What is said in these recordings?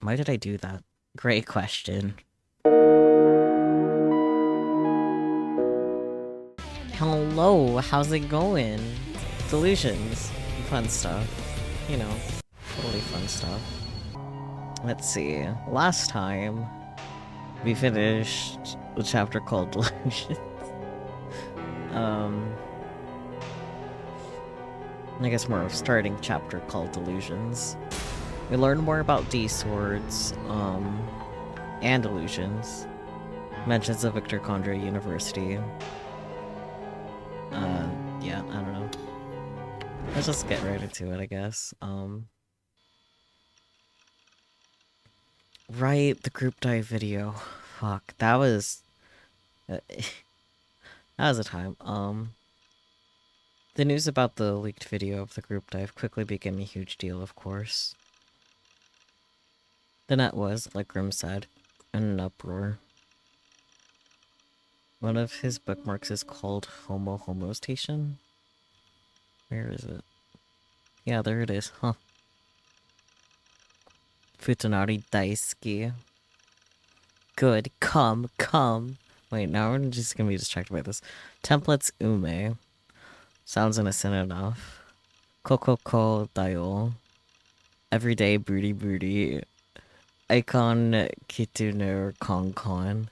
Why did I do that? Great question. Hello, how's it going? Delusions. Fun stuff. You know, totally fun stuff. Let's see. Last time, we finished the chapter called Delusions. I guess more of starting chapter called Delusions. We learned more about D-swords, and illusions. Mentions of Victor Condre University. Yeah, I don't know. Let's just get right into it, I guess. Right, the group dive video. Fuck, that was... that was a time. The news about the leaked video of the group dive quickly became a huge deal, of course. The net was, like Grim said, in an uproar. One of his bookmarks is called Homo Station. Where is it? Yeah, there it is, huh. Futanari Daisuke. Good, come. Wait, now we're just gonna be distracted by this. Templates ume. Sounds innocent enough. Kokoko dayo. Everyday booty. Icon kituner konkon.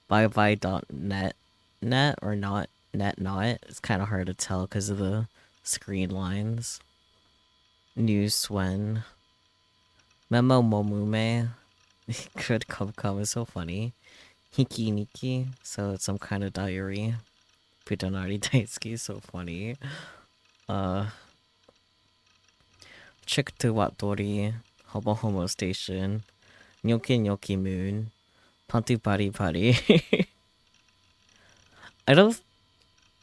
Bye-bye.net. Net or not? Net not? It's kind of hard to tell because of the screen lines. News Swen. Memo momume. Good come is so funny. Hiki Niki, so it's some kind of diary. Putanari Daisuke, so funny. Chick to Watori, Homo Station, Nyoki Moon, Pantu Pari.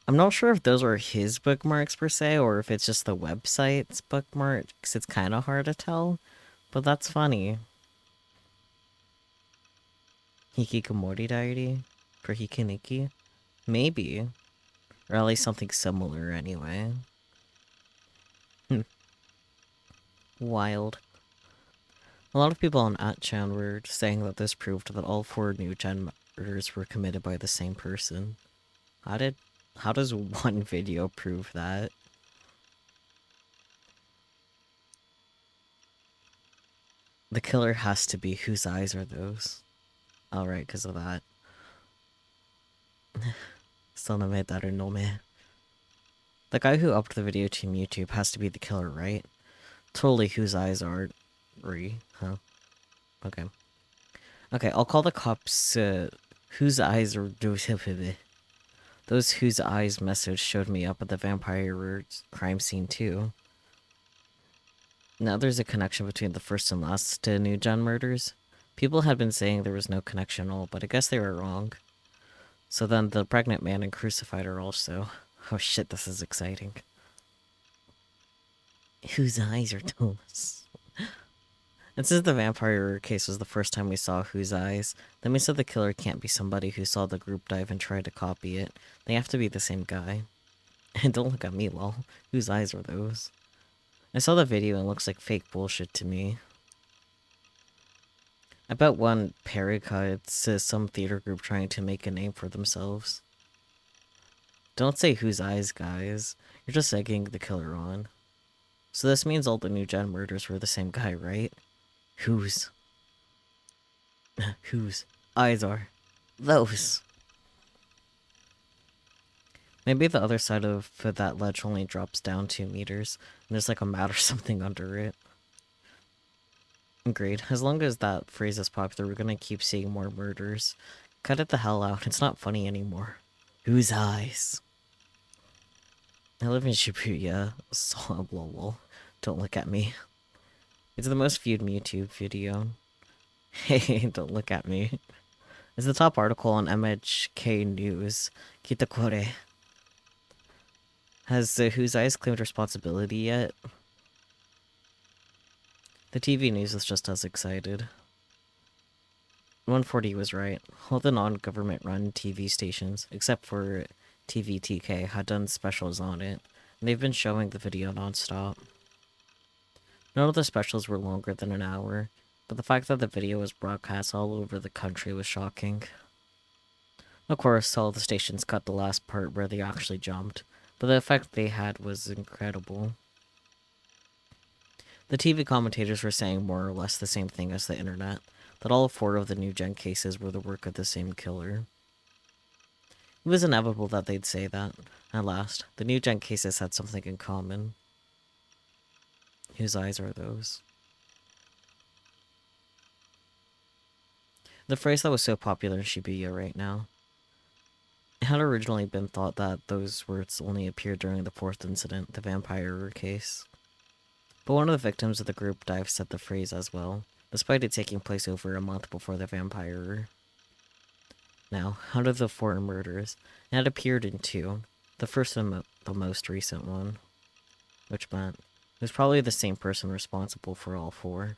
I'm not sure if those are his bookmarks per se, or if it's just the website's bookmark, because it's kind of hard to tell, but that's funny. Hikikomori Diary for Hikiniki? Maybe. Or at least something similar anyway. Wild. A lot of people on 8chan were saying that this proved that all 4 new gen murders were committed by the same person. How does one video prove that? The killer has to be whose eyes are those? Alright, because of that. Soname daru no me. The guy who upped the video to YouTube has to be the killer, right? Totally whose eyes are... Ri, huh? Okay. Okay, I'll call the cops, whose eyes are... Those whose eyes message showed me up at the vampire crime scene too. Now there's a connection between the first and last new gen murders. People had been saying there was no connection at all, but I guess they were wrong. So then the pregnant man and crucified are also... Oh shit, this is exciting. Whose eyes are those? And since the vampire case was the first time we saw whose eyes, that means that the killer can't be somebody who saw the group dive and tried to copy it. They have to be the same guy. And don't look at me, lol. Whose eyes are those? I saw the video and it looks like fake bullshit to me. I bet one Perica says some theater group trying to make a name for themselves. Don't say whose eyes, guys. You're just egging the killer on. So this means all the new gen murders were the same guy, right? Whose? Whose eyes are those? Maybe the other side of that ledge only drops down 2 meters, and there's like a mat or something under it. Agreed. As long as that phrase is popular, we're gonna keep seeing more murders. Cut it the hell out. It's not funny anymore. Whose eyes? I live in Shibuya. So lol. Don't look at me. It's the most viewed YouTube video. Hey, don't look at me. It's the top article on MHK News. Kitakore. Has Whose Eyes claimed responsibility yet? The TV news is just as excited. 140 was right. All the non-government run TV stations, except for TVTK, had done specials on it, and they've been showing the video non-stop. None of the specials were longer than an hour. but the fact that the video was broadcast all over the country was shocking. Of course, all the stations cut the last part where they actually jumped, but the effect they had was incredible. The TV commentators were saying more or less the same thing as the internet, that all 4 of the new gen cases were the work of the same killer. It was inevitable that they'd say that. At last, the new gen cases had something in common. Whose eyes are those? The phrase that was so popular in Shibuya right now. It had originally been thought that those words only appeared during the 4th incident, the vampire case. But one of the victims of the group dive said the phrase as well, despite it taking place over a month before the vampire. Now, out of the 4 murders, it had appeared in 2, the first and the most recent one, which meant it was probably the same person responsible for all 4.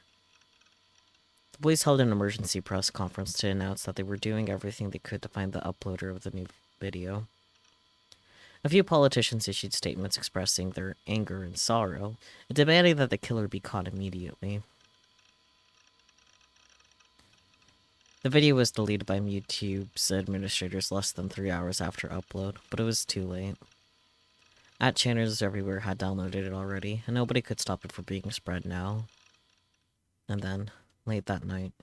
The police held an emergency press conference to announce that they were doing everything they could to find the uploader of the new video. A few politicians issued statements expressing their anger and sorrow, and demanding that the killer be caught immediately. The video was deleted by YouTube's administrators less than 3 hours after upload, but it was too late. Channels everywhere had downloaded it already, and nobody could stop it from being spread now. And then, late that night,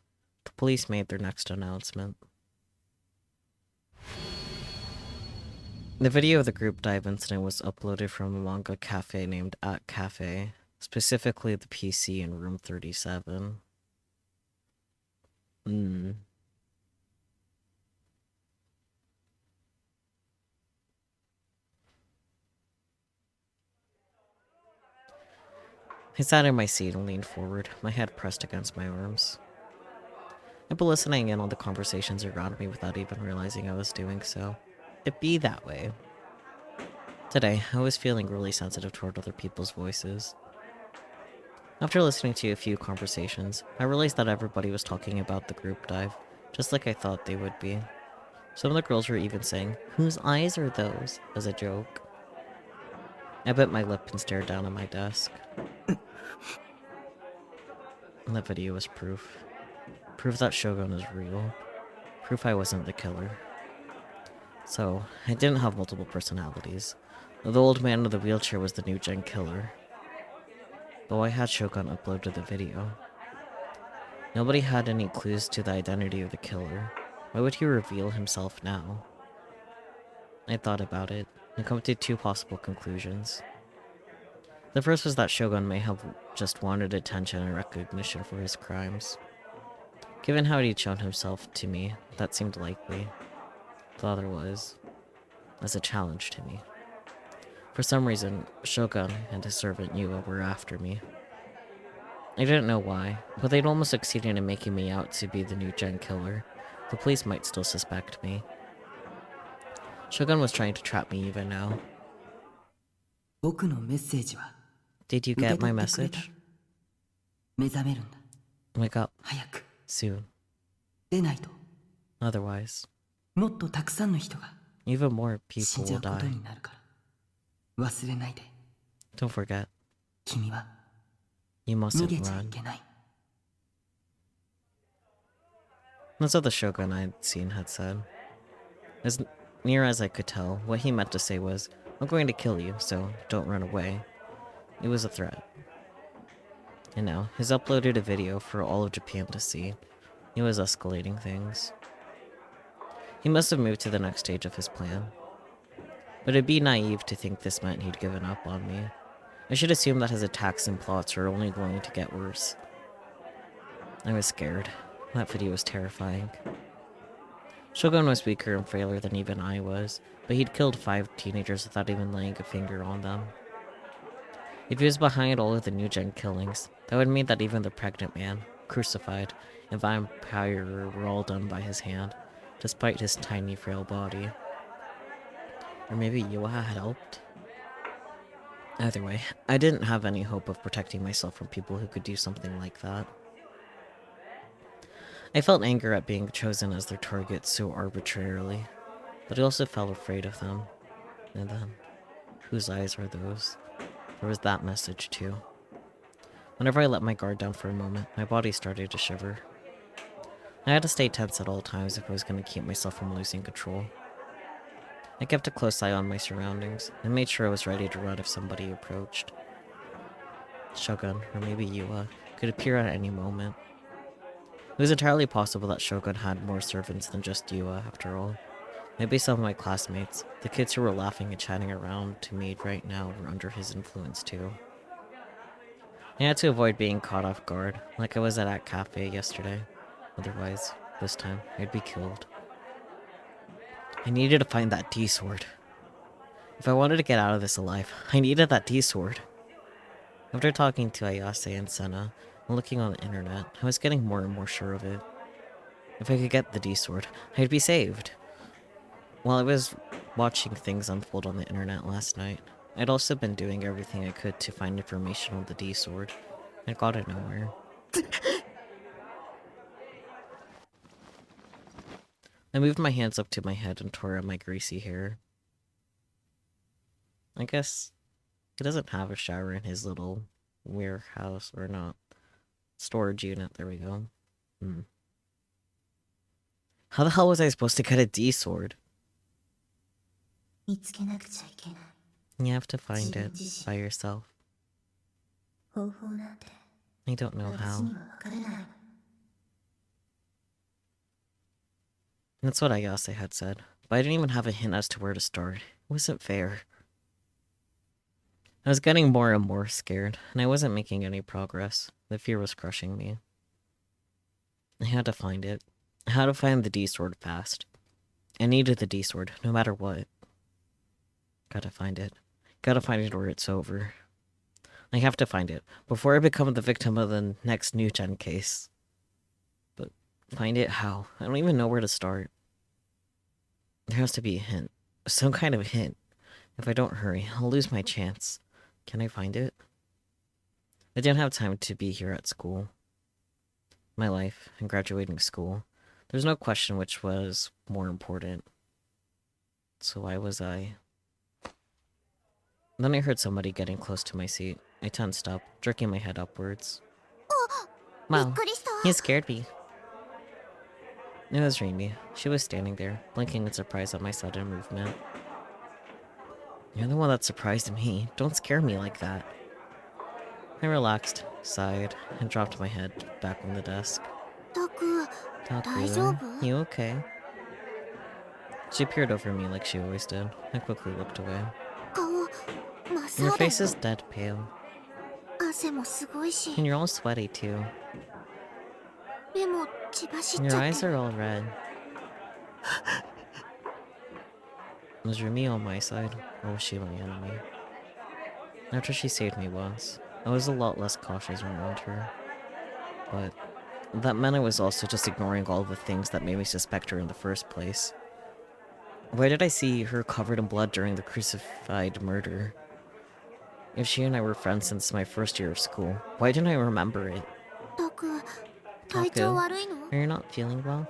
the police made their next announcement. The video of the group dive incident was uploaded from a manga cafe named @Cafe, specifically the PC in room 37. I sat in my seat and leaned forward, my head pressed against my arms. I'd been listening in on the conversations around me without even realizing I was doing so. It'd be that way. Today, I was feeling really sensitive toward other people's voices. After listening to a few conversations, I realized that everybody was talking about the group dive, just like I thought they would be. Some of the girls were even saying, "Whose eyes are those?" as a joke. I bit my lip and stared down at my desk. And that video was proof. Proof that Shogun is real. Proof I wasn't the killer. So, I didn't have multiple personalities. The old man in the wheelchair was the new gen killer. But why had Shogun uploaded the video? Nobody had any clues to the identity of the killer. Why would he reveal himself now? I thought about it, and come to 2 possible conclusions. The first was that Shogun may have just wanted attention and recognition for his crimes. Given how he'd shown himself to me, that seemed likely. The other was as a challenge to me. For some reason, Shogun and his servant Yua were after me. I didn't know why, but they'd almost succeeded in making me out to be the new gen killer. The police might still suspect me. Shogun was trying to trap me even now. Did you get my message? Wake up. Soon. Otherwise, even more people will die. Don't forget. You mustn't run. That's what the Shogun I'd seen had said. As near as I could tell, what he meant to say was, "I'm going to kill you, so don't run away." It was a threat. And now, he's uploaded a video for all of Japan to see. He was escalating things. He must have moved to the next stage of his plan. But it'd be naive to think this meant he'd given up on me. I should assume that his attacks and plots are only going to get worse. I was scared. That video was terrifying. Shogun was weaker and frailer than even I was, but he'd killed 5 teenagers without even laying a finger on them. If he was behind all of the new gen killings, that would mean that even the pregnant man, crucified, and vampire were all done by his hand, despite his tiny, frail body. Or maybe Yua had helped? Either way, I didn't have any hope of protecting myself from people who could do something like that. I felt anger at being chosen as their target so arbitrarily, but I also felt afraid of them. And then, whose eyes are those? There was that message too. Whenever I let my guard down for a moment, my body started to shiver. I had to stay tense at all times if I was going to keep myself from losing control. I kept a close eye on my surroundings, and made sure I was ready to run if somebody approached. Shogun, or maybe Yua, could appear at any moment. It was entirely possible that Shogun had more servants than just Yua, after all. Maybe some of my classmates, the kids who were laughing and chatting around to me right now, were under his influence too. I had to avoid being caught off guard, like I was at that cafe yesterday. Otherwise, this time, I'd be killed. I needed to find that D-sword. If I wanted to get out of this alive, I needed that D-sword. After talking to Ayase and Senna, and looking on the internet, I was getting more and more sure of it. If I could get the D-sword, I'd be saved. While I was watching things unfold on the internet last night, I'd also been doing everything I could to find information on the D-sword. I got it nowhere. I moved my hands up to my head and tore at my greasy hair. I guess he doesn't have a shower in his little warehouse, or not. Storage unit, there we go. How the hell was I supposed to get a D-sword? You have to find it by yourself. I don't know how. That's what Ayase had said, but I didn't even have a hint as to where to start. It wasn't fair. I was getting more and more scared, and I wasn't making any progress. The fear was crushing me. I had to find it. I had to find the D-sword fast. I needed the D-sword, no matter what. Gotta find it. Gotta find it or it's over. I have to find it, before I become the victim of the next new-gen case. But find it how? I don't even know where to start. There has to be a hint. Some kind of hint. If I don't hurry, I'll lose my chance. Can I find it? I didn't have time to be here at school. My life, and graduating school. There's no question which was more important. So why was I? Then I heard somebody getting close to my seat. I tensed up, jerking my head upwards. Wow, you scared me. It was Rimi. She was standing there, blinking in surprise at my sudden movement. You're the one that surprised me. Don't scare me like that. I relaxed, sighed, and dropped my head back on the desk. Taku, you okay? She peered over me like she always did. I quickly looked away. Your face is dead pale. And you're all sweaty too. Your eyes are all red. Was Rimi on my side, or was she my enemy? After she saved me once, I was a lot less cautious around her. But that meant I was also just ignoring all the things that made me suspect her in the first place. Why did I see her covered in blood during the crucified murder? If she and I were friends since my first year of school, why didn't I remember it? Taku, are you not feeling well?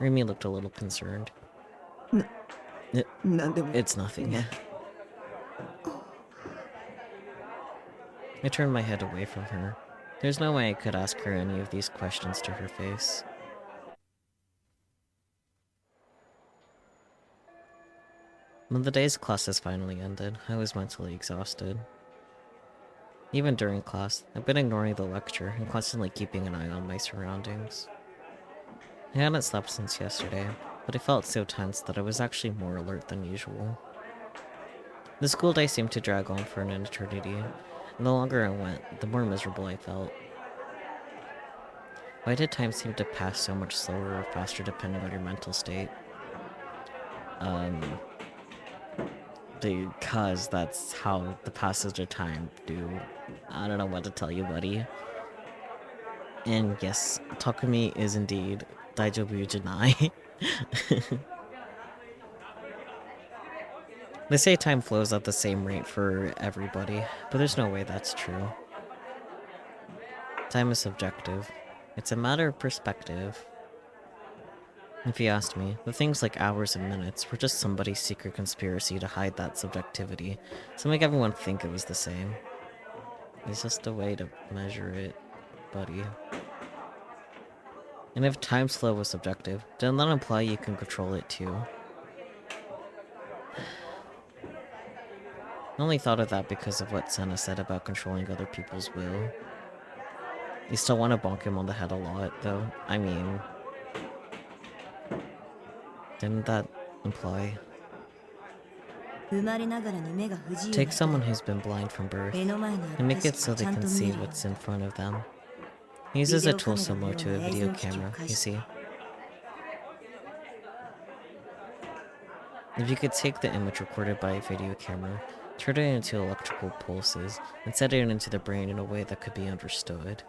Rimi looked a little concerned. It's nothing. I turned my head away from her. There's no way I could ask her any of these questions to her face. When the day's classes finally ended, I was mentally exhausted. Even during class, I've been ignoring the lecture and constantly keeping an eye on my surroundings. I hadn't slept since yesterday, but I felt so tense that I was actually more alert than usual. The school day seemed to drag on for an eternity, and the longer I went, the more miserable I felt. Why did time seem to pass so much slower or faster depending on your mental state? Because that's how the passage of time do. I don't know what to tell you, buddy. And yes, Takumi is indeed Daijobu Janai. They say time flows at the same rate for everybody, but there's no way that's true. Time is subjective. It's a matter of perspective. If you asked me, the things like hours and minutes were just somebody's secret conspiracy to hide that subjectivity, to make everyone think it was the same. It's just a way to measure it, buddy. And if time slow was subjective, doesn't that imply you can control it too? I only thought of that because of what Senna said about controlling other people's will. You still want to bonk him on the head a lot, though. I mean, didn't that imply? Take someone who's been blind from birth and make it so they can see what's in front of them. He uses a tool similar to a video camera, you see. If you could take the image recorded by a video camera, turn it into electrical pulses, and set it into the brain in a way that could be understood,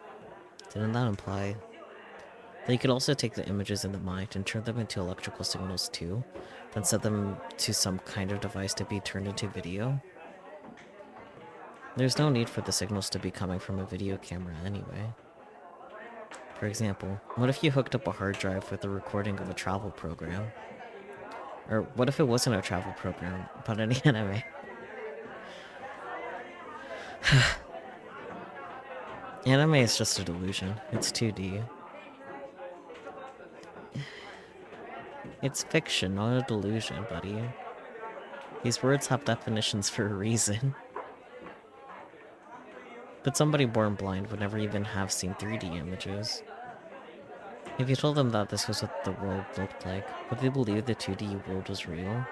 didn't that imply that you could also take the images in the mind and turn them into electrical signals too, then set them to some kind of device to be turned into video? There's no need for the signals to be coming from a video camera anyway. For example, what if you hooked up a hard drive with a recording of a travel program? Or what if it wasn't a travel program, but an anime? Anime is just a delusion. It's 2D. It's fiction, not a delusion, buddy. These words have definitions for a reason. But somebody born blind would never even have seen 3D images. If you told them that this was what the world looked like, would they believe the 2D world was real?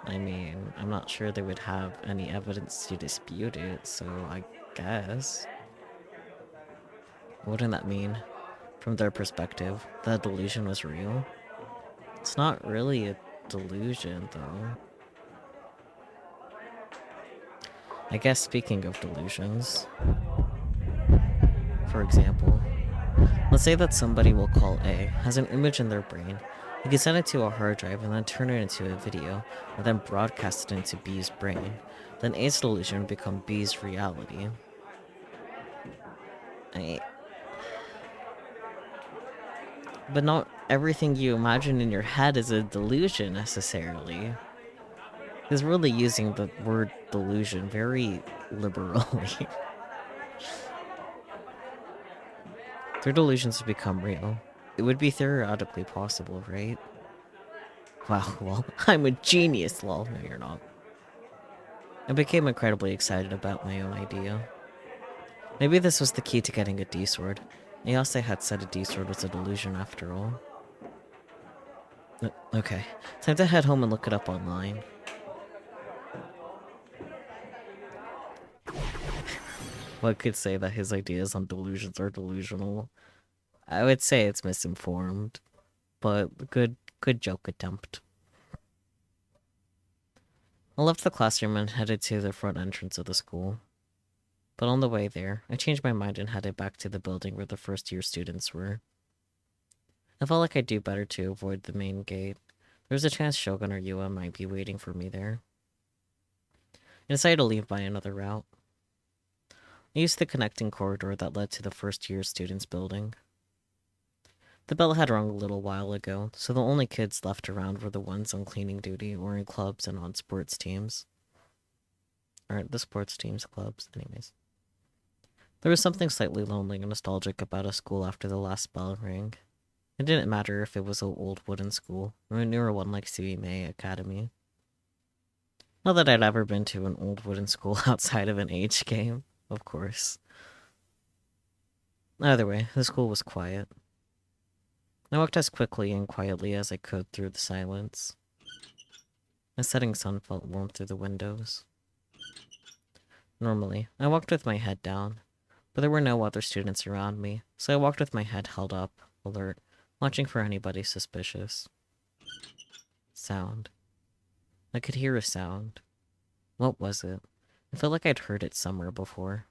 I mean, I'm not sure they would have any evidence to dispute it, so I guess. Wouldn't that mean, from their perspective, that delusion was real? It's not really a delusion, though. I guess speaking of delusions, for example, let's say that somebody we'll call A has an image in their brain. You can send it to a hard drive and then turn it into a video, and then broadcast it into B's brain. Then A's delusion would become B's reality. But not everything you imagine in your head is a delusion, necessarily. He's really using the word delusion very liberally. Their delusions have become real. It would be theoretically possible, right? Wow, well, I'm a genius, lol. No, you're not. I became incredibly excited about my own idea. Maybe this was the key to getting a D-sword. Ayase had said a D-sword was a delusion after all. Okay, time to head home and look it up online. One could say that his ideas on delusions are delusional. I would say it's misinformed, but good joke attempt. I left the classroom and headed to the front entrance of the school. But on the way there, I changed my mind and headed back to the building where the first-year students were. I felt like I'd do better to avoid the main gate. There was a chance Shogun or Yua might be waiting for me there. I decided to leave by another route. I used the connecting corridor that led to the first-year students' building. The bell had rung a little while ago, so the only kids left around were the ones on cleaning duty or in clubs and on sports teams. Or the sports teams, clubs, anyways. There was something slightly lonely and nostalgic about a school after the last bell rang. It didn't matter if it was an old wooden school, or a newer one like Suimei Academy. Not that I'd ever been to an old wooden school outside of an age game, of course. Either way, the school was quiet. I walked as quickly and quietly as I could through the silence. The setting sun felt warm through the windows. Normally, I walked with my head down, but there were no other students around me, so I walked with my head held up, alert, watching for anybody suspicious. Sound. I could hear a sound. What was it? I felt like I'd heard it somewhere before.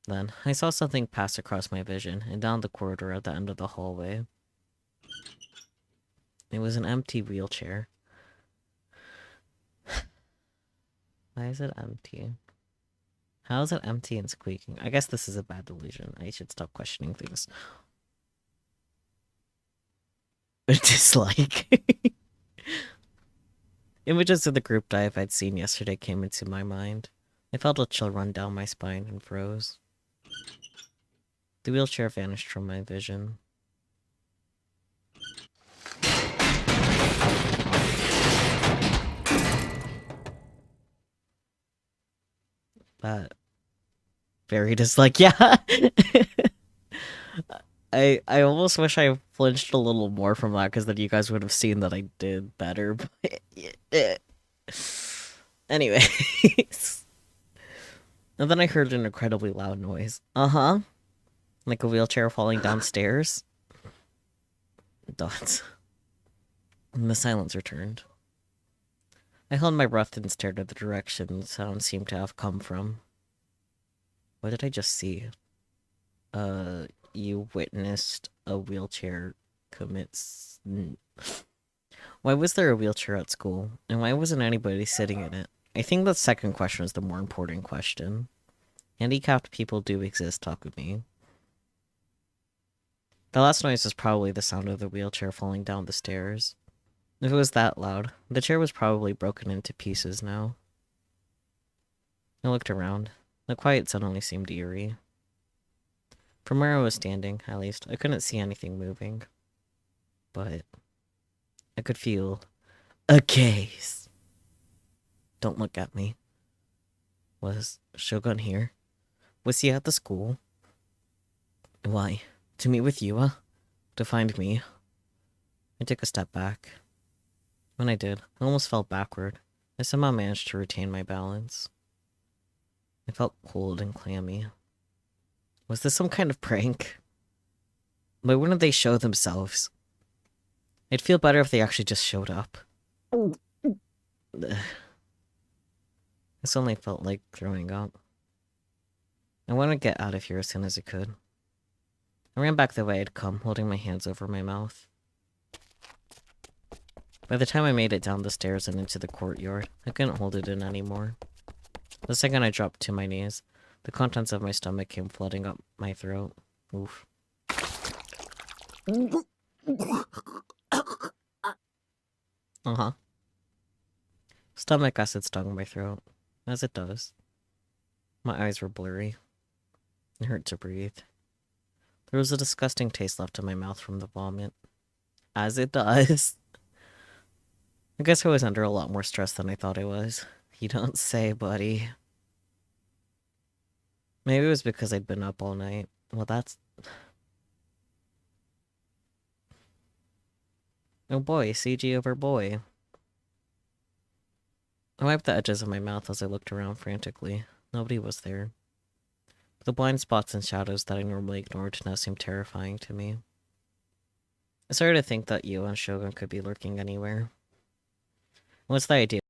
Then, I saw something pass across my vision and down the corridor at the end of the hallway. It was an empty wheelchair. Why is it empty? How is it empty and squeaking? I guess this is a bad delusion. I should stop questioning things. Dislike. Images of the group dive I'd seen yesterday came into my mind. I felt a chill run down my spine and froze. The wheelchair vanished from my vision. But very dislike, yeah. I almost wish I flinched a little more from that because then you guys would have seen that I did better. But anyways, and then I heard an incredibly loud noise. Like a wheelchair falling downstairs. Dots. And the silence returned. I held my breath and stared at the direction the sound seemed to have come from. What did I just see? You witnessed a wheelchair commits. Why was there a wheelchair at school? And why wasn't anybody sitting in it? I think the second question is the more important question. Handicapped people do exist, Takumi. The last noise was probably the sound of the wheelchair falling down the stairs. If it was that loud, the chair was probably broken into pieces now. I looked around. The quiet suddenly seemed eerie. From where I was standing, at least, I couldn't see anything moving. But I could feel a gaze. Don't look at me. Was Shogun here? Was he at the school? Why? To meet with Yua? To find me? I took a step back. When I did, I almost fell backward. I somehow managed to retain my balance. I felt cold and clammy. Was this some kind of prank? Why wouldn't they show themselves? I'd feel better if they actually just showed up. This only felt like throwing up. I wanted to get out of here as soon as I could. I ran back the way I'd come, holding my hands over my mouth. By the time I made it down the stairs and into the courtyard, I couldn't hold it in anymore. The second I dropped to my knees, the contents of my stomach came flooding up my throat. Oof. Uh-huh. Stomach acid stung my throat, as it does. My eyes were blurry. It hurt to breathe. There was a disgusting taste left in my mouth from the vomit. As it does. I guess I was under a lot more stress than I thought I was. You don't say, buddy. Maybe it was because I'd been up all night. Well, that's... Oh boy, CG over boy. I wiped the edges of my mouth as I looked around frantically. Nobody was there. The blind spots and shadows that I normally ignored now seemed terrifying to me. I started to think that you and Shogun could be lurking anywhere. What's the idea?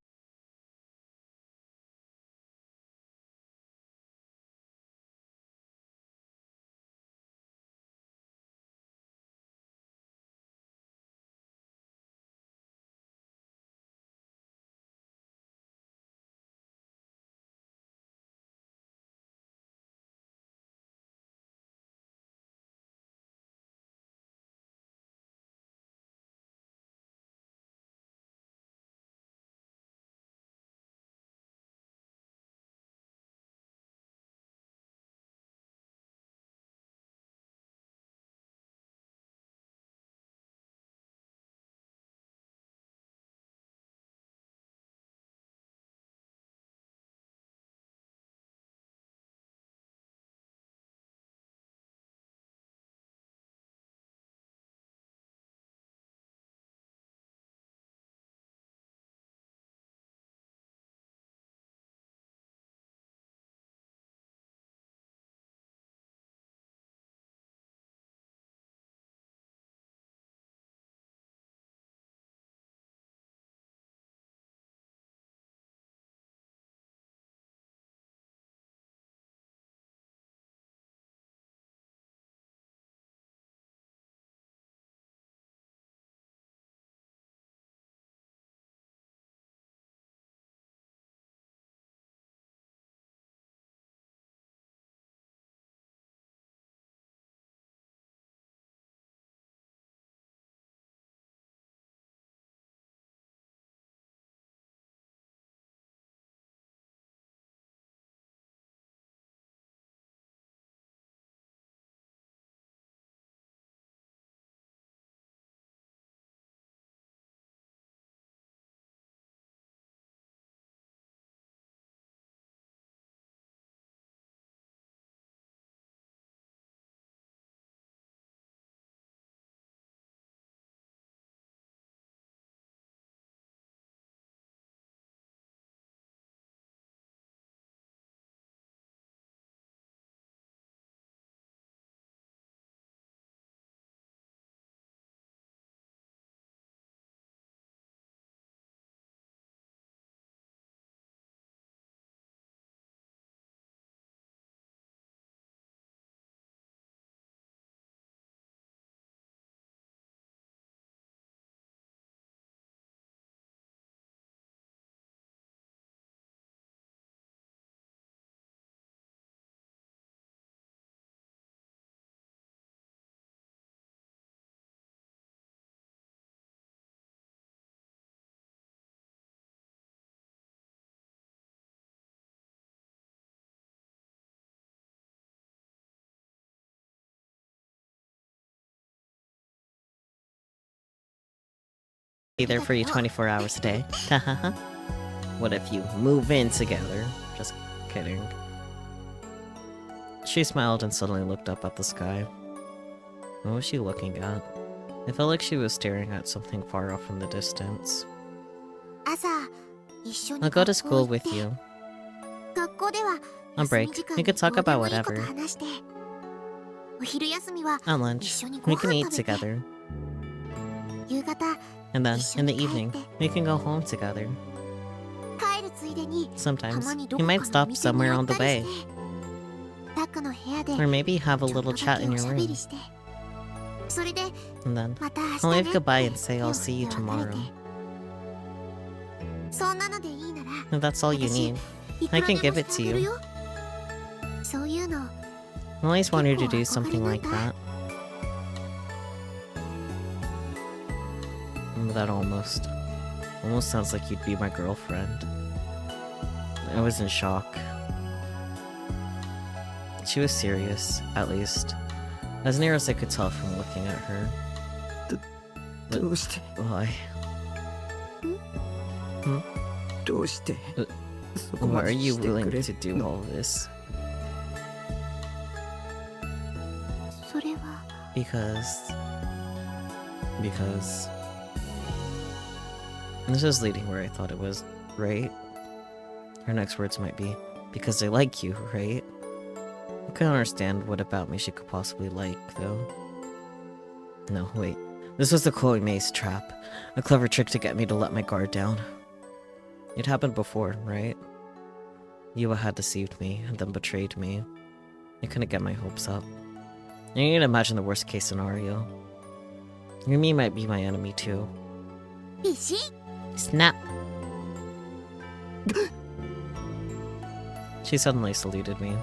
Be there for you 24 hours a day. What if you move in together? Just kidding. She smiled and suddenly looked up at the sky. What was she looking at? It felt like she was staring at something far off in the distance. I'll go to school with you. On break, we could talk about whatever. At lunch, we can eat together. And then, in the evening, we can go home together. Sometimes, you might stop somewhere on the way. Or maybe have a little chat in your room. And then, I'll wave goodbye and say I'll see you tomorrow. If that's all you need, I can give it to you. I always wanted to do something like that. That almost sounds like you'd be my girlfriend. I was in shock. She was serious, at least. As near as I could tell from looking at her. Why? Why are you willing to do all this? Because... And this is leading where I thought it was, right? Her next words might be, because I like you, right? I couldn't understand what about me she could possibly like, though. No, wait. This was the Chloe Mace trap. A clever trick to get me to let my guard down. It happened before, right? Yua had deceived me, and then betrayed me. I couldn't get my hopes up. I need to imagine the worst case scenario. Rimi might be my enemy, too. Snap! She suddenly saluted me.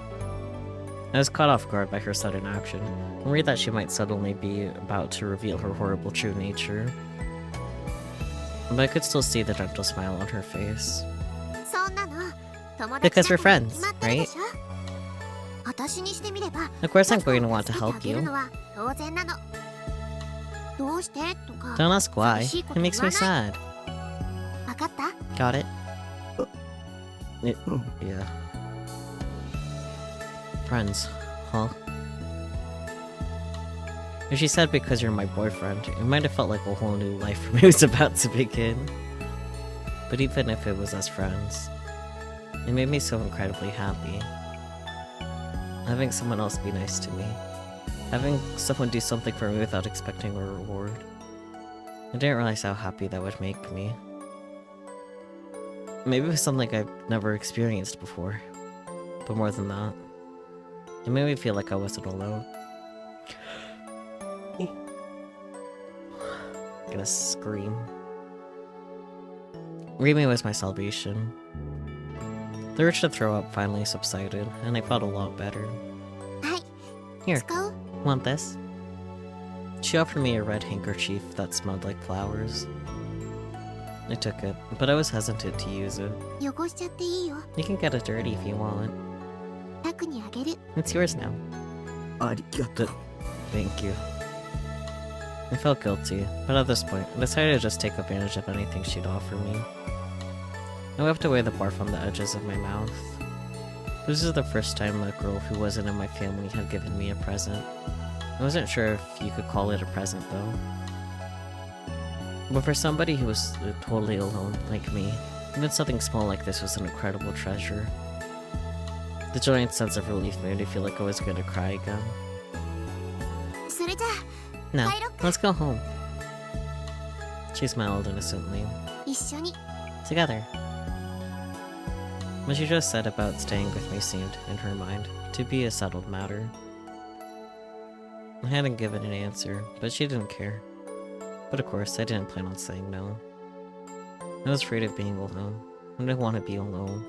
I was caught off guard by her sudden action, and worried that she might suddenly be about to reveal her horrible true nature. But I could still see the gentle smile on her face. Because we're friends, right? Of course I'm going to want to help you. Don't ask why. It makes me sad. Got it? Yeah. Friends, huh? If she said because you're my boyfriend, it might have felt like a whole new life for me was about to begin. But even if it was as friends, it made me so incredibly happy. Having someone else be nice to me. Having someone do something for me without expecting a reward. I didn't realize how happy that would make me. Maybe it was something I've never experienced before. But more than that, it made me feel like I wasn't alone. I'm gonna scream. Rimi was my salvation. The urge to throw up finally subsided, and I felt a lot better. Here, want this? She offered me a red handkerchief that smelled like flowers. I took it, but I was hesitant to use it. You can get it dirty if you want. It's yours now. Thank you. I felt guilty, but at this point, I decided to just take advantage of anything she'd offer me. I wiped away the barf from the edges of my mouth. This is the first time a girl who wasn't in my family had given me a present. I wasn't sure if you could call it a present, though. But for somebody who was totally alone, like me, even something small like this was an incredible treasure. The giant sense of relief made me feel like I was going to cry again. Now, let's go home. She smiled innocently. Together. What she just said about staying with me seemed, in her mind, to be a settled matter. I hadn't given an answer, but she didn't care. But of course, I didn't plan on saying no. I was afraid of being alone. I didn't want to be alone.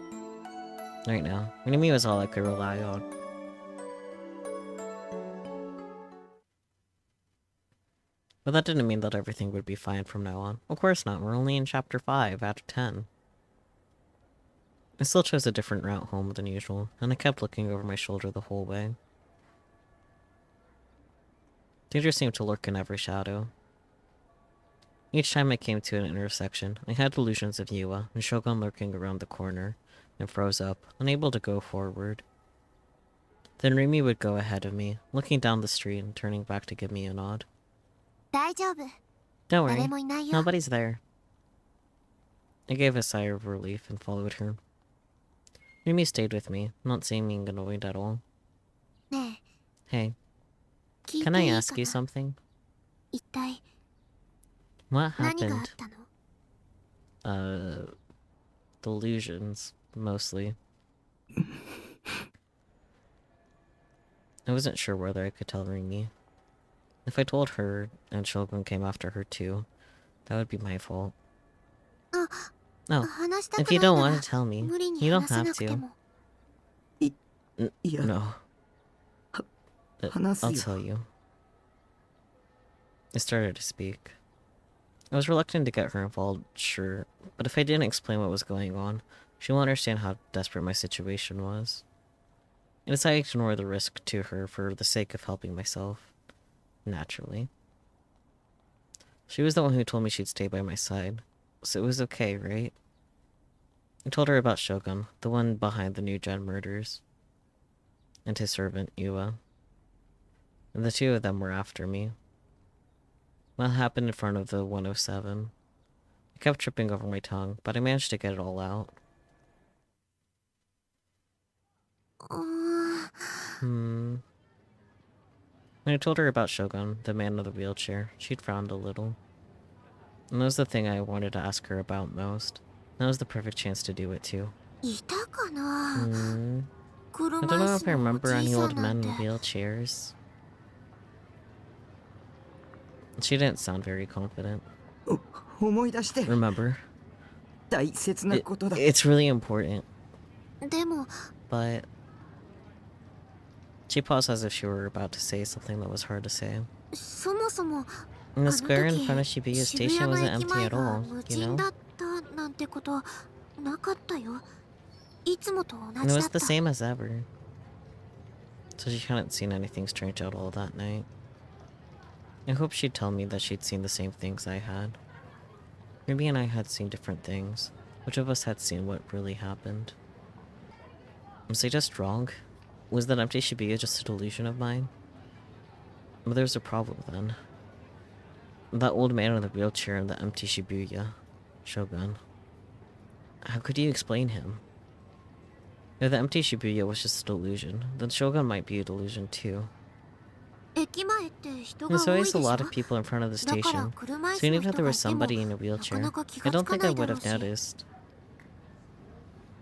Right now, Rimi was all I could rely on. But that didn't mean that everything would be fine from now on. Of course not, we're only in chapter 5 out of 10. I still chose a different route home than usual, and I kept looking over my shoulder the whole way. Danger seemed to lurk in every shadow. Each time I came to an intersection, I had delusions of Yua and Shogun lurking around the corner, and froze up, unable to go forward. Then Rimi would go ahead of me, looking down the street and turning back to give me a nod. 大丈夫。 Don't 誰 worry, もいないよ。 nobody's there. I gave a sigh of relief and followed her. Rimi stayed with me, not seeming annoyed at all. ね Hey, え、聞い can て I いい ask か you な。 something? 一体 What 何があっ happened? たの？ Delusions, mostly. I wasn't sure whether I could tell Rimi. If I told her, and Shogun came after her too, that would be my fault. あ、 No, 話したく if you ない don't なら want to tell me, 無理に you don't 話さ have なくて to. も。いや、 No. 話す I'll よ。 tell you. I started to speak. I was reluctant to get her involved, sure, but if I didn't explain what was going on, she won't understand how desperate my situation was. I decided to ignore the risk to her for the sake of helping myself. Naturally. She was the one who told me she'd stay by my side, so it was okay, right? I told her about Shogun, the one behind the New Gen murders, and his servant, Yua. And the two of them were after me. What happened in front of the 107? I kept tripping over my tongue, but I managed to get it all out. うーん When I told her about Shogun, the man in the wheelchair, she'd frowned a little. And that was the thing I wanted to ask her about most. That was the perfect chance to do it too. いたかな。 I 車 don't know 椅 if 子 I のお remember じい any さ old んなん men て。 in wheelchairs. She didn't sound very confident. 思い出して。 Remember? 大切なことだ。 It's really important. でも But she paused as if she were about to say something that was hard to say. そもそも And あ the の square in 時 front of Shibuya 渋 Station 谷の wasn't 駅 empty 前 at が all, 無 you 人 know? だったなんてことなかったよ。いつもと同 And it じだ was った。 the same as ever. So she hadn't seen anything strange at all that night. I hoped she'd tell me that she'd seen the same things I had. Ruby and I had seen different things. Which of us had seen what really happened? Was I just wrong? Was that empty Shibuya just a delusion of mine? But there's a problem then. That old man in the wheelchair in the empty Shibuya. Shogun. How could you explain him? If the empty Shibuya was just a delusion, then Shogun might be a delusion too. 駅前って人が There's 多い always で a しょ。 lot of people in front of the だから station, 車椅 so 子 even の if 人 there が was いても somebody in a なか wheelchair, なか気 I がつ don't か think な I いだ would ろ have うし。 noticed.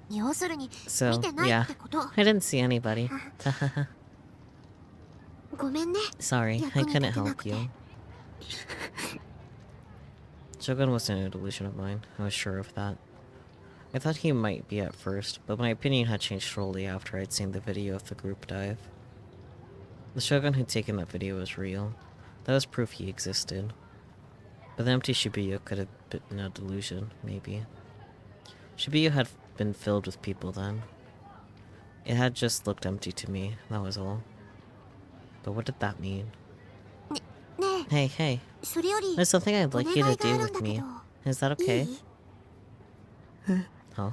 要するに So, 見てない yeah, ってこと。 I didn't see anybody. ごめんね。 Sorry, I 役に couldn't 立てな help くて。 you. Shogun wasn't a delusion of mine, I was sure of that. I thought he might be at first, but my opinion had changed shortly after I'd seen the video of the group dive. The Shogun who'd taken that video was real. That was proof he existed. But the empty Shibuya could have been a delusion, maybe. Shibuya had been filled with people then. It had just looked empty to me, that was all. But what did that mean? ね Hey, hey, え、それより there's something I'd お like 願 you い to があ do るん with だけ me. ど。 Is that い okay? い？ Huh?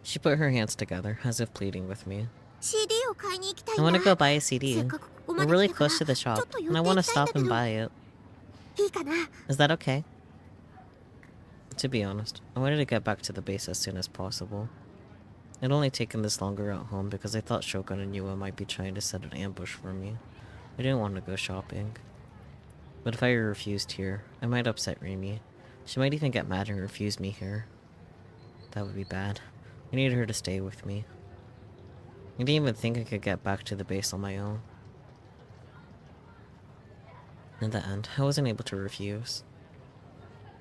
She put her hands together, as if pleading with me. CD を買いに行きたい I ん want だ。 to go buy a せ CD. っかくここ We're まで really 来たから close to the ちょ shop, っと寄 and I って want い to きたいんだ stop け and ど。 buy it. いいかな？ Is that okay? To be honest, I wanted to get back to the base as soon as possible. I'd only taken this longer at home because I thought Shogun and Yua might be trying to set an ambush for me. I didn't want to go shopping. But if I refused here, I might upset Rimi. She might even get mad and refuse me here. That would be bad. I needed her to stay with me. I didn't even think I could get back to the base on my own. In the end, I wasn't able to refuse.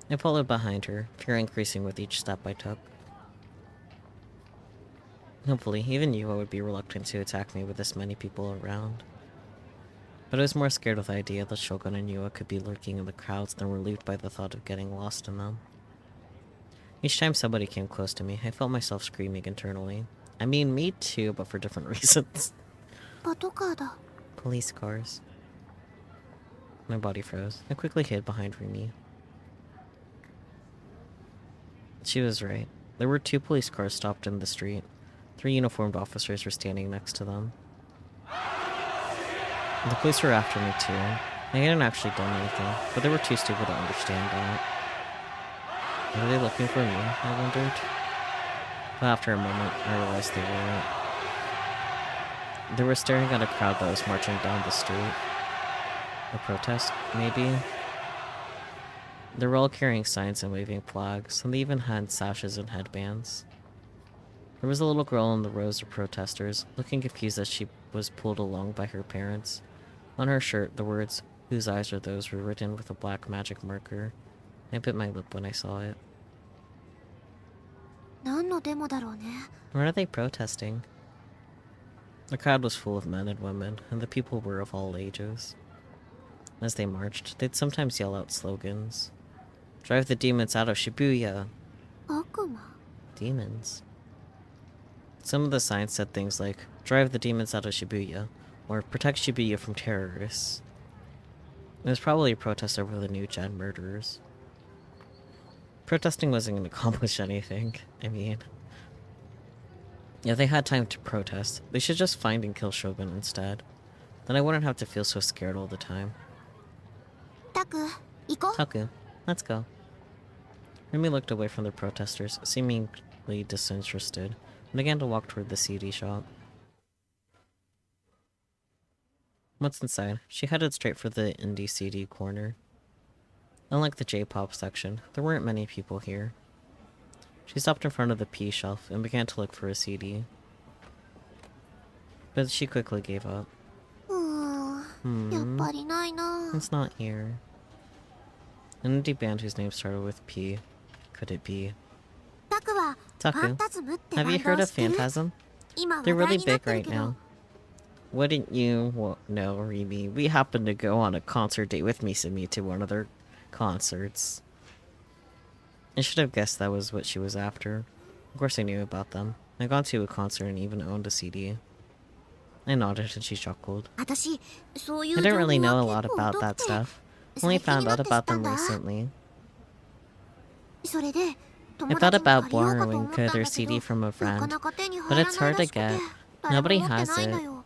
I followed behind her, fear increasing with each step I took. Hopefully, even Yua would be reluctant to attack me with this many people around. But I was more scared with the idea that Shogun and Yua could be lurking in the crowds than relieved by the thought of getting lost in them. Each time somebody came close to me, I felt myself screaming internally. I mean, me too, but for different reasons. パトカーだ。 Police cars. My body froze. I quickly hid behind Rimi. She was right. There were 2 police cars stopped in the street. 3 uniformed officers were standing next to them. The police were after me too. I hadn't actually done anything, but they were too stupid to understand that. Were they looking for me? I wondered. But after a moment, I realized they weren't. They were staring at a crowd that was marching down the street. A protest, maybe? They were all carrying signs and waving flags, and they even had sashes and headbands. There was a little girl in the rows of protesters, looking confused as she was pulled along by her parents. On her shirt, the words, "Whose eyes are those?" were written with a black magic marker. I bit my lip when I saw it. 何のデモだろうね。 What are they protesting? The crowd was full of men and women, and the people were of all ages. As they marched, they'd sometimes yell out slogans. "Drive the demons out of Shibuya!" 悪魔 Demons. Some of the signs said things like, "Drive the demons out of Shibuya," or "Protect Shibuya from terrorists." It was probably a protest over the new gen murderers. Protesting wasn't going to accomplish anything. I mean, if they had time to protest, they should just find and kill Shogun instead. Then I wouldn't have to feel so scared all the time. タク行こう Taku, let's go. Rimi looked away from the protesters, seemingly disinterested, and began to walk toward the CD shop. Once inside, she headed straight for the indie CD corner. Unlike the J-pop section, there weren't many people here. She stopped in front of the P shelf and began to look for a CD. But she quickly gave up. やっぱりないな It's not here. An indie band whose name started with P. Could it be? タクは Taku, ファンタズムってバ have ン you ド heard を of 知ってる Phantasm? 今話 They're 題 really になっ big てる right けど now. Wouldn't you? Well, no, Rimi. We happened to go on a concert date with Misumi to one of their concerts. I should have guessed that was what she was after. Of course I knew about them. I'd gone to a concert and even owned a CD. I nodded and she chuckled. 私そういう I 情 don't 報 really know a は lot 結構 about 疎 that くて stuff. 最 Only 近 found になっ out て知っ about た them んだ recently. それで I 友 thought 達に about 借りようかと borrowing 思ったんだ their け CD ど from a なか friend, なか手に but 入ら it's ない hard ら to しくて get. 誰も Nobody 持って has ないの it. よ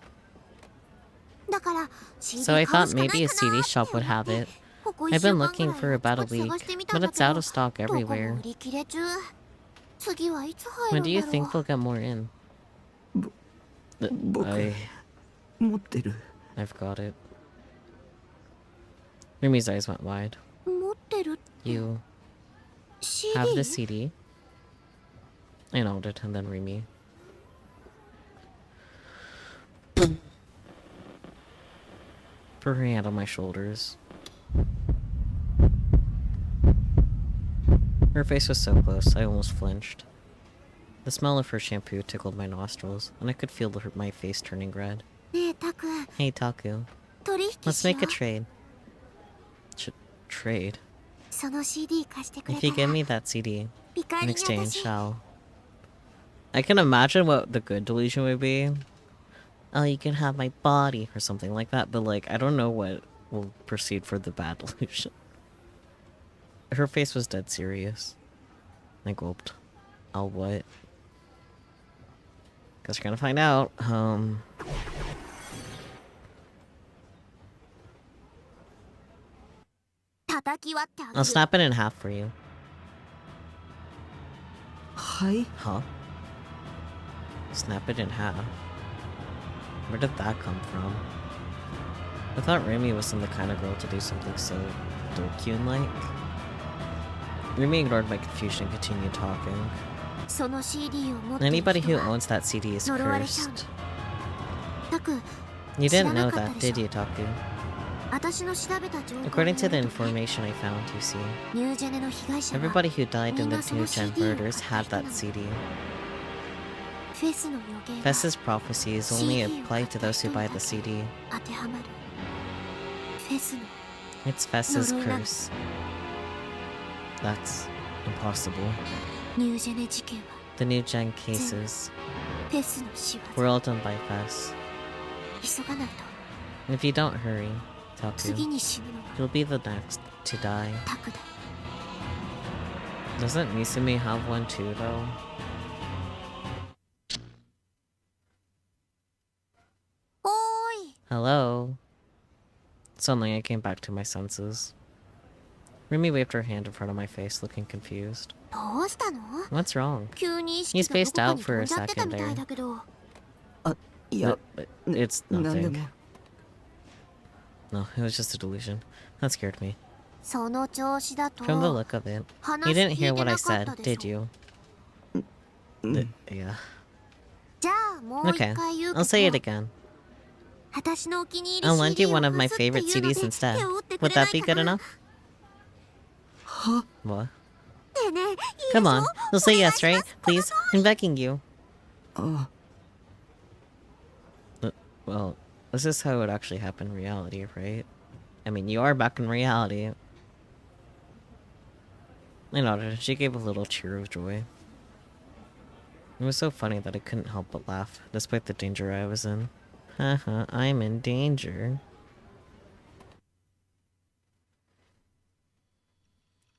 だから CD So I 買う thought しかない maybe a か CD な shop って would 思 have って it. ここ I've 1週 been 間ぐ looking らい for あち about こ a ち探 week, してみたん but だ it's け out ど of stock どこも everywhere. 売り切れ中次はいつ When 入る do ん you だろ think う they'll get more in? 僕 持ってる I've got it. Rumi's eyes went wide. 持ってる You CD? have the CD? I nodded, and then Rimi. Put her hand on my shoulders. Her face was so close, I almost flinched. The smell of her shampoo tickled my nostrils, and I could feel my face turning red. ねえタク Hey, Taku. 取引 Let's しよ make a う trade. Trade? その CD 貸してく If れ you た give ら me that CD, ピカ in リに exchange, 私 shall... I can imagine what the good delusion would be. Oh, you can have my body, or something like that, but like, I don't know what will proceed for the bad delusion. Her face was dead serious. I gulped. I'll what? Guess we're gonna find out. I'll snap it in half for you. はい Huh? Snap it in half? Where did that come from? I thought Rimi wasn't the kind of girl to do something so Dokkyun-like. Rimi ignored my confusion and continued talking. その CD を持ってる Anybody 人 who は owns that CD is 呪われちゃうの cursed. タク You 知ら didn't な know かった that, でしょ did you, Taku? 私の調べた情報によ According to the ると information I found, you see, ニュージェネの被害者は everybody who died in the Mina New Gen CD murders had that CD. フェスの予言は Fess's prophecy is only CD applied to those who buy the CD. 当てはまるフェスの It's Fess's No, no, no. curse. That's impossible. ニュージェネ事件は The New Gen cases フェスの仕業 were all done by Fess. 急がないと If you don't hurry, Taku. 次に死ぬのは You'll be the next to die. タクだ。 Doesn't Misumi have one too, though? おーい。 Hello? Suddenly I came back to my senses. Rimi waved her hand in front of my face, looking confused. どうしたの？ What's wrong? 急に意 He 識がど spaced こか out に for 飛 a んじゃってた second みたい there. だけど。いや、 It's なんで nothing. も。 No, it was just a delusion. That scared me. その調子だと From the look of it. You 話 didn't 聞 hear いて what I なかっ said, たで did しょ。 you? うん。 Yeah. じゃあもう一 Okay, 回言う I'll say it けど、 again. 私のお気に入り I'll lend you CD を one of my 貸すって favorite いうので CDs instead. 手を打ってく Would れな that い be か good な。 enough? は What? ねえねえ、いいでし Come ょ？ on, you'll say お願い yes, し right? ます。 Please? I'm begging you. あ Well, this is how it would actually happen in reality, right? I mean, you are back in reality. I nodded. She gave a little cheer of joy. It was so funny that I couldn't help but laugh, despite the danger I was in. Haha, I'm in danger.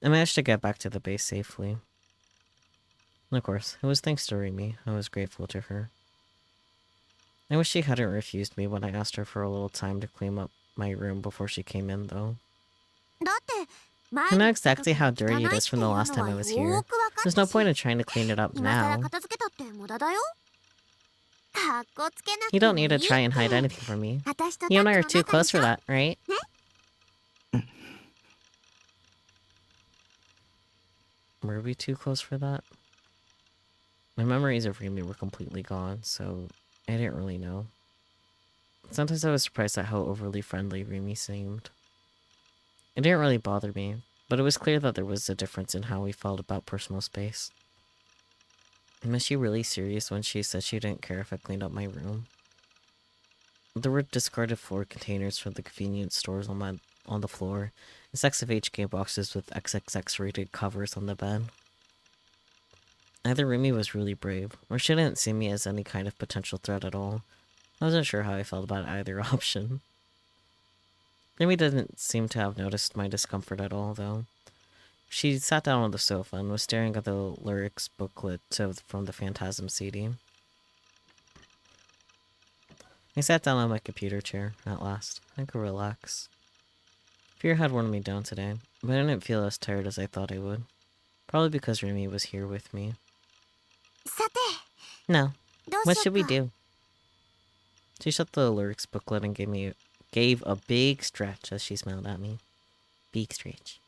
I managed to get back to the base safely. Of course, it was thanks to Rimi. I was grateful to her. I wish she hadn't refused me when I asked her for a little time to clean up my room before she came in, though. だって前 I know に来た exactly 時 how に dirty 汚 it い is って from い the うのは last time I よ was ー here. くわか There's った no し、 point in trying to clean it up 今さら now. 片付けたって無駄だよ。かっこつけなく You て don't もいい need っ to try and hide て。 anything from me. 私と You タ and ク I の are too 中で close し for ょ？ that, right? Were we too close for that? My memories of Rimi were completely gone, so I didn't really know. Sometimes I was surprised at how overly friendly Rimi seemed. It didn't really bother me, but it was clear that there was a difference in how we felt about personal space. Was she really serious when she said she didn't care if I cleaned up my room? There were discarded floor containers from the convenience stores on the floor, and sets of HK boxes with XXX rated covers on the bed. Either Rimi was really brave, or she didn't see me as any kind of potential threat at all. I wasn't sure how I felt about either option. Rimi didn't seem to have noticed my discomfort at all, though. She sat down on the sofa and was staring at the lyrics booklet from the Phantasm CD. I sat down on my computer chair, at last. I could relax. Fear had worn me down today, but I didn't feel as tired as I thought I would. Probably because Rimi was here with me. さて、 No, どう what しよ should う we か。 do? She shut the lyrics booklet and gave a big stretch as she smiled at me. Big stretch.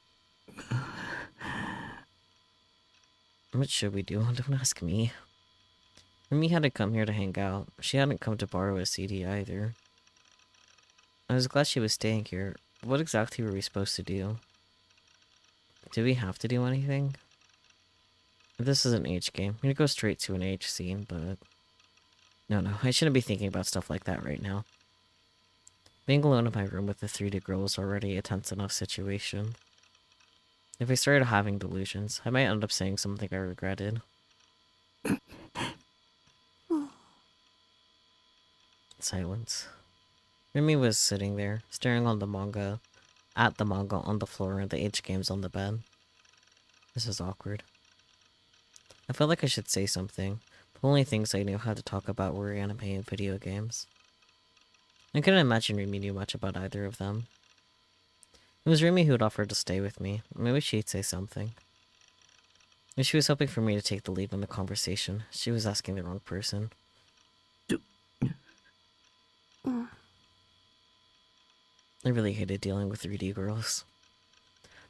What should we do? Don't ask me. Rimi hadn't come here to hang out. She hadn't come to borrow a CD either. I was glad she was staying here. What exactly were we supposed to do? Did we have to do anything? This is an H game. I'm gonna go straight to an H scene, but... No, I shouldn't be thinking about stuff like that right now. Being alone in my room with the 3D girl was already a tense enough situation. If I started having delusions, I might end up saying something I regretted. Silence. Rimi was sitting there, staring at the manga on the floor and the H games on the bed. This is awkward. I felt like I should say something. The only things I knew how to talk about were anime and video games. I couldn't imagine Rimi knew much about either of them. It was Rimi who had offered to stay with me. Maybe she'd say something. If she was hoping for me to take the lead in the conversation, she was asking the wrong person. I really hated dealing with 3D girls.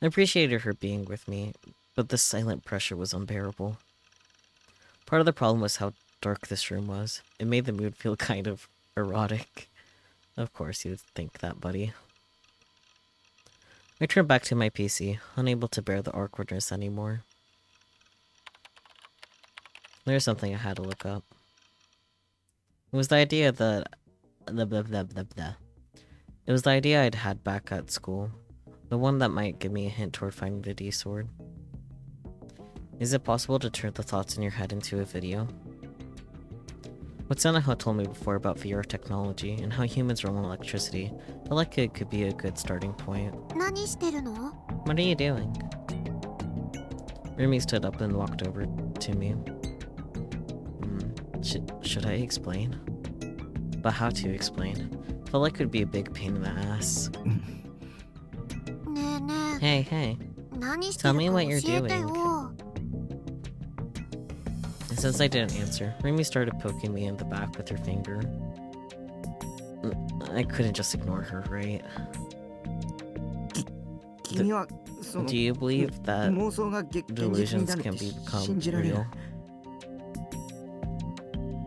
I appreciated her being with me, but the silent pressure was unbearable. Part of the problem was how dark this room was. It made the mood feel kind of erotic. Of course you'd think that, buddy. I turned back to my PC, unable to bear the awkwardness anymore. There's something I had to look up. It was the idea that... It was the idea I'd had back at school. The one that might give me a hint toward finding the D-sword. Is it possible to turn the thoughts in your head into a video? What Seneha told me before about VR technology and how humans rely on electricity, I feel like it could be a good starting point. 何してるの？ What are you doing? Rimi stood up and walked over to me. Should I explain? But how to explain? Felt like it would be a big pain in the ass. ねえね Hey, hey. え、何して Tell る me か what 教 you're えてよ。 And since I didn't answer, Rimi started poking me in the back with her finger. I couldn't just ignore her, right? 君はその Do you believe that 妄想が現実に delusions なる can って become 信じられる real?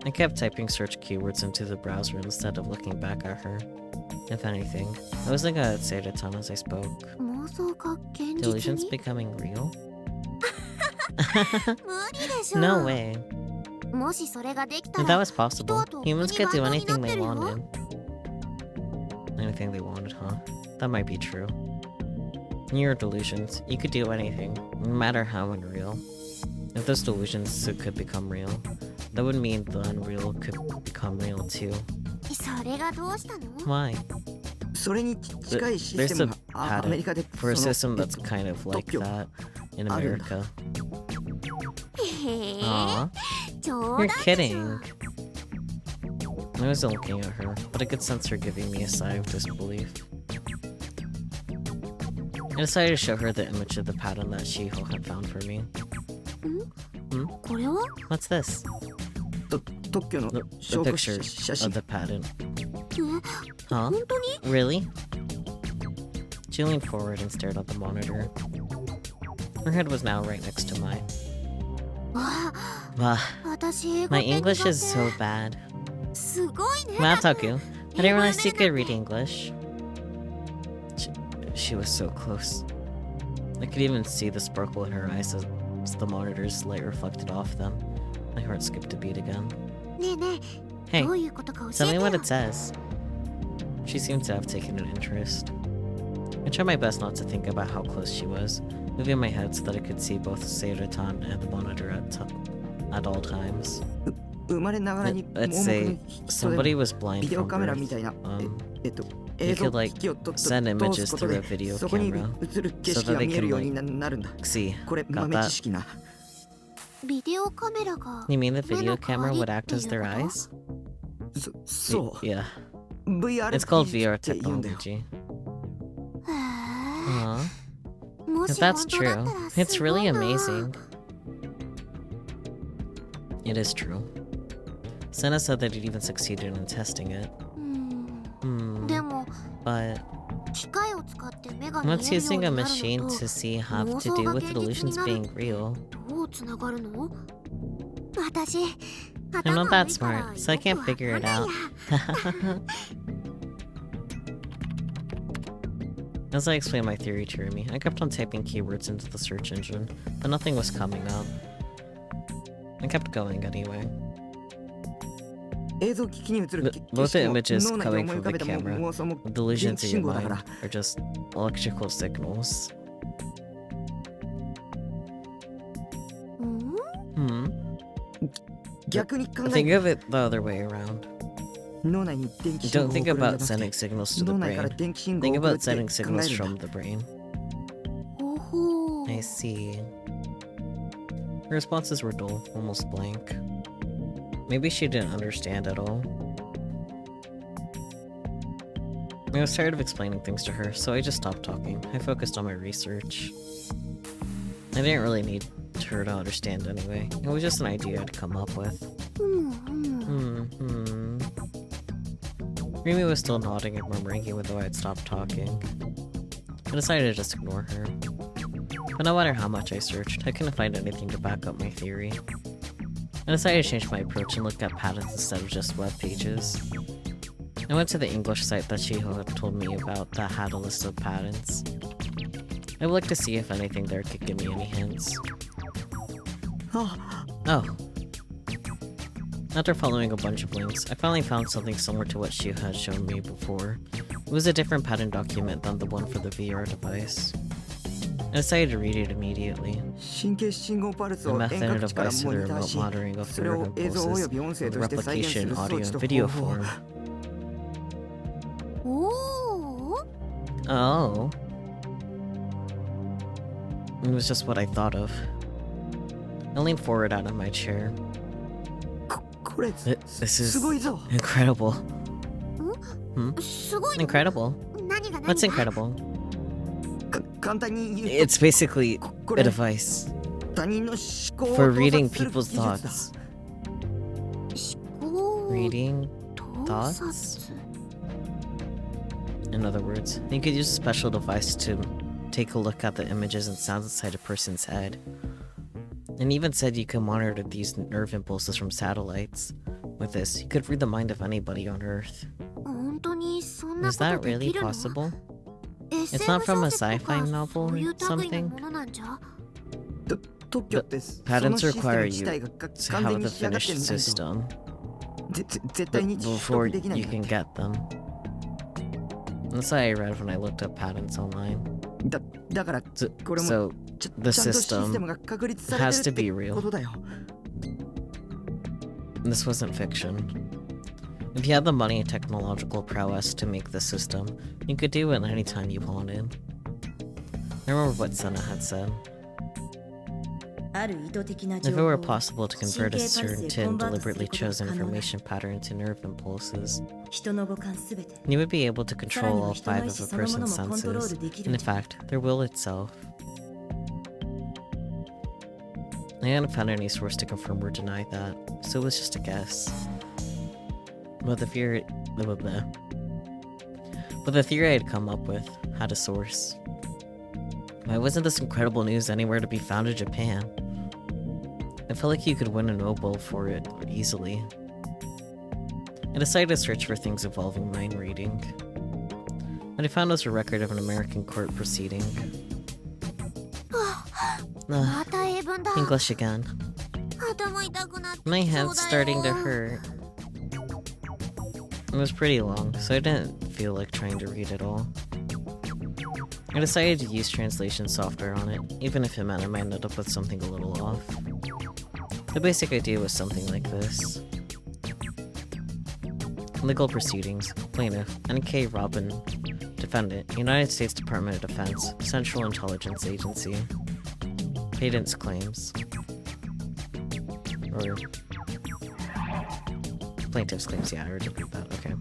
I kept typing search keywords into the browser instead of looking back at her. If anything, I was thinking I'd say it a ton as I spoke. 妄想が現実 Delusions に？ becoming real? 無理でしょ。 No way. もしそれができた If ら that was possible, humans could do anything they 人は wanted. Anything they wanted, huh? That might be true. In your delusions, you could do anything, no matter how unreal. If those delusions could become real, that would mean the unreal could become real too. それがどうしたの？ Why? それに近いシステ There's ム a がアメリ patent カで for a その system that's kind of like that in America. へえ、 Aw, 冗 you're 談でしょ。 kidding. I wasn't looking at her, but I could sense her giving me a sigh of disbelief. I decided to show her the image of the pattern that Shiho had found for me. これは？ What's this? 特許の The 証拠 picture 写 of 真 the pattern. え、 Huh? 本当に？ Really? She leaned forward and stared at the monitor. Her head was now right next to mine. わ Wow, あ、私英語 my って苦 English 手。 is so bad. すごいね。 Mataku, I didn't realize you could read 英 English. She was so close. I could even see the sparkle in her eyes as the monitor's light reflected off them. My heart skipped a beat again. ねえねえ、 Hey, どういうことか教 tell え me てよ。 what it says. She seemed to have taken an interest. I tried my best not to think about how close she was, moving my head so that I could see both Seiratan and the monitor at all times. 生まれながらに Let's 盲目 say の人で somebody も was blind ビデオ from カメラ birth. みたいな They 映像 could like 機器をと send 通 images すこと through a で video そこに camera 映る景 so 色 that が they 見える could ように like なるんだ see. これ Got 豆知 that? 識なビデオカメラが You mean the 目の video 代わ camera り would って act as いう their こと？ eyes? そう Yeah. VR It's called 技術 VR って言うんだよ technology. へえ。 Huh? も If し that's 本当だった true, ら it's すご really いな。 amazing. It is true. Senna said that it even succeeded in testing it. でも But 機械を使って目が見え what's るよう using に a なる machine の to と see have to do with delusions being real? どうつながるの？私 I'm not 頭 that 悪いから smart, so I よ can't く figure わ it かんない out. や。 As I explained my theory to Rimi, I kept on typing keywords into the search engine, but nothing was coming up. I kept going anyway. 映像機器に映る Both the 景色も images 脳内で coming 思い from 浮かべ the た camera, 妄想も the delusions in 信 your 号だから mind are just electrical signals. うん 逆に考え Think of it the other way around. 脳内に電気信号 Don't を送 think るんじゃ about なく sending て signals to the 脳内から brain. 電気信号を Think 送る about って sending 考 signals える from んだ the brain. ほほう。 I see. Her responses were dull, almost blank. Maybe she didn't understand at all. I was tired of explaining things to her, so I just stopped talking. I focused on my research. I didn't really need her to understand anyway. It was just an idea I'd come up with. うんうん。 Rimi was still nodding and murmuring even though I had stopped talking. I decided to just ignore her. But no matter how much I searched, I couldn't find anything to back up my theory. I decided to change my approach and look at patterns instead of just web pages. I went to the English site that Shiho had told me about that had a list of patterns. I would like to see if anything there could give me any hints. あ Oh. After following a bunch of links, I finally found something similar to what Shiho had shown me before. It was a different pattern document than the one for the VR device. decided to read it immediately. 神経信号パルス A を遠 method 隔値から device to モ the ニター remote し、 monitoring of そ the れ nerve を映像お impulses よび音声 with として再現す replication る装 audio 置 and と video 方法。 form. おお Oh. It was just what I thought of. I leaned forward out of my chair. これ This すごい is ぞ。 incredible. すごいの Incredible? 何が What's incredible? 簡単に言う It's basically こ a れ device 他人の思考を for 盗 reading 撮する people's 技術だ。 thoughts. 思考 Reading 盗 thoughts? 撮 In other words, you could use a special device to take a look at the images and sounds inside a person's head. And even said you could monitor these nerve impulses from satellites. With this, you could read the mind of anybody on Earth. 本当にそんな Is こと that で really きるの possible? SF not from a 小説とか sci-fi novel そういう or 類の something? ものなんじゃ特許ってそ Patents のシステム require 自 you 体が to 完 have 全 the に仕上がって finished んないと system 絶対に取 before 得できない you んだっ can て。 get them. That's what I read when I looked up patents online. だから So, これも so ちゃ the ちゃんとシステム system が確立され has て to る be っ real. てことだよ。 This wasn't fiction. If you had the money and technological prowess to make the system, you could do it anytime you wanted. I remember what Senna had said. ある意図的な If 情 it 報 were を possible to 神 convert 経 a パルス certain へ tin コンバートす deliberately ることが chosen 可能だ information pattern to nerve impulses, 人の五感すべて you would be able to さらに control は all 人の five 意 of 志 a そのもの person's もコントロー senses, ルできる and ん in じゃ fact, their will itself. I hadn't found any source to confirm or deny that, so it was just a guess. But the theory, but the theory I had come up with had a source. Why wasn't this incredible news anywhere to be found in Japan? I felt like you could win a Nobel for it easily. I decided to search for things involving mind reading. What I found was a record of an American court proceeding. また英文だ English again. 頭痛くなってきそうだ My よ head's starting to hurt. It was pretty long, so I didn't feel like trying to read it all. I decided to use translation software on it, even if it meant I might end up with something a little off. The basic idea was something like this. Legal proceedings. Plaintiff, N.K. Robin. Defendant, United States Department of Defense, Central Intelligence Agency. Patent's claims. Or... Plaintiff's claims, yeah, I already read that, okay.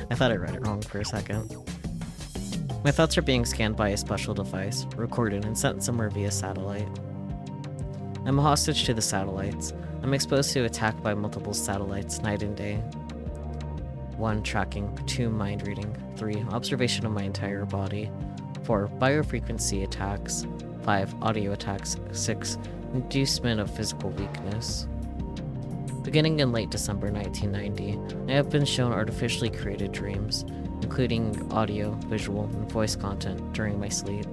I thought I read it wrong for a second. My thoughts are being scanned by a special device, recorded and sent somewhere via satellite. I'm a hostage to the satellites. I'm exposed to attack by multiple satellites night and day. 1. Tracking. 2. Mind reading. 3. Observation of my entire body. 4. Biofrequency attacks. 5. Audio attacks. 6. Inducement of physical weakness. Beginning in late December 1990, I have been shown artificially created dreams, including audio, visual, and voice content during my sleep.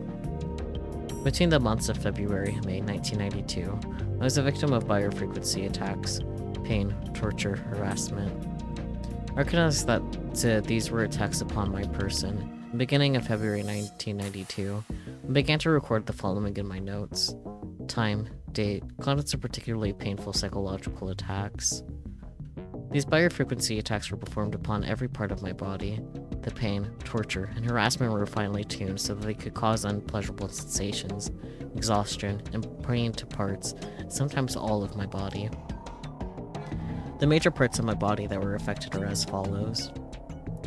Between the months of February and May 1992, I was a victim of biofrequency attacks, pain, torture, harassment. I recognized that these were attacks upon my person. Beginning of February 1992, I began to record the following in my notes. Time, date, contents of particularly painful psychological attacks. These biofrequency attacks were performed upon every part of my body. The pain, torture, and harassment were finely tuned so that they could cause unpleasurable sensations, exhaustion, and pain to parts, sometimes all of my body. The major parts of my body that were affected are as follows.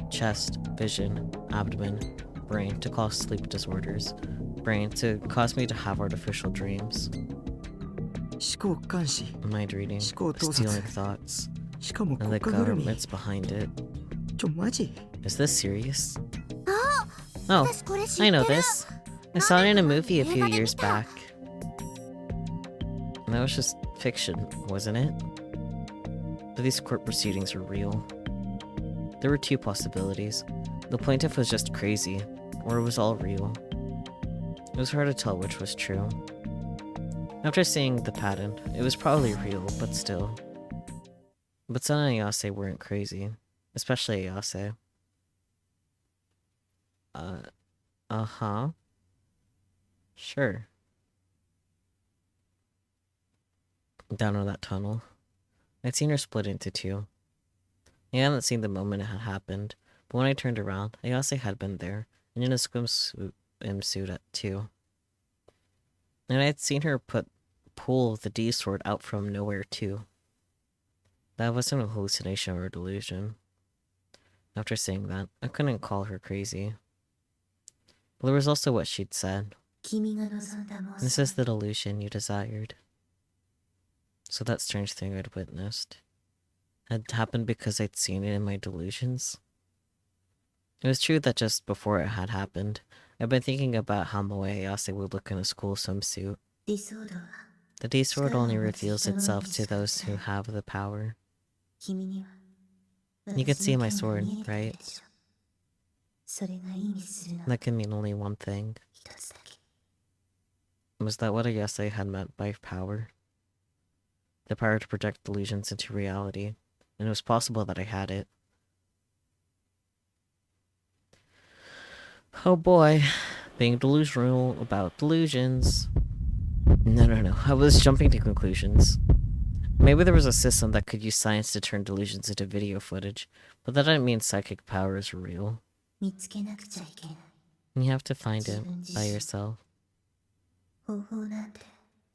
Chest, vision, abdomen, brain to cause sleep disorders, brain to cause me to have artificial dreams, 思考監視 mind reading, 思考盗撮 stealing thoughts, しかも and the 国家ぐるみ government's behind it. マジ Is this serious? あ Oh, 私これ知って I る know this. I saw it in a movie a few years back. And that was just fiction, wasn't it? But these court proceedings are real. There were two possibilities. The plaintiff was just crazy, or it was all real. It was hard to tell which was true. After seeing the patent, it was probably real, but still. But Sun and Ayase weren't crazy. Especially Ayase. Uh-huh. Sure. Down in that tunnel. I'd seen her split into two. I hadn't seen the moment it had happened, but when I turned around, Ayase had been there, and in a swimsuit too. And I had seen her pull the D sword out from nowhere too. That wasn't a hallucination or a delusion. After saying that, I couldn't call her crazy. But there was also what she'd said. 君が望んだ妄 This 想 is the delusion you desired. So that strange thing I'd witnessed had happened because I'd seen it in my delusions. It was true that just before it had happened, I'd been thinking about how Moe Ayase would look in a school swimsuit. 理想度は The D sword only reveals itself to those who have the power. 君には You could see 私の my 剣が sword, 見えるだけ right? でしょそれが意味するのは That can mean only one thing. 一つだけ Was that what Ayase had meant by power? The power to project delusions into reality. And it was possible that I had it. Oh boy. Being delusional about delusions. No. I was jumping to conclusions. Maybe there was a system that could use science to turn delusions into video footage, but that didn't mean psychic power is real. 見つけなくちゃいけない You have to find it by yourself. 方法なんて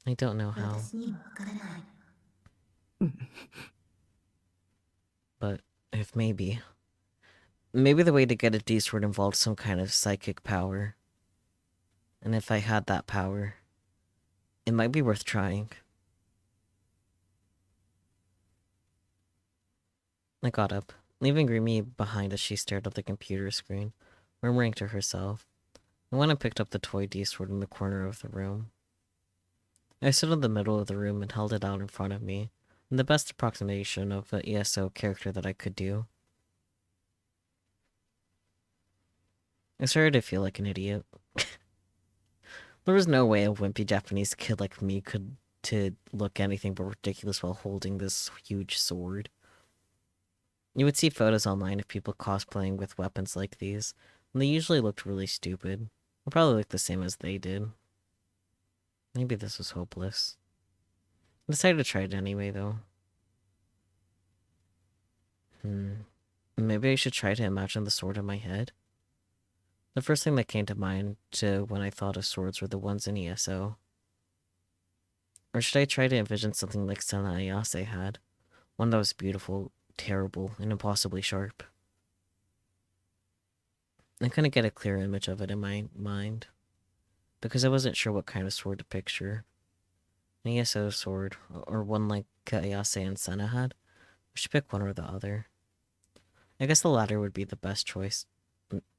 I don't know how, 私にもわからないの but if maybe the way to get a D sword involved some kind of psychic power. And if I had that power, it might be worth trying. I got up, leaving Rimi behind as she stared at the computer screen, murmuring to herself. I went and picked up the toy D sword in the corner of the room. I stood in the middle of the room and held it out in front of me, in the best approximation of an ESO character that I could do. I started to feel like an idiot. There was no way a wimpy Japanese kid like me could look anything but ridiculous while holding this huge sword. You would see photos online of people cosplaying with weapons like these, and they usually looked really stupid. Or probably looked the same as they did. Maybe this was hopeless. I decided to try it anyway, though. Maybe I should try to imagine the sword in my head. The first thing that came to mind when I thought of swords were the ones in ESO. Or should I try to envision something like Senna Ayase had? One that was beautiful, terrible, and impossibly sharp. I couldn't get a clear image of it in my mind, because I wasn't sure what kind of sword to picture. An ESO sword, or one like Ayase and Senna had? I should pick one or the other. I guess the latter would be the best choice.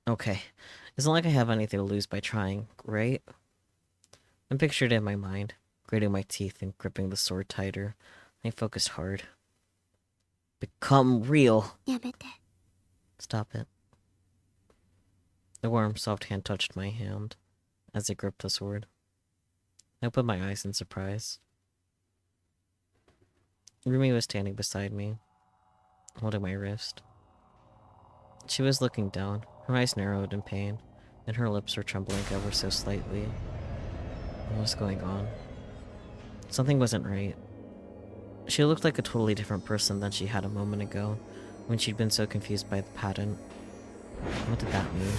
Okay, it's not like I have anything to lose by trying, right? I pictured it in my mind, grating my teeth and gripping the sword tighter. I focused hard. Become real! やめて Stop it. The warm, soft hand touched my hand as I gripped the sword. I opened my eyes in surprise. Rimi was standing beside me, holding my wrist. She was looking down, her eyes narrowed in pain, and her lips were trembling ever so slightly. What was going on? Something wasn't right. She looked like a totally different person than she had a moment ago, when she'd been so confused by the pattern. What did that mean?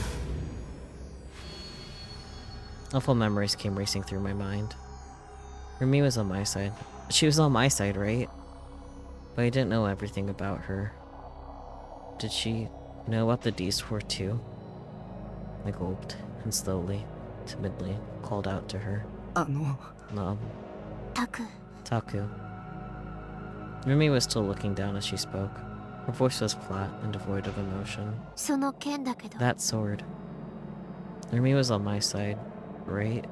Awful memories came racing through my mind. Rimi was on my side. She was on my side, right? But I didn't know everything about her. Did she know about the D sword too? I gulped, and slowly, timidly, called out to her. Mom. タク Taku. Rimi was still looking down as she spoke. Her voice was flat and devoid of emotion. その剣だけど That sword. Rimi was on my side, right?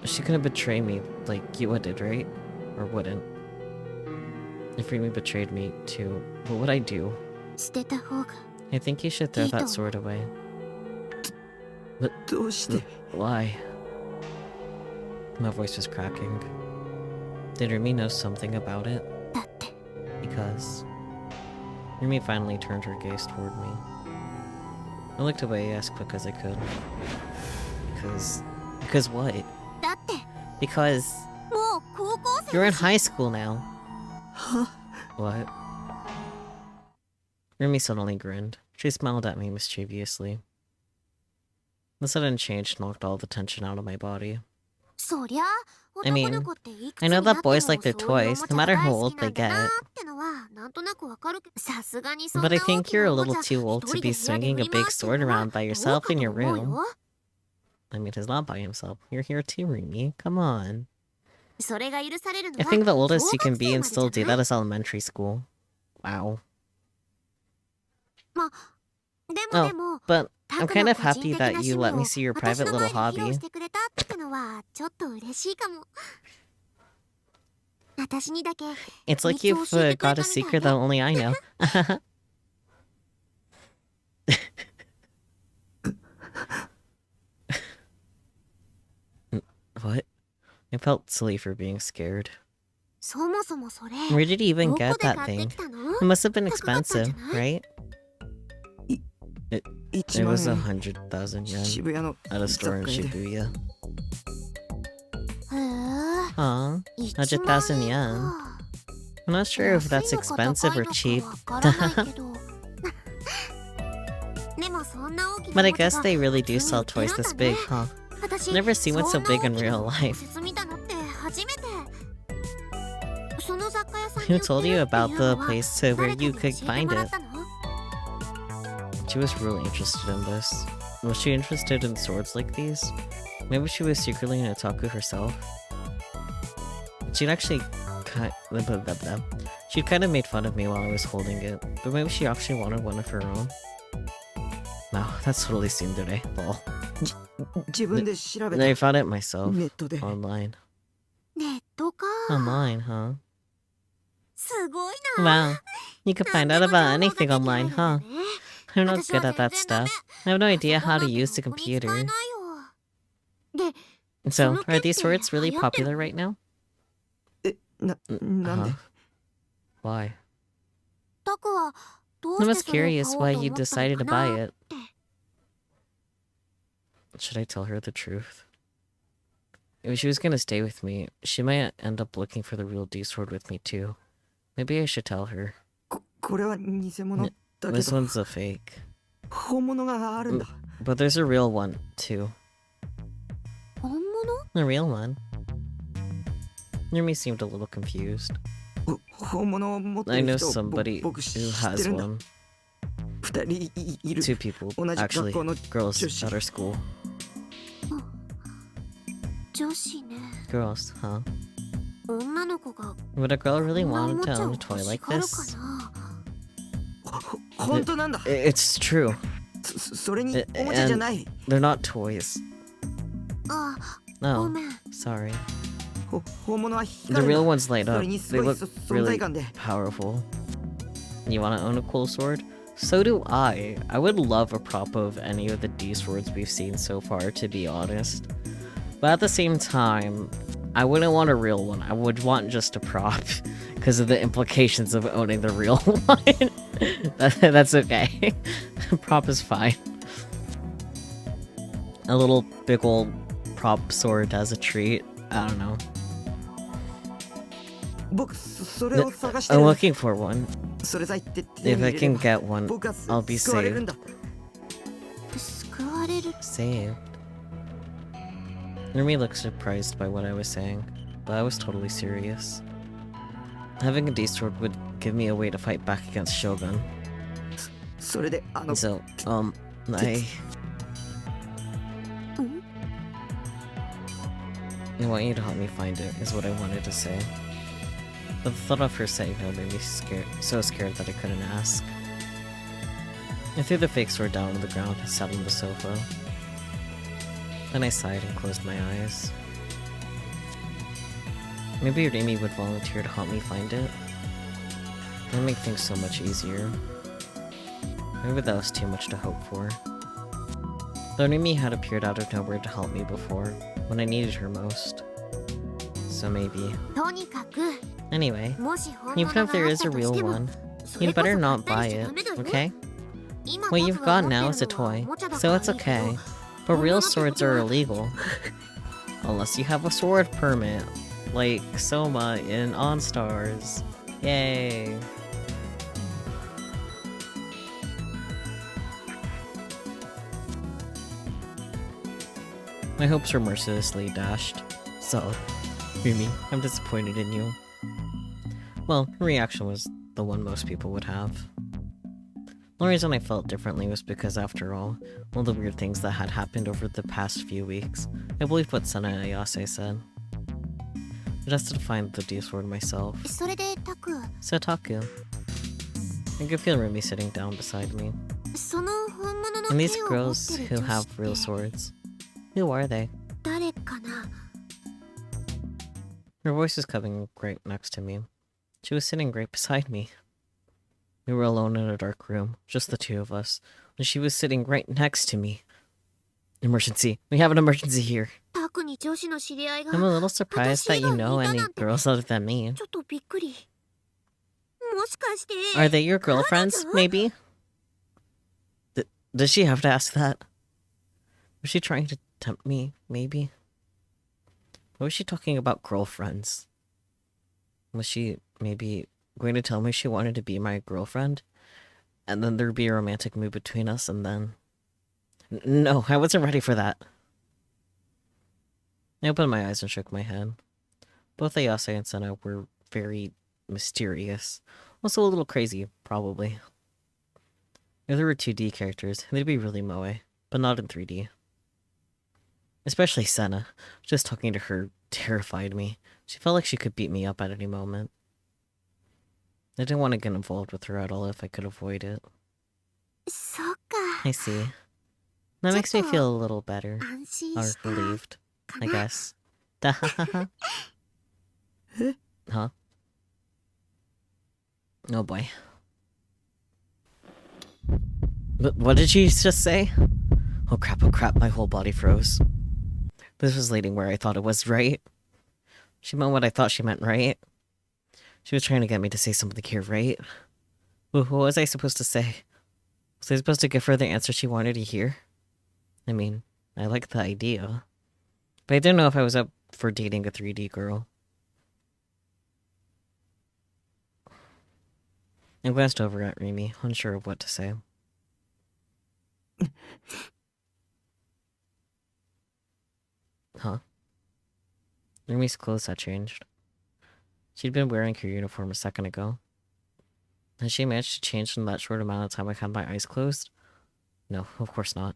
She couldn't betray me like you did, right? Or wouldn't. If Rimi betrayed me too, what would I do? 捨てた方が I think you should throw that sword away. どうして Why? My voice was cracking. Did Rimi know something about it? だって Because... Rimi finally turned her gaze toward me. I looked away as quick as I could. Because Because what? だって Because もう高校生 you're in だし high school now. は What? Rimi suddenly grinned. She smiled at me mischievously. The sudden change knocked all the tension out of my body. そりゃ I mean, 男の子っていくつ I に know なっ that ても boys like their そういうお toys, も no ちゃが matter 大 how 好 old きな they んだな get. ってのはなんとなくわかるけどさすがにそん But な I 大 think きな you're a おも little ちゃ too old 一 to 人で be 部屋で swinging 振 a り回 big してる sword のは around by どう yourself か in と your 思う room. よ I mean, he's not by himself. You're here too, Rimi. Come on. それが許されるの I は think the 小 oldest you 学 can be 生 and までじ still ゃ do ない that is elementary school. Wow. までも Oh, でも but タ I'm ク kind の of 個人 happy 的な that 趣 you 味 let me を see your 私 private の little 前で披露 hobby. してくれたってのはちょっと嬉しいかも私にだけ It's like 道を you've 教えてくれ got た a みたい secret ね that only I know. What? I felt silly for being scared. そもそもそれ Where did you even どこ get で that 買って thing? きたの It must have been 高かったんじゃ expensive, ない right? It 1 was 万円 100,000 yen 渋谷の at a 雑 store in 貨屋で Shibuya. へえ Aw, 1万 100,000 円 yen. か I'm not sure if 安 that's いのか expensive 高い or の cheap. かわからないけどでもそんな大きな But I おもちゃ guess が they really do 普通に sell 売ってる toys んだ this ね big, huh? 私 Never seen one そ so んな big 大 in きな real 小 life. 説見たのって初めてその雑貨屋さんに Who 売って told る you っていう about の the は place where 誰か you に could 教えて find もらっ it? たの She was really interested in this. Was she interested in swords like these? Maybe she was secretly an otaku herself. She'd actually She'd kind of made fun of me while I was holding it, but maybe she actually wanted one of her own. Wow, that's totally tsundere. Lol. 自分で調べた I found it myself ネットで online. ネットか Online, huh? すごいな Wow. You could find out about anything online, huh? I'm not good at that stuff. I have no idea how to use the computer. So, are these swords really popular right now? なんで Uh-huh. Why? タクはどう I して was それを curious 買お why うと you 思った の decided か to buy な it. Should I tell her the truth? If she was gonna stay with me, she might end up looking for the real D sword with me too. Maybe I should tell her. これは偽物だけ This ど one's a fake. 本物があるんだ But there's a real one too. 本物 A real one. Rimi seemed a little confused. 本物を持って I る know 人を somebody 僕知 who って has るんだ one. 2人いる Two people, 同じ actually, 学校の girls 女子 at our school. 女子ね Girls, huh? 女の子が Would a girl こ really んなお want も to ちゃ own を a toy 欲し like がるか this? な本当なんだ It's true. それにおもちゃじゃない They're not toys. あご No, めん sorry. 本物は The 光る real んだ ones light そ up. れにす They ごい look 存在 really 感で powerful. You want to own a cool sword? So do I. I would love a prop of any of the D swords we've seen so far, to be honest. But at the same time, I wouldn't want a real one. I would want just a prop because of the implications of owning the real one. That's okay. Prop is fine. A little big old prop sword as a treat. I don't know. 僕それを探して I'm る looking for one. それさえって手 If に I 入れれ can ば get one, 僕は I'll be 救われるん saved. だ救われる Saved. Rimi looked surprised by what I was saying, but I was totally serious. Having a D sword would give me a way to fight back against Shogun. それでSo, I want you to help me find it, is what I wanted to say. But the thought of her saying no made me so scared that I couldn't ask. I threw the fake sword down on the ground and sat on the sofa. Then I sighed and closed my eyes. Maybe Rimi would volunteer to help me find it. That would make things so much easier. Maybe that was too much to hope for. Though Rimi had appeared out of nowhere to help me before, when I needed her most. So maybe. とにかく Anyway, もし本 even 物 if があ there っ is た a と real しても one, それ you'd こそ better 買っ not たり buy しちゃ it, ダメだよ okay? 今 What 僕 you've が got 持って now る is a のはお toy, もちゃだか so ら it's いいけど okay. But real swords are illegal. Unless you have a sword permit, like Soma in On Stars. Yay! My hopes were mercilessly dashed. So, Rimi, I'm disappointed in you. Well, her reaction was the one most people would have. The reason I felt differently was because, after all the weird things that had happened over the past few weeks, I believed what Senna Ayase said. I just had to find the D-sword myself. それでタク、 Sataku. I could feel Rumi sitting down beside me. その本物の And these 剣を持 girls ってる who 女 have 子っ real て swords. Who are they? 誰かな。 Her voice was coming right next to me. She was sitting right beside me. We were alone in a dark room, just the two of us, and she was sitting right next to me. Emergency. We have an emergency here. タクに女子の知り合いが I'm a little surprised that you know any girls other than me. ちょっとびっくり。もしかして Are they your girlfriends, maybe? Does she have to ask that? Was she trying to tempt me, maybe? What was she talking about girlfriends? Was she maybe going to tell me she wanted to be my girlfriend? And then there'd be a romantic mood between us, and then... No, I wasn't ready for that. I opened my eyes and shook my head. Both Ayase and Senna were very mysterious. Also a little crazy, probably. If there were 2D characters, they'd be really moe, but not in 3D. Especially Senna. Just talking to her terrified me. She felt like she could beat me up at any moment. I didn't want to get involved with her at all if I could avoid it. そっか。 I see. That makes me feel a little better. 安心 Or した relieved, か I な。 guess. Dahahaha. Huh? Oh boy. What did she just say? Oh crap, my whole body froze. This was leading where I thought it was, right? She meant what I thought she meant, right? She was trying to get me to say something here, right? What was I supposed to say? Was I supposed to give her the answer she wanted to hear? I mean, I liked the idea. But I didn't know if I was up for dating a 3D girl. I glanced over at Rimi, unsure of what to say. Huh? Rimi's clothes had changed. She'd been wearing her uniform a second ago. Had she managed to change in that short amount of time I had my eyes closed? No, of course not.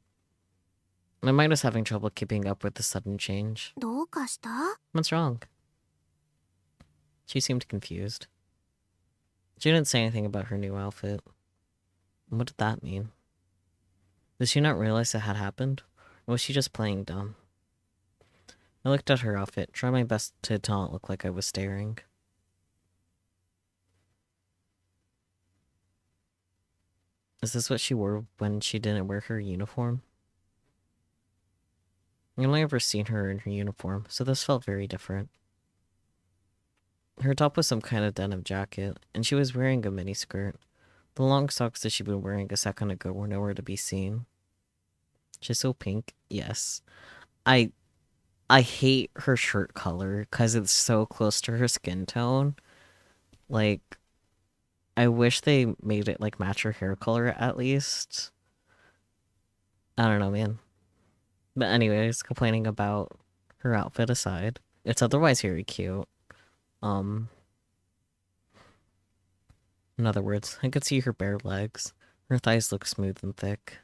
My mind was having trouble keeping up with the sudden change. どうかした？ What's wrong? She seemed confused. She didn't say anything about her new outfit. What did that mean? Did she not realize it had happened? Or was she just playing dumb? I looked at her outfit, trying my best to not look like I was staring. Is this what she wore when she didn't wear her uniform? I've only ever seen her in her uniform, so this felt very different. Her top was some kind of denim jacket, and she was wearing a miniskirt. The long socks that she'd been wearing a second ago were nowhere to be seen. She's so pink, yes. I hate her shirt color, because it's so close to her skin tone. Like, I wish they made it, like, match her hair color at least. I don't know, man. But anyways, complaining about her outfit aside, it's otherwise very cute. In other words, I could see her bare legs. Her thighs look smooth and thick.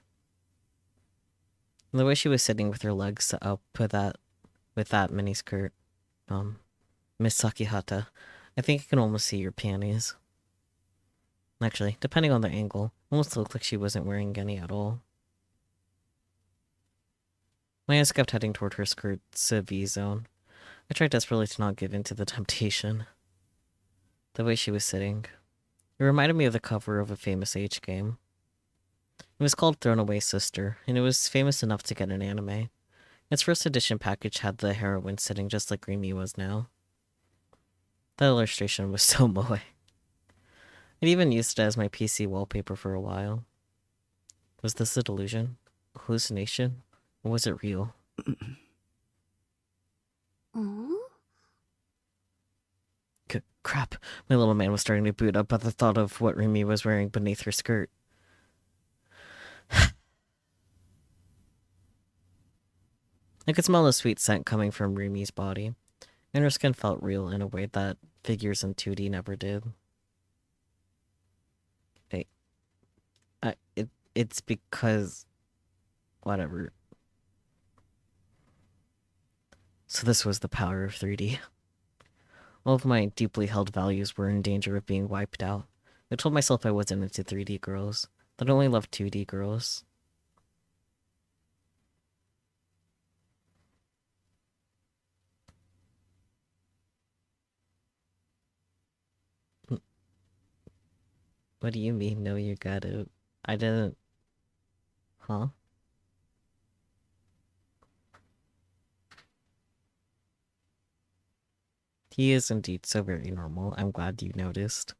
And the way she was sitting with her legs up with that miniskirt, Miss Sakihata, I think I can almost see your panties. Actually, depending on the angle, almost looked like she wasn't wearing any at all. My eyes kept heading toward her skirt's V-zone. I tried desperately to not give in to the temptation. The way she was sitting. It reminded me of the cover of a famous H game. It was called Thrown Away Sister, and it was famous enough to get an anime. Its first edition package had the heroine sitting just like Rimi was now. That illustration was so moe. I'd even used it as my PC wallpaper for a while. Was this a delusion? Hallucination? Or was it real? うん？ Crap. My little man was starting to boot up at the thought of what Rimi was wearing beneath her skirt. I could smell the sweet scent coming from Rimi's body, and her skin felt real in a way that figures in 2D never did. Hey, it's because... whatever. So this was the power of 3D. All of my deeply held values were in danger of being wiped out. I told myself I wasn't into 3D girls, that I only loved 2D girls. What do you mean, no, you got it? I didn't... Huh? He is indeed so very normal. I'm glad you noticed.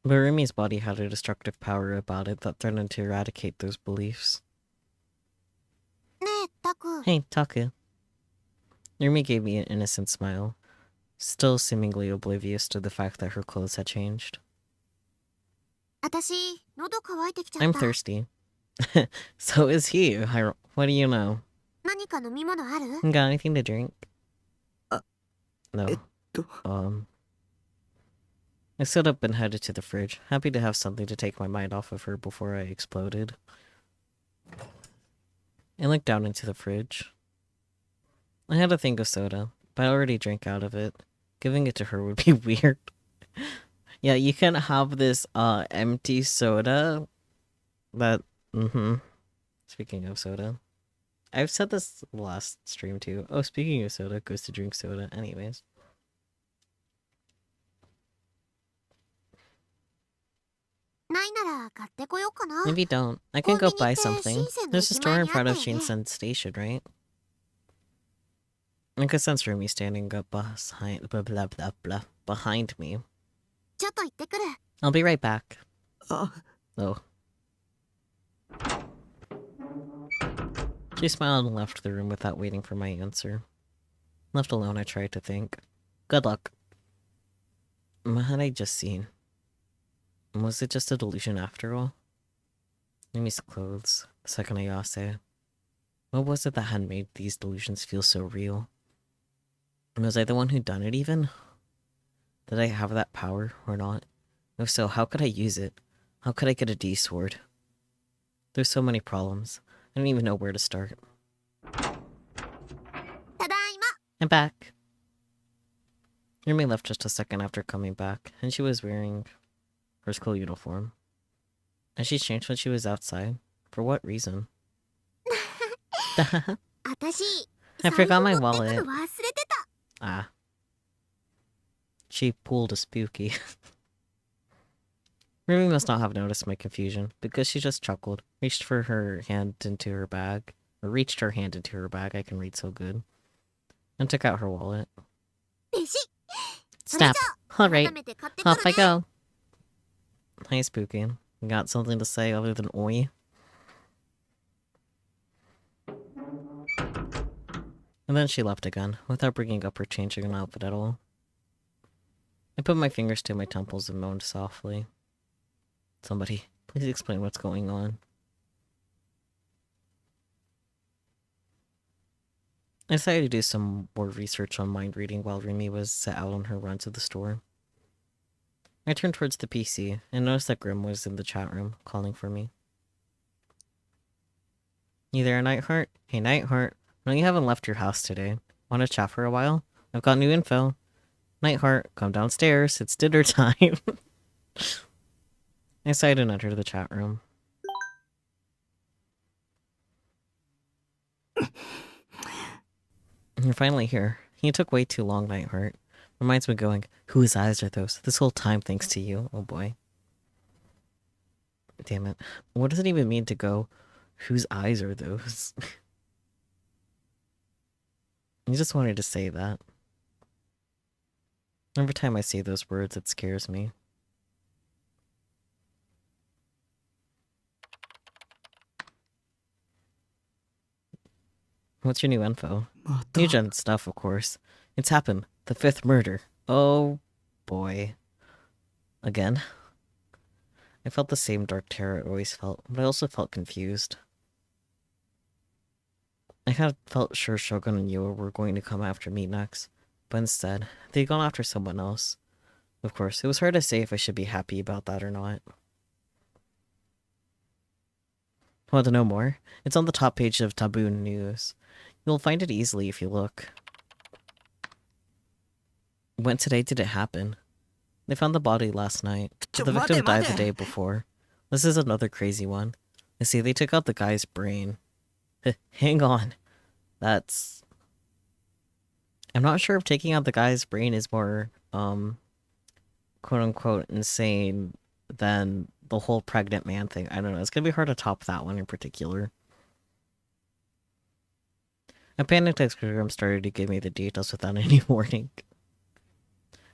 But Rimi's body had a destructive power about it that threatened to eradicate those beliefs. ねえ、タク。 Hey, Taku. Rimi gave me an innocent smile, still seemingly oblivious to the fact that her clothes had changed. 私、喉乾いてきちゃっ I'm た。 thirsty. So is he. What do you know? 何か飲み物ある？ Got anything to drink? No. と I stood up and headed to the fridge, happy to have something to take my mind off of her before I exploded. I looked down into the fridge. I had a thing of soda, but I already drank out of it. Giving it to her would be weird. Yeah, you can have this empty soda that Speaking of soda. I've said this last stream too. Oh, speaking of soda, goes to drink soda. Anyways. ないなら買ってこようかな。 If you don't, I can go buy コンビニって something. 深センの There's a 駅 store 前 in にあった front よ of ね。 Shinsen Station, right? I could sense Rumi standing up behind me. ちょっと行ってくる。 I'll be right back. あ Oh. She smiled and left the room without waiting for my answer. Left alone, I tried to think. Good luck. What had I just seen? Was it just a delusion after all? Rimi's clothes, Sakanayase. What was it that had made these delusions feel so real? Was I the one who'd done it even? Did I have that power or not? If so, how could I use it? How could I get a D sword? There's so many problems. I don't even know where to start. ただいま。 I'm back. Rimi left just a second after coming back, and she was wearing her school uniform. And she changed when she was outside. For what reason? 私、 I 財布 forgot my 持ってく wallet. の忘れてた。 Ah. She pulled a spooky. Rimi must not have noticed my confusion, because she just chuckled, reached her hand into her bag, I can read so good, and took out her wallet. ペシッ。 Snap. 改 Alright, めて買ってくる off I ね。 go. Hi, Spooky. You got something to say other than oi? And then she left again, without bringing up her changing outfit at all. I put my fingers to my temples and moaned softly. Somebody, please explain what's going on. I decided to do some more research on mind reading while Rimi was set out on her run to the store. I turned towards the PC and noticed that Grim was in the chat room, calling for me. You there, Nightheart? Hey, Nightheart. No, you haven't left your house today. Want to chat for a while? I've got new info. Nightheart, come downstairs. It's dinner time. I sighed and entered the chat room. You're finally here. You took way too long, Nightheart. My mind's been going, whose eyes are those? This whole time thanks to you. Oh boy. Damn it. What does it even mean to go, whose eyes are those? I just wanted to say that. Every time I say those words, it scares me. What's your new info? また New gen stuff, of course. It's happened. The 5th murder. Oh, boy. Again. I felt the same dark terror I always felt, but I also felt confused. I had felt sure Shogun and Yua were going to come after me next, but instead, they'd gone after someone else. Of course, it was hard to say if I should be happy about that or not. Want to know more? It's on the top page of Taboo News. You'll find it easily if you look. When today did it happen? They found the body last night, but the victim died the day before. This is another crazy one. You see, they took out the guy's brain. Hang on. That's... I'm not sure if taking out the guy's brain is more, quote-unquote insane than the whole pregnant man thing. I don't know. It's gonna be hard to top that one in particular. A panic Telegram started to give me the details without any warning.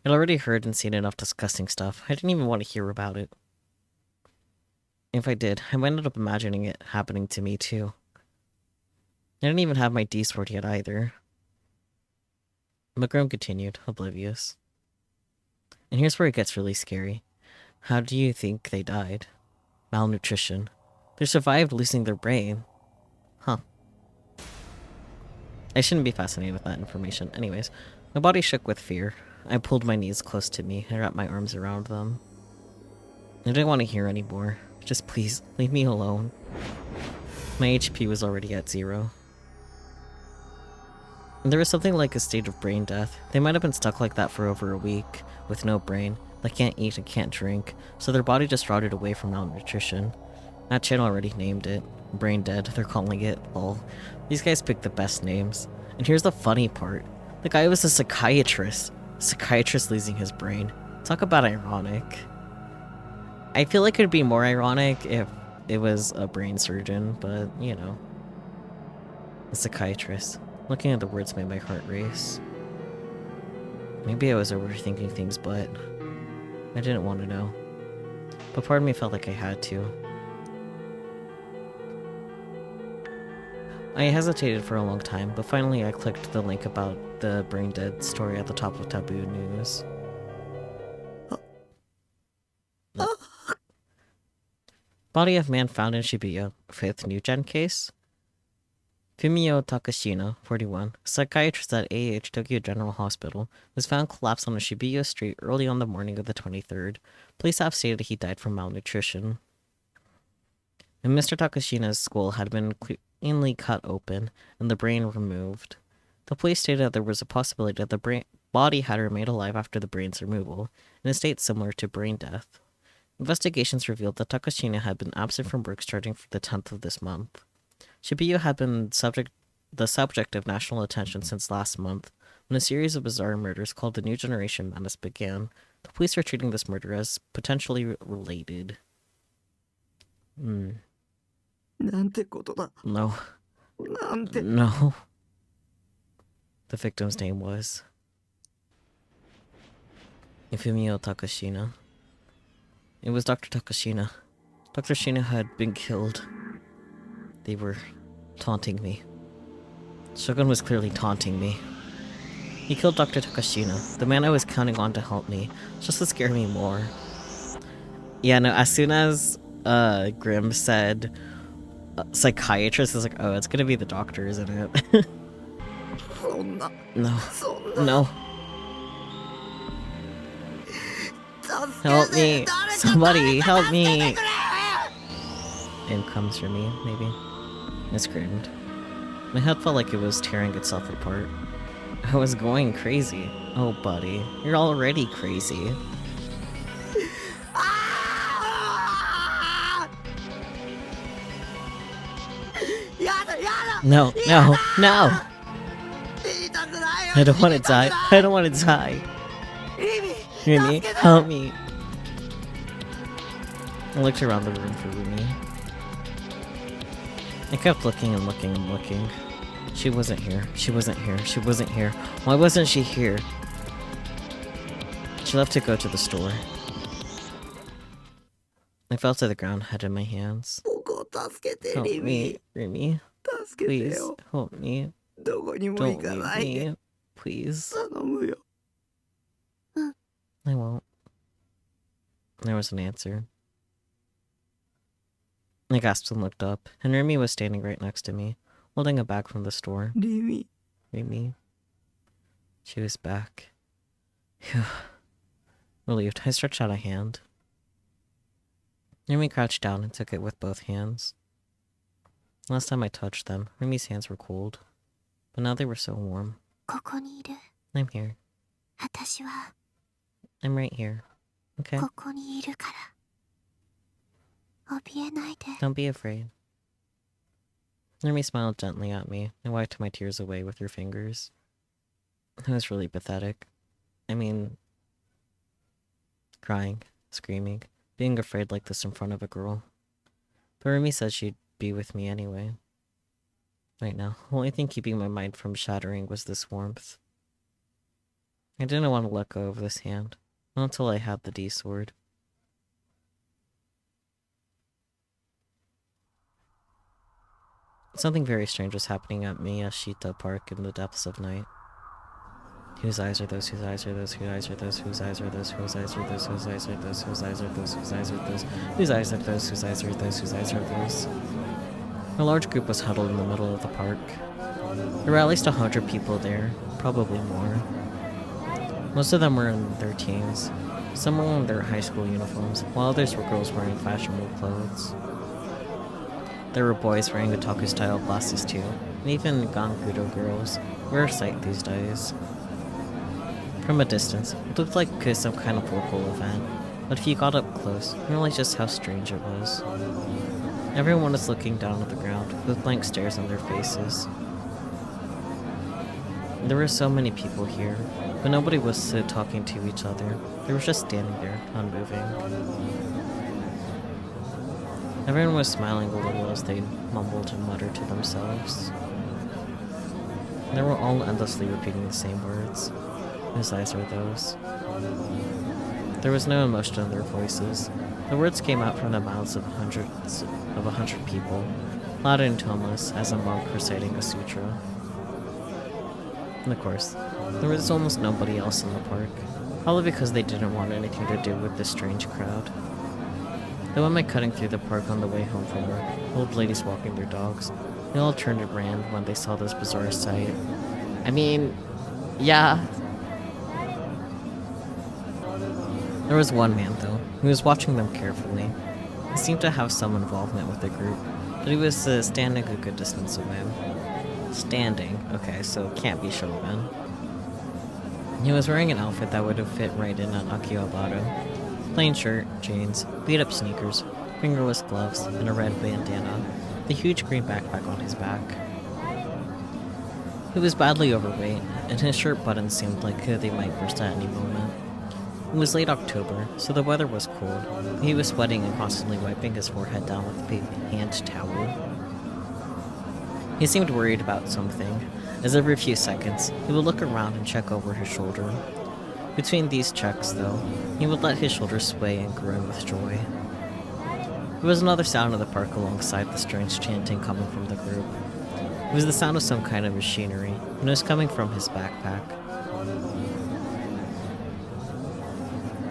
I'd already heard and seen enough disgusting stuff. I didn't even want to hear about it. If I did, I might end up imagining it happening to me too. I didn't even have my D sword yet either. McGrum continued, oblivious. And here's where it gets really scary. How do you think they died? Malnutrition. They survived losing their brain. Huh. I shouldn't be fascinated with that information. Anyways, my body shook with fear. I pulled my knees close to me and wrapped my arms around them. I didn't want to hear anymore. Just please, leave me alone. My HP was already at 0. And there was something like a state of brain death. They might have been stuck like that for over a week, with no brain. They can't eat and can't drink, so their body just rotted away from malnutrition. That channel already named it. Brain dead, they're calling it. Lol. These guys picked the best names. And here's the funny part. The guy was a psychiatrist. Psychiatrist losing his brain. Talk about ironic. I feel like it'd be more ironic if it was a brain surgeon, but, you know. A psychiatrist. Looking at the words made my heart race. Maybe I was overthinking things, but I didn't want to know. But part of me felt like I had to. I hesitated for a long time, but finally I clicked the link about the brain dead story at the top of Taboo News. Body of man found in Shibuya, 5th new gen case. Fumio Takashina, 41, psychiatrist at AH Tokyo General Hospital, was found collapsed on a Shibuya street early on the morning of the 23rd. Police have stated he died from malnutrition. And Mr. Takashina's skull had been cleanly cut open and the brain removed. The police stated that there was a possibility that the body had remained alive after the brain's removal, in a state similar to brain death. Investigations revealed that Takashina had been absent from work starting from the 10th of this month. Shibuya had been the subject of national attention since last month, when a series of bizarre murders called the New Generation Madness began. The police are treating this murder as potentially related. なんてことだ No. なんて No. The victim's name was Fumio Takashina. It was Dr. Takashina. Dr. Shina had been killed. They were taunting me. Shogun was clearly taunting me. He killed Dr. Takashina, the man I was counting on to help me, just to scare me more. Yeah, no, as soon as Grimm said psychiatrist, I was like, oh, it's gonna be the doctor, isn't it? そんな No. そんな No. 助け Help て me. 誰か Somebody 誰か help 助けて me. くれ In comes Rimi, maybe. I screamed. My head felt like it was tearing itself apart. I was going crazy. Oh, buddy. You're already crazy. あーやだやだ No, no, no! 言いたくないよ I don't want 言 to いた die. くない I don't want to die. リミ Rimi, 助けて help me. I looked around the room for Rimi. I kept looking and looking and looking. She wasn't here. She wasn't here. She wasn't here. Why wasn't she here? She left to go to the store. I fell to the ground, head in my hands. 僕を助けて Help リミ me, Rimi. 助けて Please, よ help me. どこにも行 Don't か leave ないで me. Please. 頼むよ I won't. There was an answer. I gasped and looked up, and Rimi was standing right next to me, holding a bag from the store. リミ Rimi. She was back. Phew. Relieved, I stretched out a hand. Rimi crouched down and took it with both hands. Last time I touched them, Rimi's hands were cold, but now they were so warm. ここにいる I'm here. 私は I'm right here. Okay? ここにいるから怯えないで Don't be afraid. Rimi smiled gently at me and wiped my tears away with her fingers. It was really pathetic. I mean, crying, screaming, being afraid like this in front of a girl. But Rimi said she'd be with me anyway. Right now, the only thing keeping my mind from shattering was this warmth. I didn't want to let go of this hand, not until I had the D sword. Something very strange was happening at Miyashita Park in the depths of night. Whose eyes are those? Whose eyes are those? Whose eyes are those? Whose eyes are those? Whose eyes are those? Whose eyes are those? Whose eyes are those? Whose eyes are those? Whose eyes are those? Whose eyes are those? Whose eyes are those? A large group was huddled in the middle of the park. There were at least 100 people there, probably more. Most of them were in their teens. Some were in their high school uniforms, while others were girls wearing fashionable clothes. There were boys wearing otaku-style glasses too, and even gankudo girls, rare sight these days. From a distance, it looked like some kind of local event, but if you got up close, you realized just how strange it was. Everyone was looking down at the ground, with blank stares on their faces. There were so many people here, but nobody was talking to each other. They were just standing there, unmoving. Everyone was smiling a little as they mumbled and muttered to themselves. They were all endlessly repeating the same words. Whose eyes are those? There was no emotion in their voices. The words came out from the mouths of 100 people, loud and toneless as a monk reciting a sutra. And of course, there was almost nobody else in the park, probably because they didn't want anything to do with this strange crowd. The women cutting through the park on the way home from work, old ladies walking their dogs, they all turned and ran when they saw this bizarre sight. I mean, yeah. There was one man, though, who was watching them carefully. He seemed to have some involvement with the group, but he was standing a good distance away. Standing? Okay, so can't be Shogun. He was wearing an outfit that would have fit right in an Akihabara. Plain shirt, jeans, beat-up sneakers, fingerless gloves, and a red bandana, with a huge green backpack on his back. He was badly overweight, and his shirt buttons seemed like they might burst at any moment. It was late October, so the weather was cold, but he was sweating and constantly wiping his forehead down with a big hand towel. He seemed worried about something, as every few seconds, he would look around and check over his shoulder. Between these checks, though, he would let his shoulders sway and groan with joy. There was another sound in the park alongside the strange chanting coming from the group. It was the sound of some kind of machinery, and it was coming from his backpack.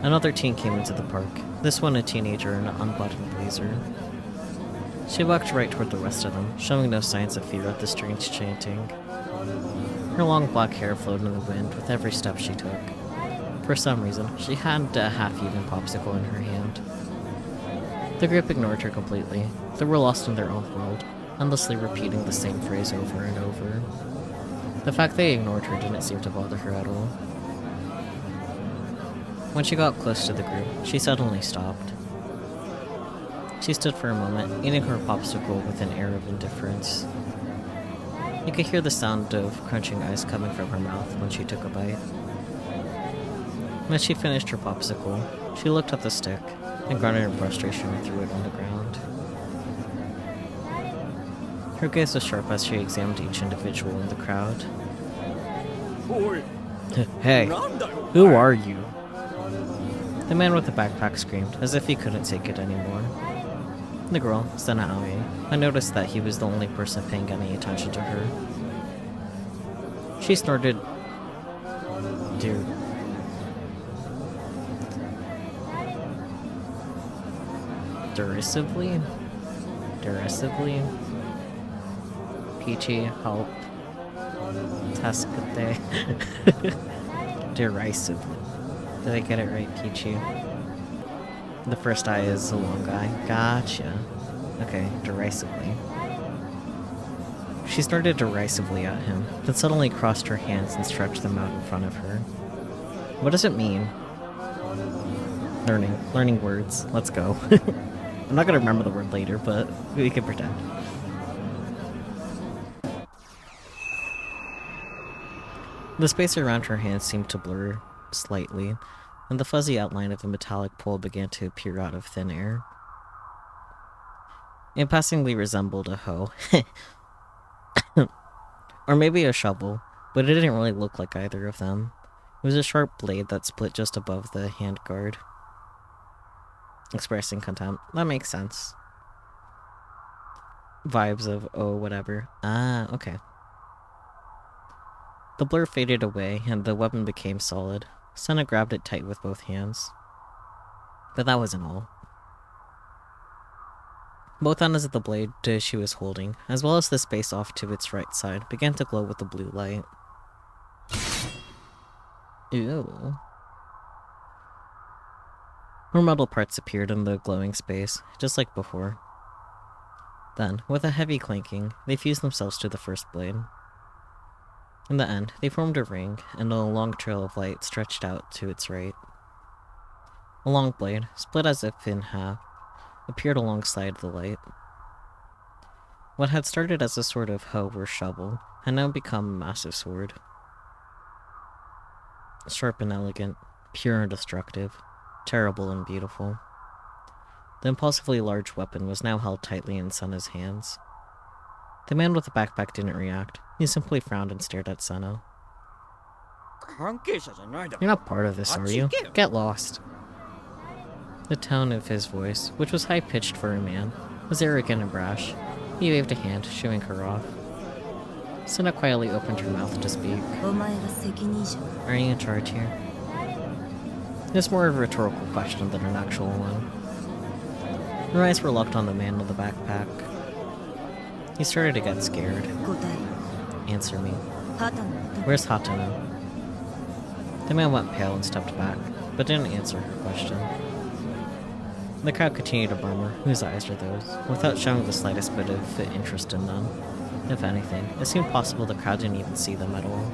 Another teen came into the park, this one a teenager in an unbuttoned blazer. She walked right toward the rest of them, showing no signs of fear at the strange chanting. Her long black hair floated in the wind with every step she took. For some reason, she had a half-eaten popsicle in her hand. The group ignored her completely. They were lost in their own world, endlessly repeating the same phrase over and over. The fact they ignored her didn't seem to bother her at all. When she got close to the group, she suddenly stopped. She stood for a moment, eating her popsicle with an air of indifference. You could hear the sound of crunching ice coming from her mouth when she took a bite. When she finished her popsicle, she looked at the stick, and grunted in frustration and threw it on the ground. Her gaze was sharp as she examined each individual in the crowd. Hey, who are you? The man with the backpack screamed, as if he couldn't take it anymore. The girl, Senaoe, I noticed that he was the only person paying any attention to her. She snorted. Dude. Derisively? Peachy, help. Tascate. Derisively. Did I get it right, Peachy? The first eye is a long eye. Gotcha. Okay, derisively. She started derisively at him, then suddenly crossed her hands and stretched them out in front of her. What does it mean? Learning words. Let's go. I'm not gonna remember the word later, but we can pretend. The space around her hands seemed to blur slightly, and the fuzzy outline of a metallic pole began to appear out of thin air. It passingly resembled a hoe. Or maybe a shovel, but it didn't really look like either of them. It was a sharp blade that split just above the handguard. Expressing contempt. That makes sense. Vibes of, oh, whatever. Ah, okay. The blur faded away, and the weapon became solid. Senna grabbed it tight with both hands. But that wasn't all. Both ends of the blade she was holding, as well as the space off to its right side, began to glow with the blue light. Ew. More metal parts appeared in the glowing space, just like before. Then, with a heavy clanking, they fused themselves to the first blade. In the end, they formed a ring, and a long trail of light stretched out to its right. A long blade, split as if in half, appeared alongside the light. What had started as a sort of hoe or shovel had now become a massive sword. Sharp and elegant, pure and destructive, terrible and beautiful. The impulsively large weapon was now held tightly in Senna's hands. The man with the backpack didn't react. He simply frowned and stared at Senna. You're not part of this, are you? Get lost. The tone of his voice, which was high-pitched for a man, was arrogant and brash. He waved a hand, shooing her off. Senna quietly opened her mouth to speak. Are you in charge here? It was more of a rhetorical question than an actual one. Her eyes were locked on the man with the backpack. He started to get scared. Answer me. Where's Hatano? The man went pale and stepped back, but didn't answer her question. The crowd continued to murmur, whose eyes are those, without showing the slightest bit of interest in them. If anything, it seemed possible the crowd didn't even see them at all.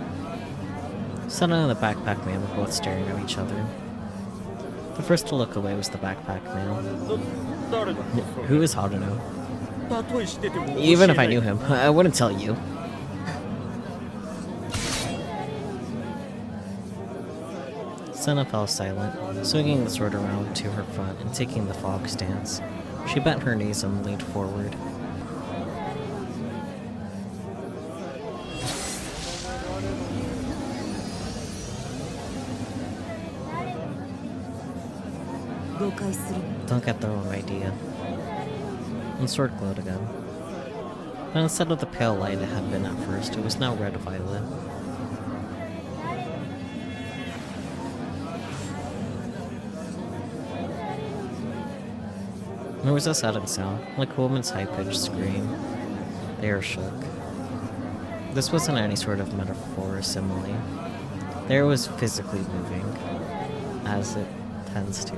Senna and the backpack man were both staring at each other. The first to look away was the backpack man. Who is Hatano? Even if I knew him, I wouldn't tell you. Senna fell silent, swinging the sword around to her front and taking the fog stance. She bent her knees and leaned forward. Don't get the wrong idea. And the sword glowed again. But instead of the pale light it had been at first, it was now red-violet. There was a sudden sound, like a woman's high-pitched scream. The air shook. This wasn't any sort of metaphor or simile. The air was physically moving, as it tends to.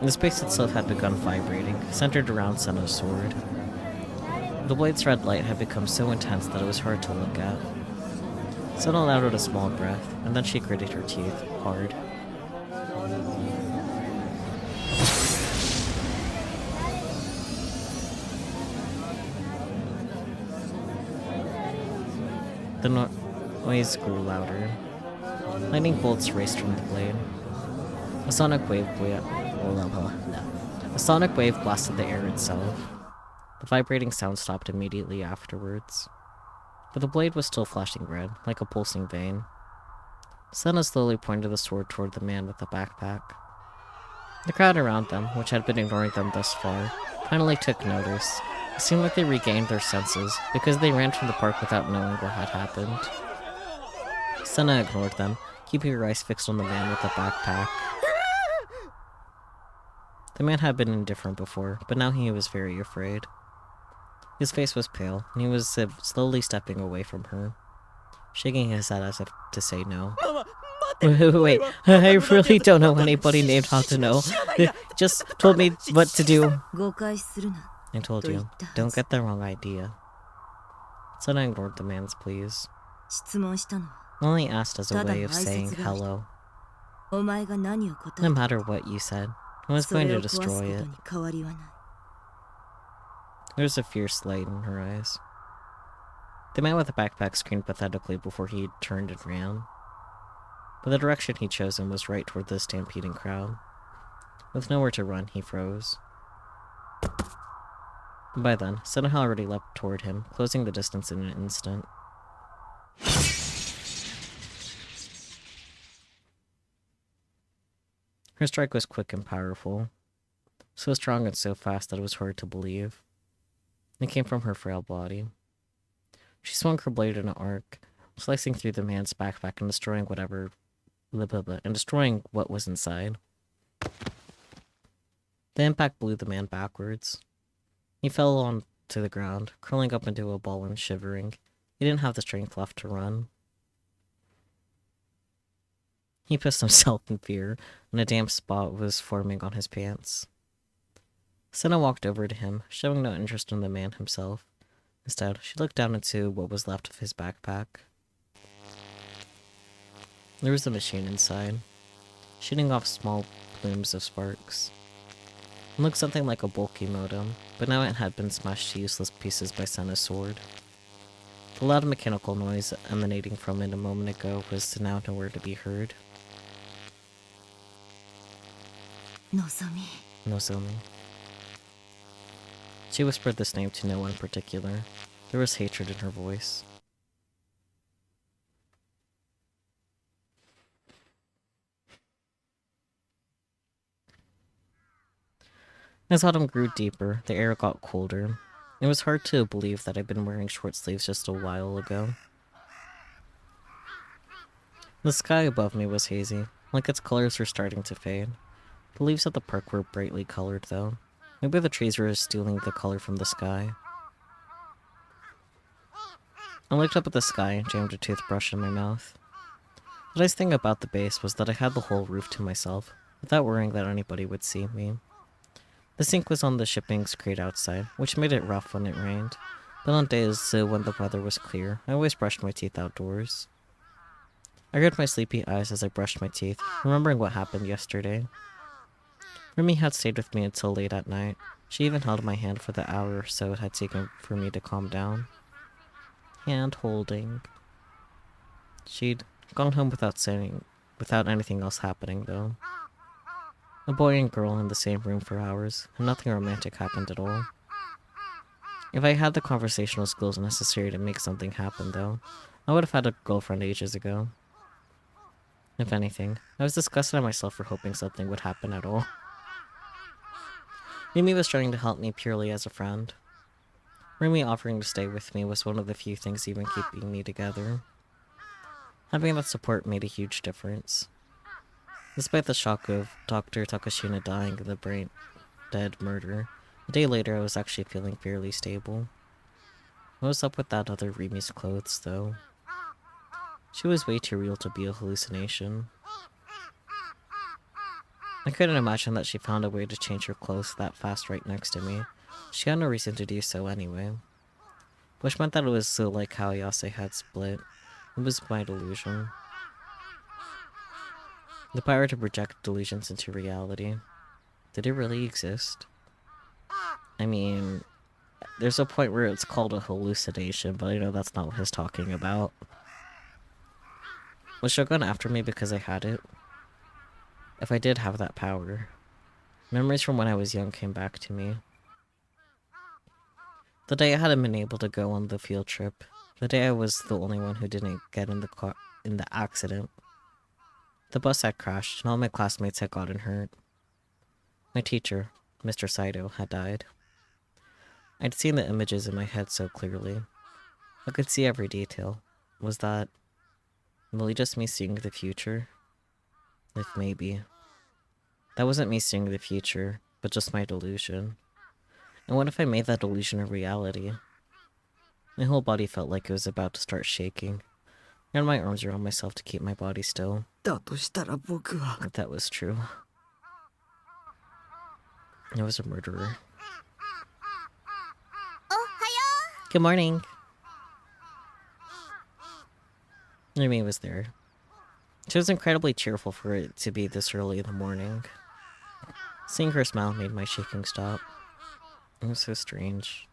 The space itself had begun vibrating, centered around Senna's sword. The blade's red light had become so intense that it was hard to look at. Senna let out a small breath, and then she gritted her teeth, hard. The noise grew louder. Lightning bolts raced from the blade. A sonic wave blasted the air itself. The vibrating sound stopped immediately afterwards. But the blade was still flashing red, like a pulsing vein. Senna slowly pointed the sword toward the man with the backpack. The crowd around them, which had been ignoring them thus far, finally took notice. A seemed like they regained their senses because they ran from the park without knowing what had happened. Senna ignored them, keeping her eyes fixed on the man with the backpack. The man had been indifferent before, but now he was very afraid. His face was pale, and he was slowly stepping away from her, shaking his head as if to say no. Wait, I really don't know anybody named Hatano. They just told me what to do. 誤解するな I told you, don't get the wrong idea. Senna ignored the man's pleas. 質問したのは Only asked as a way of saying hello. お前が何を答え No た matter what you said, I was そ going れ to を壊すこと destroy に it. 変わりはない There was a fierce light in her eyes. The man with the backpack screamed pathetically before he turned and ran. But the direction he'd chosen was right toward the stampeding crowd. With nowhere to run, he froze. By then, Senna had already leapt toward him, closing the distance in an instant. Her strike was quick and powerful, so strong and so fast that it was hard to believe. It came from her frail body. She swung her blade in an arc, slicing through the man's backpack and destroying what was inside. The impact blew the man backwards. He fell onto the ground, curling up into a ball and shivering. He didn't have the strength left to run. He pissed himself in fear, and a damp spot was forming on his pants. Senna walked over to him, showing no interest in the man himself. Instead, she looked down into what was left of his backpack. There was a machine inside, shooting off small plumes of sparks. It looked something like a bulky modem, but now it had been smashed to useless pieces by Senna's sword. The loud mechanical noise emanating from it a moment ago was now nowhere to be heard. のぞみ Nozomi. She whispered this name to no one in particular. There was hatred in her voice. As autumn grew deeper, the air got colder. It was hard to believe that I'd been wearing short sleeves just a while ago. The sky above me was hazy, like its colors were starting to fade. The leaves at the park were brightly colored, though. Maybe the trees were stealing the color from the sky. I looked up at the sky and jammed a toothbrush in my mouth. The nice thing about the base was that I had the whole roof to myself, without worrying that anybody would see me. The sink was on the shipping's crate outside, which made it rough when it rained, but on days when the weather was clear, I always brushed my teeth outdoors. I rubbed my sleepy eyes as I brushed my teeth, remembering what happened yesterday. Rimi had stayed with me until late at night. She even held my hand for the hour or so it had taken for me to calm down. Hand holding. She'd gone home without anything else happening, though. A boy and girl in the same room for hours, and nothing romantic happened at all. If I had the conversational skills necessary to make something happen, though, I would have had a girlfriend ages ago. If anything, I was disgusted at myself for hoping something would happen at all. Rimi was trying to help me purely as a friend. Rimi offering to stay with me was one of the few things even keeping me together. Having that support made a huge difference. Despite the shock of Dr. Takashina dying of the brain-dead murder, a day later I was actually feeling fairly stable. What was up with that other Rimi's clothes, though? She was way too real to be a hallucination. I couldn't imagine that she found a way to change her clothes that fast right next to me. She had no reason to do so anyway. Which meant that it was so like how Yase had split. It was my delusion. The power to project delusions into reality. Did it really exist? I mean, there's a point where it's called a hallucination, but I know that's not what he's talking about. Was Shogun after me because I had it? If I did have that power, memories from when I was young came back to me. The day I hadn't been able to go on the field trip. The day I was the only one who didn't get in the accident. The bus had crashed and all my classmates had gotten hurt. My teacher, Mr. Saito, had died. I'd seen the images in my head so clearly. I could see every detail. Was that really just me seeing the future? If maybe. That wasn't me seeing the future, but just my delusion. And what if I made that delusion a reality? My whole body felt like it was about to start shaking. I had my arms around myself to keep my body still. だとしたら僕は If that was true. I was a murderer. おはよ Good morning! Rimi was there. She was incredibly cheerful for it to be this early in the morning. Seeing her smile made my shaking stop. It was so strange.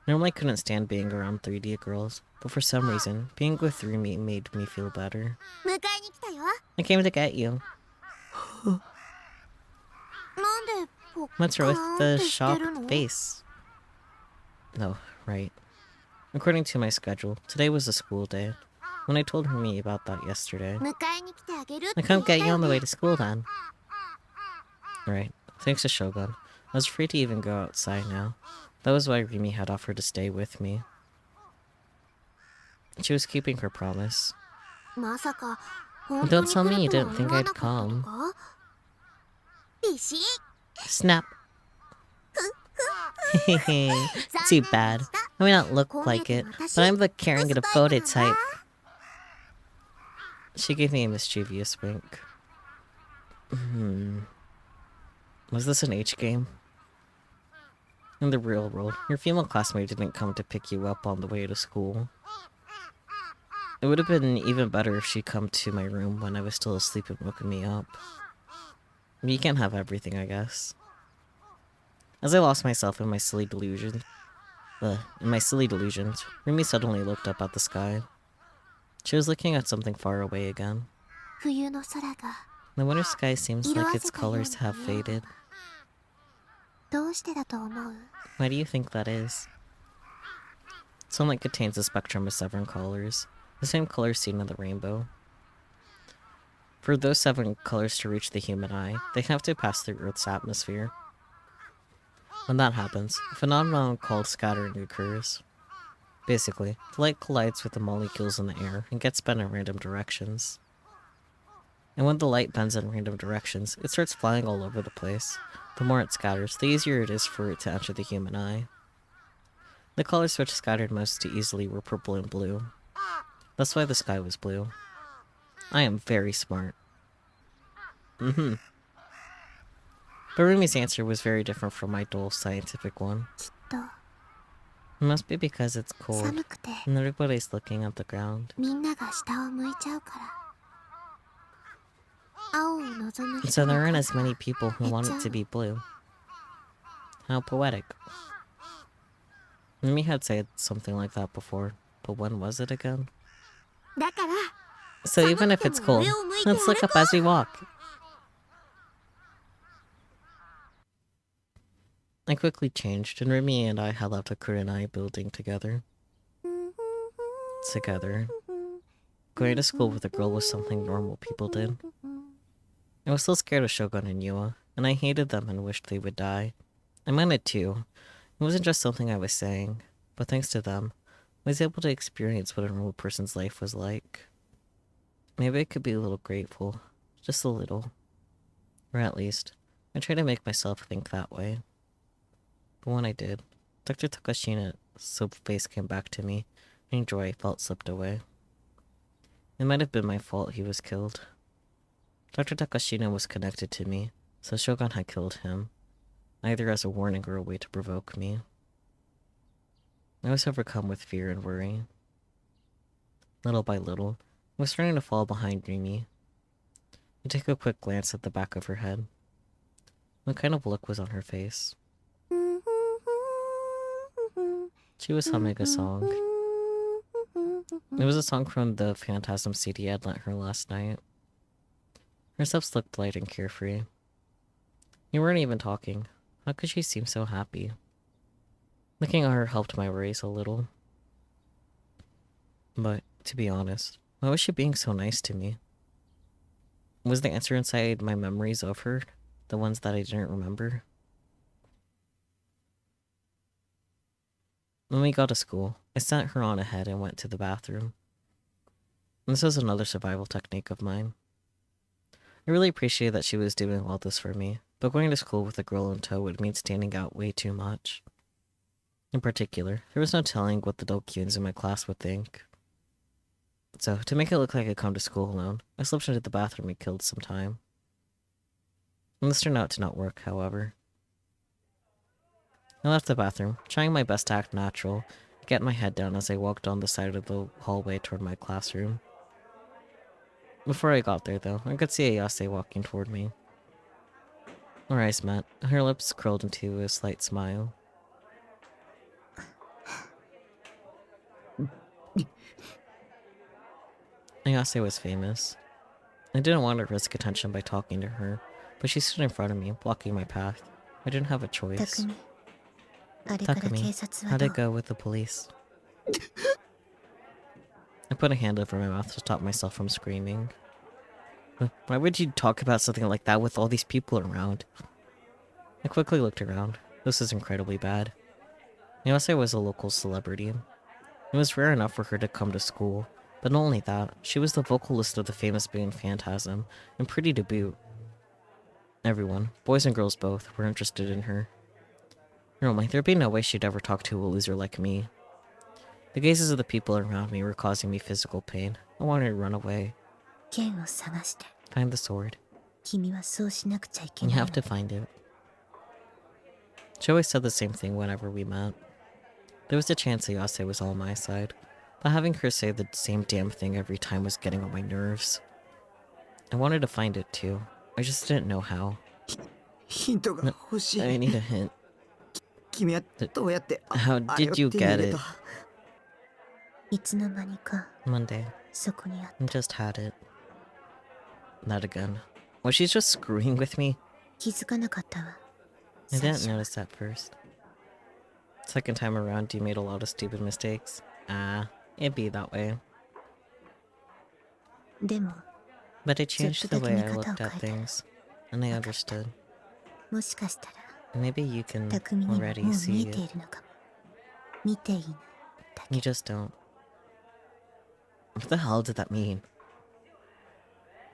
Normally I couldn't stand being around 3D girls, but for some reason, being with Rimi made me feel better. う。迎えに来たよ。 I came to get you. なんでポッ What's カ wrong ー with ンっ the てして shop るの？ face? No, right. According to my schedule, today was a school day. When I told Rimi about that yesterday, 迎えに来てあげるって I 言 couldn't った get you よ on the ね way to school then. Right. Thanks to Shogun. I was free to even go outside now. That was why Rimi had offered to stay with me. She was keeping her promise. まさか本当 Don't に tell 来 me you るとは didn't think 思わ I'd なかったと come. か？ビシッ Snap. Too bad. I may not look like it, but I'm the caring and devoted type. She gave me a mischievous wink. Was this an H game? In the real world, your female classmate didn't come to pick you up on the way to school. It would have been even better if she'd come to my room when I was still asleep and woken me up. But you can't have everything, I guess. As I lost myself in my silly delusions, Rimi suddenly looked up at the sky. She was looking at something far away again. 冬の空が The winter sky seems like its colors have faded. どうしてだと思う？ Why do you think that is? Sunlight contains a spectrum of 7 colors, the same colors seen in the rainbow. For those 7 colors to reach the human eye, they have to pass through Earth's atmosphere. When that happens, a phenomenon called scattering occurs. Basically, the light collides with the molecules in the air and gets bent in random directions. And when the light bends in random directions, it starts flying all over the place. The more it scatters, the easier it is for it to enter the human eye. The colors which scattered most easily were purple and blue. That's why the sky was blue. I am very smart. But Rumi's answer was very different from my dull scientific one. きっと It must be because it's cold, 寒くて and everybody's looking at the ground. みんなが下を向いちゃうから。青を望む And 人 so の there aren't 数 as は many people who 減っ want ちゃ it う to be blue. How poetic. Rumi had said something like that before, but when was it again? だから So even if it's cold, let's look up as we walk. I quickly changed, and Rimi and I had left a Kurenai building together. Going to school with a girl was something normal people did. I was still scared of Shogun and Yua, and I hated them and wished they would die. I meant it too. It wasn't just something I was saying, but thanks to them, I was able to experience what a normal person's life was like. Maybe I could be a little grateful. Just a little. Or at least, I try to make myself think that way. But when I did, Dr. Takashina's soap face came back to me, and joy I felt slipped away. It might have been my fault he was killed. Dr. Takashina was connected to me, so Shogun had killed him, either as a warning or a way to provoke me. I was overcome with fear and worry. Little by little, I was starting to fall behind Rimi. I took a quick glance at the back of her head. What kind of look was on her face? She was humming a song. It was a song from the Phantasm CD I'd lent her last night. Her steps looked light and carefree. We weren't even talking. How could she seem so happy? Looking at her helped my worries a little. But, to be honest, why was she being so nice to me? Was the answer inside my memories of her, the ones that I didn't remember? When we got to school, I sent her on ahead and went to the bathroom. This was another survival technique of mine. I really appreciated that she was doing all this for me, but going to school with a girl in tow would mean standing out way too much. In particular, there was no telling what the Dokyuns in my class would think. So, to make it look like I'd come to school alone, I slipped into the bathroom and killed some time. And this turned out to not work, however. I left the bathroom, trying my best to act natural, get my head down as I walked down the side of the hallway toward my classroom. Before I got there, though, I could see Ayase walking toward me. Our eyes met, her lips curled into a slight smile. Ayase was famous. I didn't want to risk attention by talking to her, but she stood in front of me, blocking my path. I didn't have a choice. あれから警 Takumi, 察は how'd ど it う go with the police? I put a hand over my mouth to stop myself from screaming. Why would you talk about something like that with all these people around? I quickly looked around. This is incredibly bad. Ayase was a local celebrity. It was rare enough for her to come to school, but not only that, she was the vocalist of the famous band Phantasm, and pretty to boot. Everyone, boys and girls both, were interested in her. Normally, there'd be no way she'd ever talk to a loser like me. The gazes of the people around me were causing me physical pain. I wanted to run away. 剣を探して Find the sword. 君はそうしなくちゃいけ You ない have to find it. She always said the same thing whenever we met. There was a chance Ayase was on my side, but having her say the same damn thing every time was getting on my nerves. I wanted to find it too. I just didn't know how. ヒントが欲しい。 I need a hint. 君はどうやってあ How あれを did you 手に get 入れ it? た？いつの間にか Monday. そこにあっ I just had it. Not again. Was she just screwing with me? 気づかなかったわ I 最 didn't 初は notice that first. Second time around, you made a lot of stupid mistakes. It'd be that way. でも But it changed the way I Zotto looked at daki ni things, and I understood. もしかしたら Maybe you can 匠にももう already 見 see えてい it. るのかも見ていないだけ You just don't. What the hell did that mean?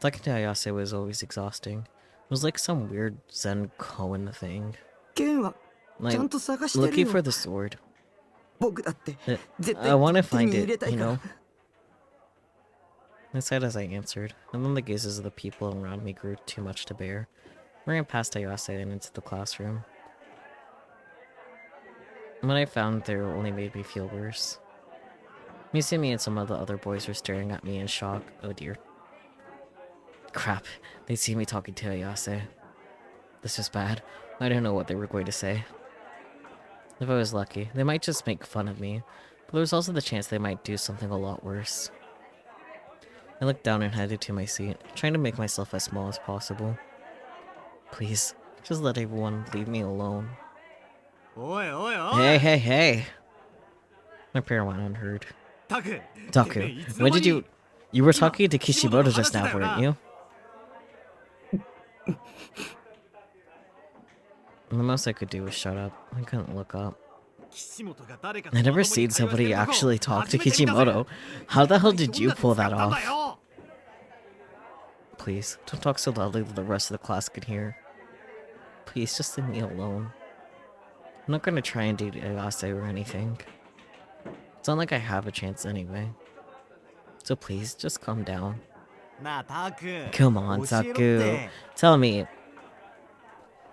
Talking to Ayase was always exhausting. It was like some weird Zen koan thing. 剣はち Like ゃんと探してる looking よ。 for the sword. 僕だって Uh, 絶 I want to 対手 find に入れ it, たい you から know?。I sighed as I answered, and then the gazes of the people around me grew too much to bear. I ran past Ayase and into the classroom. What I found there only made me feel worse. Misumi and some of the other boys were staring at me in shock. Oh dear. Crap, they see me talking to Ayase. This was bad. I didn't know what they were going to say. If I was lucky, they might just make fun of me, but there was also the chance they might do something a lot worse. I looked down and headed to my seat, trying to make myself as small as possible. Please, just let everyone leave me alone. おいおいおい Hey, hey, hey! My prayer went unheard. タク Taku, what did you... You were talking to Kishimoto just now, weren't you? The most I could do was shut up. I couldn't look up. I'd never seen somebody actually talk to Kishimoto. How the hell did you pull that off? Please, don't talk so loudly that the rest of the class can hear. Please, just leave me alone. I'm not gonna try and date Ayase or anything. It's not like I have a chance anyway. So please, just calm down. なあタク Come on, 教えろって Saku. Tell me.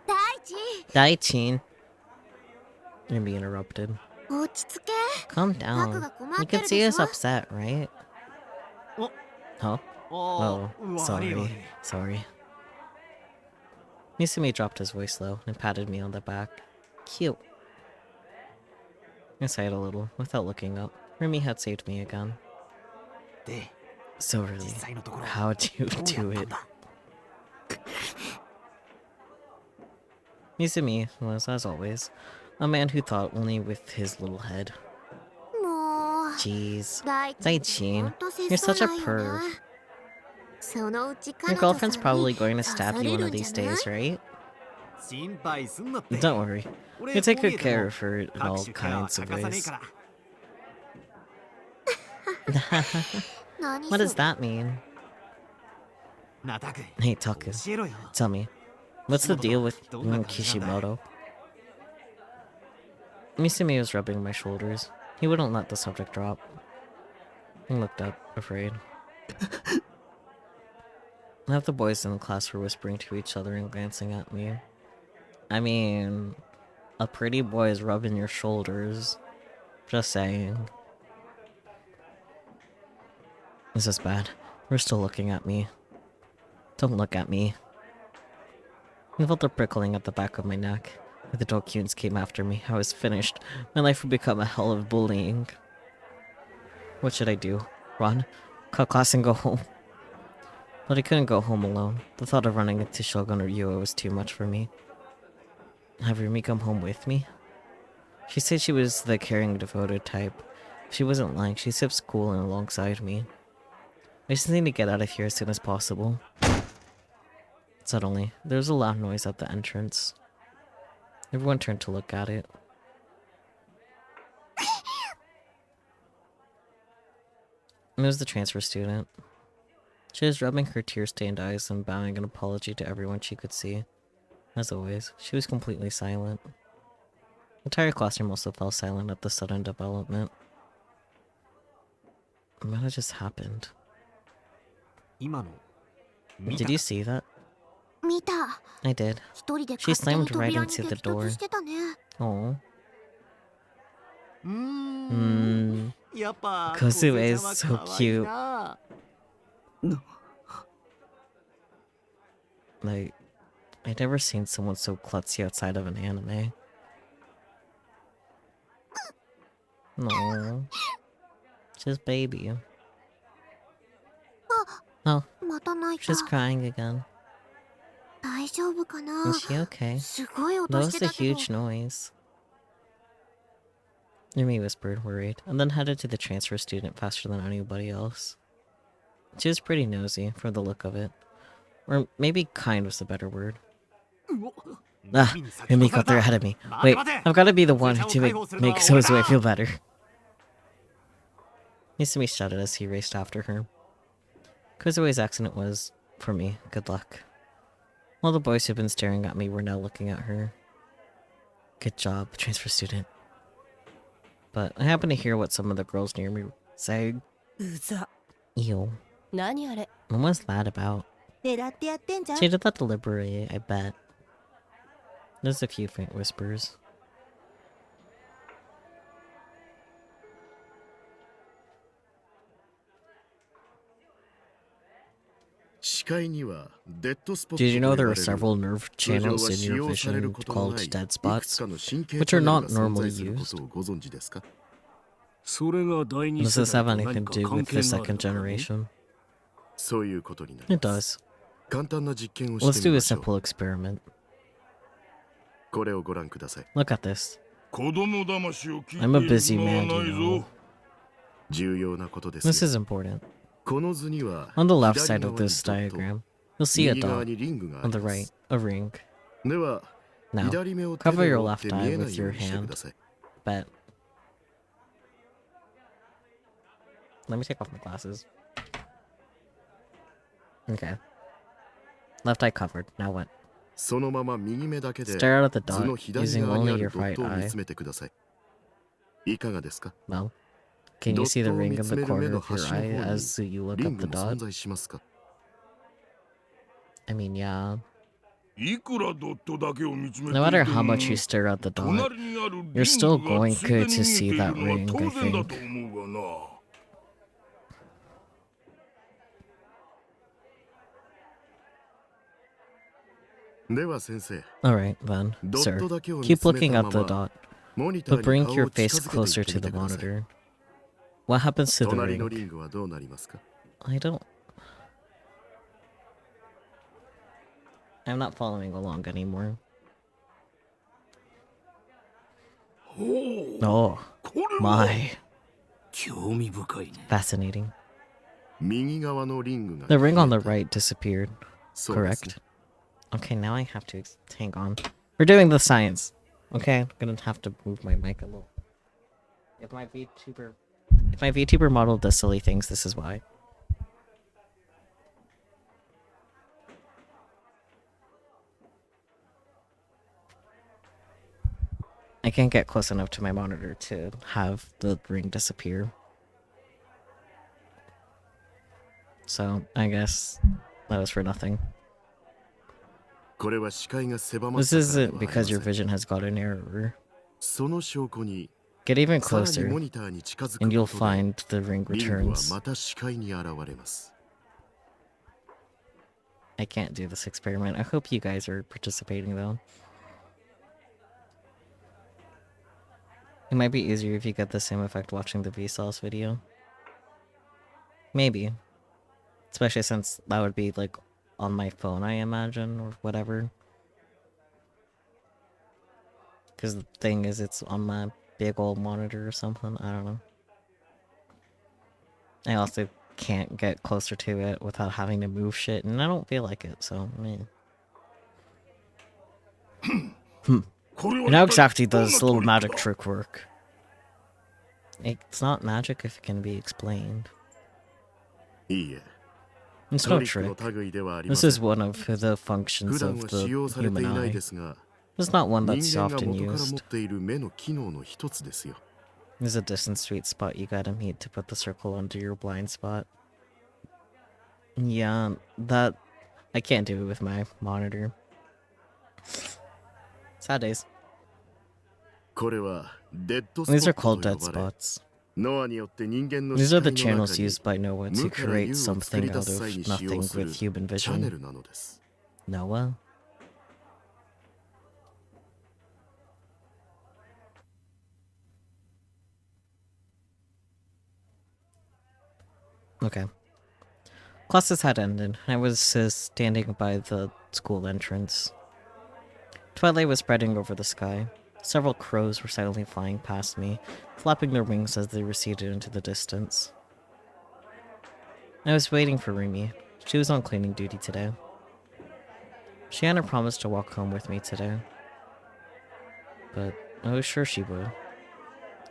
大地 Daichin. Rimi interrupted. 落ち着け Calm down. You can see us upset, right? Oh. Huh? あ Oh, あ悪い sorry. 悪い Sorry. Misumi dropped his voice low and patted me on the back. Cute. I sighed a little, without looking up. Rimi had saved me again. で So 実 really, 際のところ how'd you どうや do ったん it? だ Misumi was, as always, a man who thought only with his little head. もう Jeez. 大地ほん Daichin, と切 you're 相 such a ないよ perv. なそのうち Your 彼女さん girlfriend's probably に going to 刺さ stab れ you one る of んじ these ゃない days, right? 心配すんなって。 Don't worry. 俺 You take こう見 good えても care of her in 各 all 種ケアは kinds 欠 of かさねえ ways. から。何 What そ does れ that mean? なたく Hey, Taku, 教えろよ。 tell me, what's the deal with どんな感じなんだ。 Kishimoto? Misumi was rubbing my shoulders. He wouldn't let the subject drop. I looked up, afraid. Half the boys in the class were whispering to each other and glancing at me. I mean, a pretty boy is rubbing your shoulders. Just saying. This is bad. We're still looking at me. Don't look at me. I felt a prickling at the back of my neck. If the Dokyuns came after me, I was finished. My life would become a hell of bullying. What should I do? Run? Cut class and go home? But I couldn't go home alone. The thought of running into Shogun or Yua was too much for me. Have Rimi come home with me? She said she was the caring, devoted type. If she wasn't lying, she skipped school and alongside me. I just need to get out of here as soon as possible. Suddenly, there was a loud noise at the entrance. Everyone turned to look at it. It was the transfer student. She was rubbing her tear-stained eyes and bowing an apology to everyone she could see. As always, she was completely silent. The entire classroom also fell silent at the sudden development. What had just happened? 今の Did you see that? 見た。 I did. 一人で She 勝手に slammed right 扉に into the 激突 door. してたね。 Oh. やっぱ Kosume 小瀬 is ちゃん so は可愛い cute. な。 Like, I'd never seen someone so klutzy outside of an anime. No. Just baby. Oh, また泣いた。 she's crying again. 大丈夫かな。 Is she okay? すごい That 音し was て a たけど。 huge noise. Rimi whispered, worried, and then headed to the transfer student faster than anybody else. She was pretty nosy, for the look of it. Or maybe kind was the better word. Ah, Rimi got there ahead of me. Wait, I've got to be the one to make Sozue feel better. Misumi shouted as he raced after her. Kozue's accident was, for me, good luck. All the boys who'd been staring at me were now looking at her. Good job, transfer student. But I happened to hear what some of the girls near me were saying. うざ。 Ew. 何あれ。 What was that about? 狙ってやってんじゃん。 She did that deliberately, I bet. There's a few faint whispers. 視界にはデッドスポッ Did you ト know と there 呼ば are れる several nerve 通常 channels は in 使 your 用される vision ことのな called い dead いくつ spots? かの神経 which チャ are ネル not が存 normally 在するこ used. とをご存知ですか？それが第二 Does 世 this 代 have と anything 何 to か do 関 with 係 the がある second のかね？ generation? そういうことになり It ます。 does. 簡単な実験を Let's してみ do a ましょう。 simple experiment. これをご覧ください。 Look at this. 子供騙しを聞いてい I'm a る busy 暇は man, ない you ぞ know.。重要なことです This よ。 is important. この図には On the left 左 side of 側に this ドット、 diagram, you'll see a 右側 dot. にリングがあ On り the ま right, す。 a ring. では、 Now, 左目を手 cover で your 覆っ left て見 eye えな with いよう your にしてく hand. ださい。 Bet. Let me take off my glasses. Okay. Left eye covered. Now what? そのまま右目だけで Stare out at the 図の dot 左 using 側に only あ your るドッ right トを見 eye. つめてください。いかがですか？ Well, can you see the ring in the corner of your eye as you look リ at ング the も存 dot? 在しますか？ I mean, yeah. いくらドットだけを見つめていて No も matter how much you stare at the dot, 隣にあるリング you're still が going ついで to に見え see てい that るのは ring, 当 I 然だ think. と思うがな。では先生、 Alright, then, ドッ sir. トだけを見 Keep つめ looking た at ま the ま dot, モニター but に bring 顔 your を近 face づけてい closer って to み the てください。 monitor. What happens to the 隣のリ ring? ングはどうなりますか？ I don't... I'm not following along anymore. ほう、 Oh, これは my. 興味深いね。 Fascinating. 右側のリングが The ring on the 消え right disappeared, た。そうです correct? ね。Okay, now I have to hang on. We're doing the science. Okay, I'm gonna have to move my mic a little. If my VTuber model does silly things, this is why. I can't get close enough to my monitor to have the ring disappear. So, I guess that was for nothing. This isn't because your vision has got an error. Get even closer, and you'll find the ring returns. I can't do this experiment. I hope you guys are participating, though. It might be easier if you get the same effect watching the Vsauce video. Maybe. Especially since that would be, like, on my phone, I imagine, or whatever. Because the thing is, it's on my big old monitor or something. I don't know. I also can't get closer to it without having to move shit, and I don't feel like it, so, meh. And how exactly does this little magic trick work? It's not magic if it can be explained. It's no trick. This is one of the functions of the human eye. It's not one that's often used. There's a distant sweet spot you gotta meet to put the circle under your blind spot. Yeah, that... I can't do it with my monitor. Sad days. These are called dead spots. These are the channels used by NoAH to create something out of nothing with human vision. NoAH? Okay. Classes had ended, and I was standing by the school entrance. Twilight was spreading over the sky. Several crows were silently flying past me, flapping their wings as they receded into the distance. I was waiting for Rimi. She was on cleaning duty today. She hadn't promised to walk home with me today, but I was sure she would.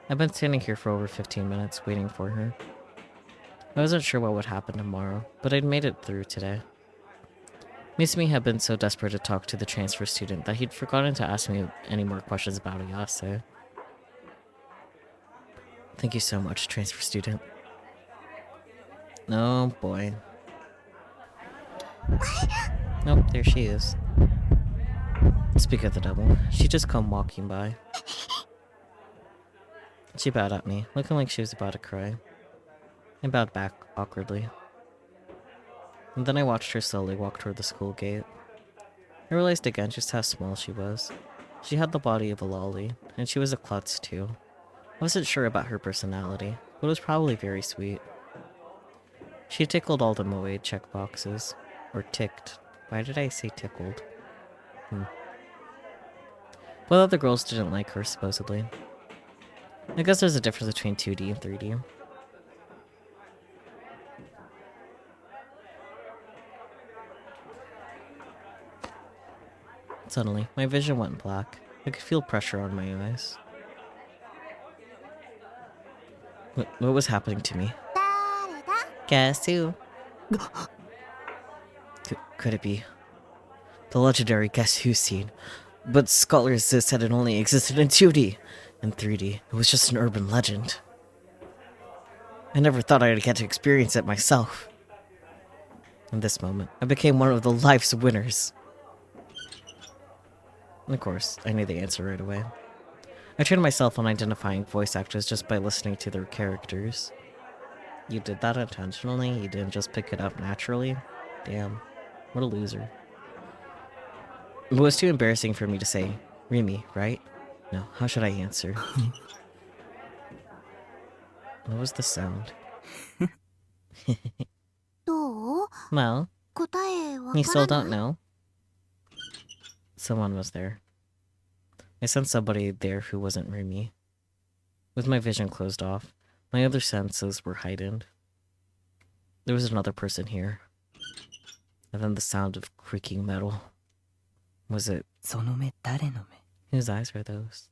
I've been standing here for over 15 minutes, waiting for her. I wasn't sure what would happen tomorrow, but I'd made it through today. Misumi had been so desperate to talk to the transfer student that he'd forgotten to ask me any more questions about Ayase. Thank you so much, transfer student. Oh boy. Nope, there she is. Speak of the devil, she just come walking by. She bowed at me, looking like she was about to cry. I bowed back awkwardly. And then I watched her slowly walk toward the school gate. I realized again just how small she was. She had the body of a lolly, and she was a klutz too. I wasn't sure about her personality, but it was probably very sweet. She tickled all the NoAH checkboxes. Or ticked. Why did I say tickled? But other girls didn't like her, supposedly. I guess there's a difference between 2D and 3D. Suddenly, my vision went black. I could feel pressure on my eyes. What was happening to me? Guess who? Could it be the legendary Guess Who scene? But scholars said it only existed in 2D. In 3D, it was just an urban legend. I never thought I'd get to experience it myself. In this moment, I became one of the life's winners. And of course, I knew the answer right away. I trained myself on identifying voice actors just by listening to their characters. You did that intentionally? You didn't just pick it up naturally? Damn. What a loser. It was too embarrassing for me to say, Rimi, right? No, how should I answer? What was the sound? どう Well, 答えわ you か still ら don't ない know? Someone was there. I sensed somebody there who wasn't Rimi. With my vision closed off, my other senses were heightened. There was another person here. And then the sound of creaking metal. Was it? その目誰の目 Whose eyes were those?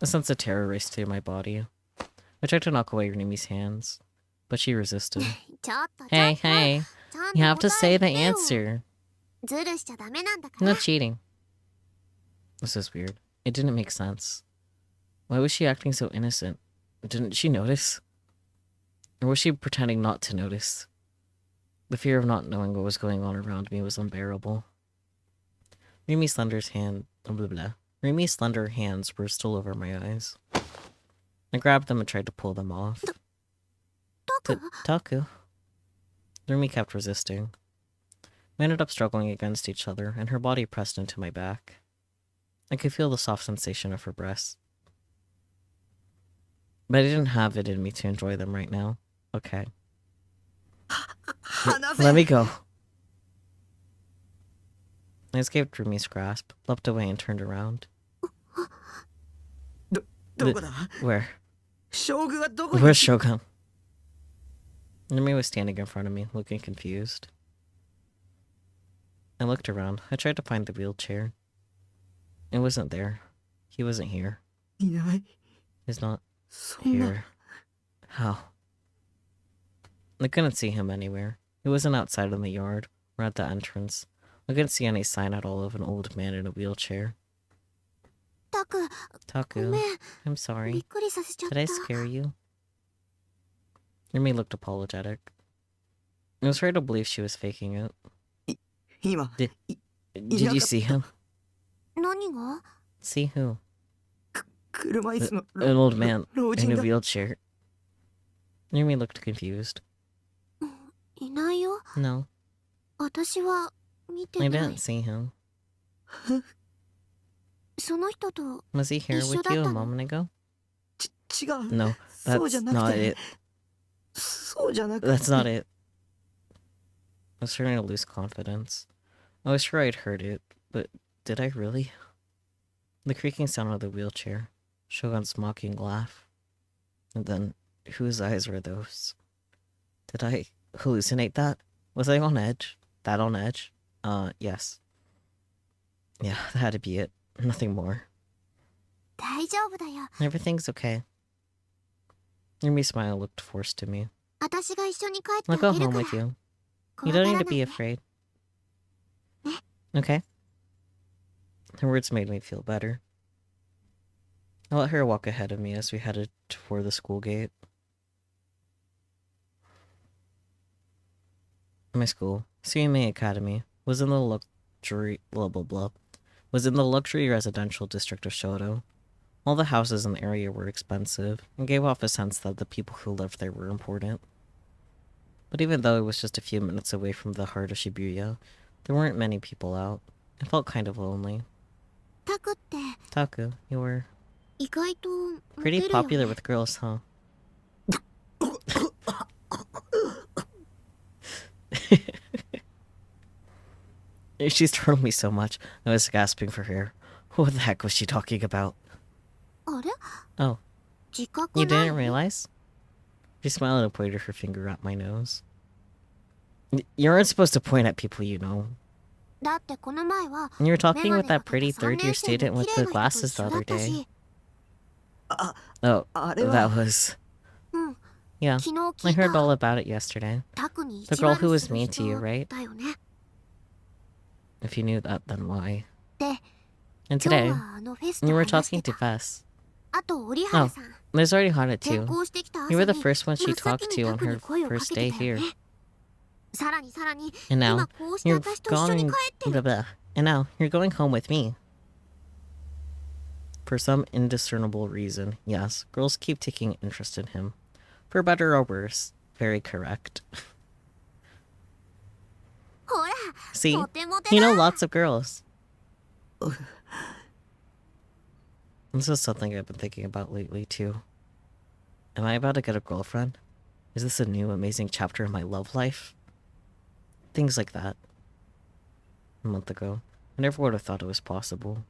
A sense of terror raced through my body. I tried to knock away Rimi's hands, but she resisted. ちょっと Hey, hey, ちゃん you have と to 答 say え the てよ。 answer. ズルしちゃダメなんだか I'm ら not cheating. This is weird. It didn't make sense. Why was she acting so innocent? Didn't she notice? Or was she pretending not to notice? The fear of not knowing what was going on around me was unbearable. Rimi's slender hands were still over my eyes. I grabbed them and tried to pull them off. Taku? Rimi kept resisting. We ended up struggling against each other, and her body pressed into my back. I could feel the soft sensation of her breasts. But I didn't have it in me to enjoy them right now. Okay. Let me go. I escaped Rumi's grasp, leapt away, and turned around. どこだ Where? 将軍はどこに Where's Shogun? Rimi was standing in front of me, looking confused. I looked around. I tried to find the wheelchair. It wasn't there. He wasn't here. いない He's not そんな here. How? I couldn't see him anywhere. He wasn't outside in the yard or at the entrance. I couldn't see any sign at all of an old man in a wheelchair. たく、ご Taku, めん。 I'm びっ sorry. くりさせちゃっ Did た。 I scare you? Rimi looked apologetic. I was hard to believe she was faking it. 今 Did you see him? 何が See who? 車椅子の An old man 老 in 人 a が wheelchair. Rimi looked confused. いないよ。 No, 私は見て I ない didn't。see him. その人と Was he here 一緒 with だっ you た a の moment ago? 違う No, そうじゃ that's なく not て it. そうじゃなく That's て not it. I was starting to lose confidence. I was sure I'd heard it, but did I really? The creaking sound of the wheelchair, Shogun's mocking laugh. And then, whose eyes were those? Did I hallucinate that? Was I on edge? That on edge? Yes. Yeah, that had to be it. Nothing more. 大丈夫だよ。 Everything's okay. Rimi's smile looked forced to me. 私が一緒に帰って I'll あ go げる home から。 with you. 怖 You が don't ら need な to い be で afraid. ね。 Okay. Her words made me feel better. I let her walk ahead of me as we headed toward the school gate. My school, Rimi Academy, was in the luxury residential district of Shoto. All the houses in the area were expensive and gave off a sense that the people who lived there were important. But even though it was just a few minutes away from the heart of Shibuya, there weren't many people out. I felt kind of lonely. タクって Taku, you were 意外とモテ pretty るよ popular ね。 with girls, huh? She startled me so much, I was gasping for air. What the heck was she talking about? あれ Oh, 自覚 you ない didn't realize? She smiled and pointed her finger at my nose. You aren't supposed to point at people you know. だってこの前は And you were メ talking ガネ with か that けた pretty 3 third-year 年生 student の with 綺 the 麗な人と glasses 一 the 緒だ other った day. し。 Oh, あれ that は was... うん。 Yeah, 昨日 I 聞い heard た all about it yesterday. タクに The 一 girl 番 who was する mean to you, 人 right? だよね。 If you knew that, then why? で、 And 今日 today, はあのフェスで you were 話して talking to た。 Fess. あと折原さん。 There's already had it 転 too. 校してきた朝 You were the に first one 真 she っ先 talked に to タ on クに her 声をか first け day てたよ here. ね。さらにさらに And now, 今こうして you're 私と一緒に going... 帰ってる。 Blah, blah. And now, you're going home with me. For some indiscernible reason, yes, girls keep taking interest in him. For better or worse, very correct. ほら、 See? モテモテ You だ。 know lots of girls. This is something I've been thinking about lately, too. Am I about to get a girlfriend? Is this a new, amazing chapter in my love life? Things like that. A month ago, I never would have thought it was possible.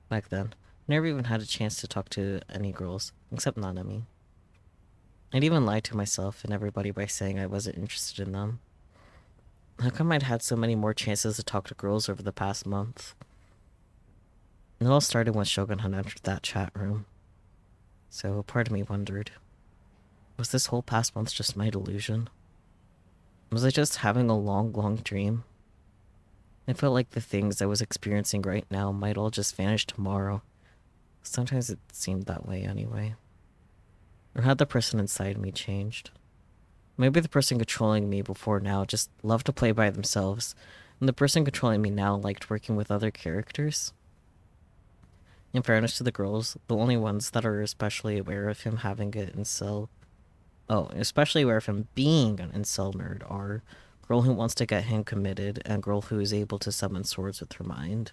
Back then, I never even had a chance to talk to any girls, except Nanami. I'd even lied to myself and everybody by saying I wasn't interested in them. How come I'd had so many more chances to talk to girls over the past month? It all started when Shogun had entered that chat room. So part of me wondered, was this whole past month just my delusion? Was I just having a long, long dream? I felt like the things I was experiencing right now might all just vanish tomorrow. Sometimes it seemed that way anyway. Or had the person inside me changed? Maybe the person controlling me before now just loved to play by themselves, and the person controlling me now liked working with other characters. In fairness to the girls, the only ones that are especially aware of him having an incel... Oh, especially aware of him being an incel nerd are girl who wants to get him committed and girl who is able to summon swords with her mind.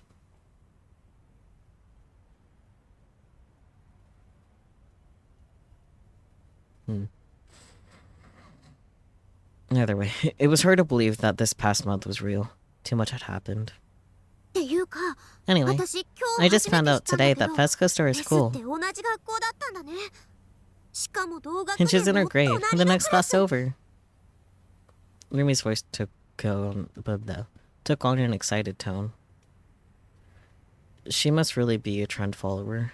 Either way, it was hard to believe that this past month was real. Too much had happened. っていうか、 Anyway, 私今 I 日 just 初め found て知 out ったんだ today けど、 that Fesco Store is フェス cool. って同じ学校だったんだね。しかも同学 And she's 年 in her の grade, 隣 in the の next クラ class ス。 over. Rimi's voice took on an excited tone. She must really be a trend follower.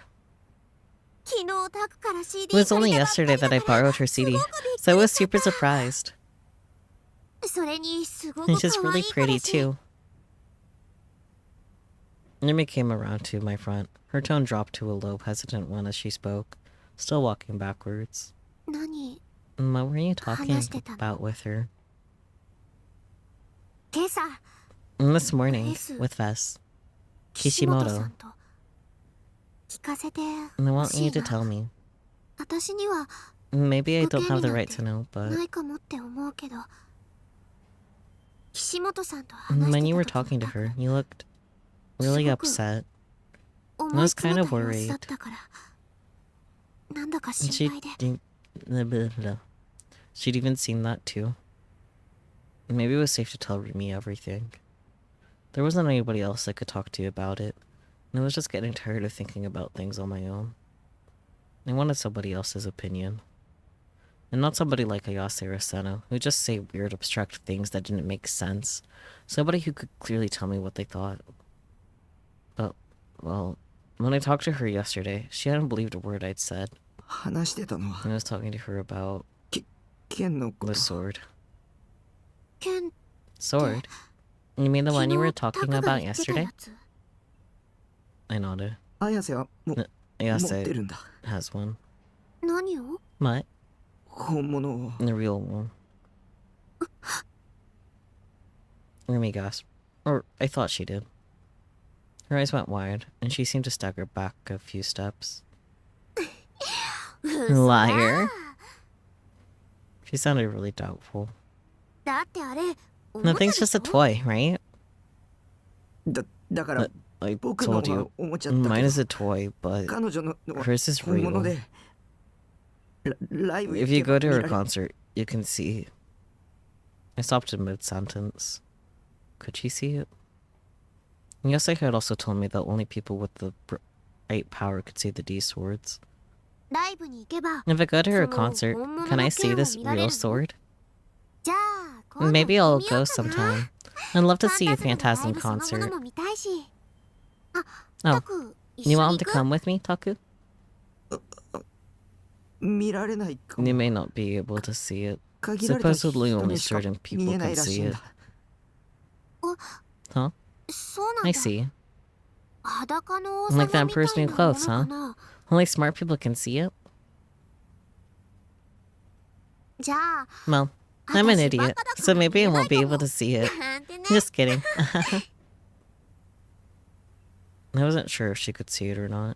昨日タクから CD It was 借 only りたばっかり yesterday だ that I から borrowed her すご CD, くびっくり so I was しちゃっ super た。 surprised. それにすご And く she's 可愛 really い子だ pretty し。 too. Rimi came around to my front. Her tone dropped to a low, hesitant one as she spoke, still walking backwards. 何 What were you talking 話してたの？ about with her? 今朝 This morning, Fes. with Fess. 岸本さ Kishimoto. んと聞かせて And I ほ want し you い to な。 tell me. 私には Maybe I 不 don't 敬 have に the なん right て to know, but ないかもって思うけど、岸本さんと話し when て you were た時 talking to の her, you looked really upset. 思 I い was 詰 kind め of た様子 worried. だったから、なんだか And 心配で。 she'd even seen that too. Maybe it was safe to tell Rimi everything. There wasn't anybody else I could talk to about it, and I was just getting tired of thinking about things on my own. I wanted somebody else's opinion. And not somebody like Ayase or Seno, who just say weird abstract things that didn't make sense. Somebody who could clearly tell me what they thought. But, well, when I talked to her yesterday, she hadn't believed a word I'd said. 話してたのは And I was talking to her about 剣のこ the と。 sword. 剣 Sword? You mean the one you were 昨 talking 日タク about が言ってた yesterday? やつ。 I nodded. 綾瀬はも持って Ayase るんだ。 has one. 何を What? 本物を。 The real one. Rimi gasped. Or I thought she did. Her eyes went wide, and she seemed to stagger back a few steps. 嘘だ Liar. She sounded really doubtful. だってあれ、おもちゃ Nothing's でし just a ょ toy, right? だから But I 僕の told は you, おもちゃだ mine け is ど a toy, but 彼女のは hers is 本物 real. で。ライブ If 行 you けば go to 見 her られる。 concert, you can see. I stopped in mid-sentence. Could she see it? Yes, I had also told me that only people with the right power could see the D swords. ライブに行けば、 If I go to her その concert, 本物 can の I 剣 see を this 見られる real の？ sword? じゃあ、今度 Maybe 行 I'll ってみよ go うかな。 sometime. I'd love to see a ファンタズ Phantasm ムのライブそのも concert. のも見たいし。あ、 Oh, タク、一 you 緒 want に to 行く？ come with me, Taku? 見られないかも。 You may not be able to see it. 限られた Supposedly 人 only にしか certain 見 people えな can いらしい see ん it. だ。 Huh? そうなん I だ。 see. 裸の王様 Like that みたい person in なも clothes, の huh? かな。 Only smart people can see it? じゃあ、 Well, I'm an 私バ idiot, カだか so ら maybe I 見えな won't い be か able も。 to see it. なんてね。 Just kidding. I wasn't sure if she could see it or not.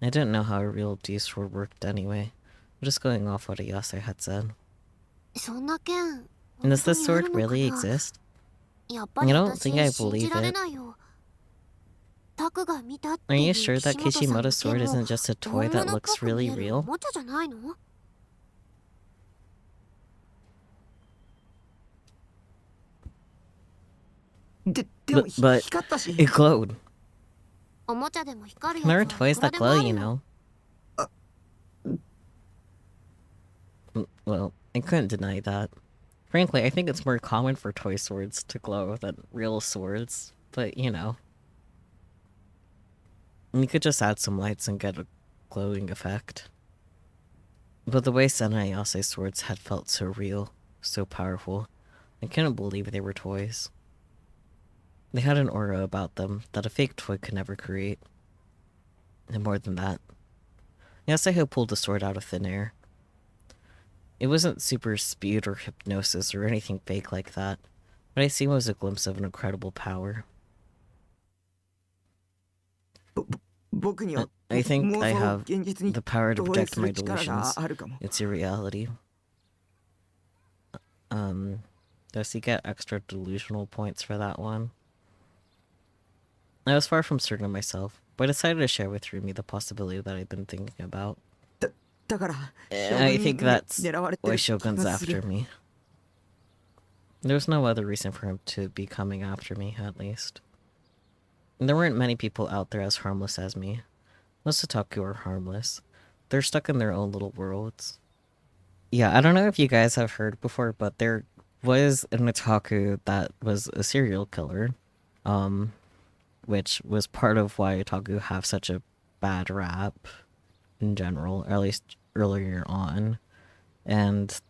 I didn't know how a real D sword worked anyway. I'm just going off what Ayase had said. そんな剣、 And does 本 this 当にある sword のか really な？ exist? やっぱり I don't 私 think I 信じ believe られ it. ないよ。タクが見たって Are いう you 岸 sure that 本さんの Kishimoto's sword 剣も isn't just a 本 toy 物 that っぽ looks く見 really える real? おもちゃじゃないの？でも But 光ったし。 it glowed. おもちゃでも光る There や are つは toys いくら that でもあ glow, る you よ。 know. Well, I couldn't deny that. Frankly, I think it's more common for toy swords to glow than real swords, but you know. You could just add some lights and get a glowing effect. But the way Senna Ayase's swords had felt so real, so powerful, I couldn't believe they were toys. They had an aura about them that a fake toy could never create. And more than that, Yasuo pulled the sword out of thin air. It wasn't super speed or hypnosis or anything fake like that. What I seen was a glimpse of an incredible power. I think I have the power to project my delusions. It's your reality. Does he get extra delusional points for that one? I was far from certain of myself, but I decided to share with Rimi the possibility that I'd been thinking about. I think that's why Shogun's after me. There's no other reason for him to be coming after me, at least. There weren't many people out there as harmless as me. Most otaku are harmless. They're stuck in their own little worlds. Yeah, I don't know if you guys have heard before, but there was an otaku that was a serial killer. Which was part of why otaku have such a bad rap in general, or at least earlier on. And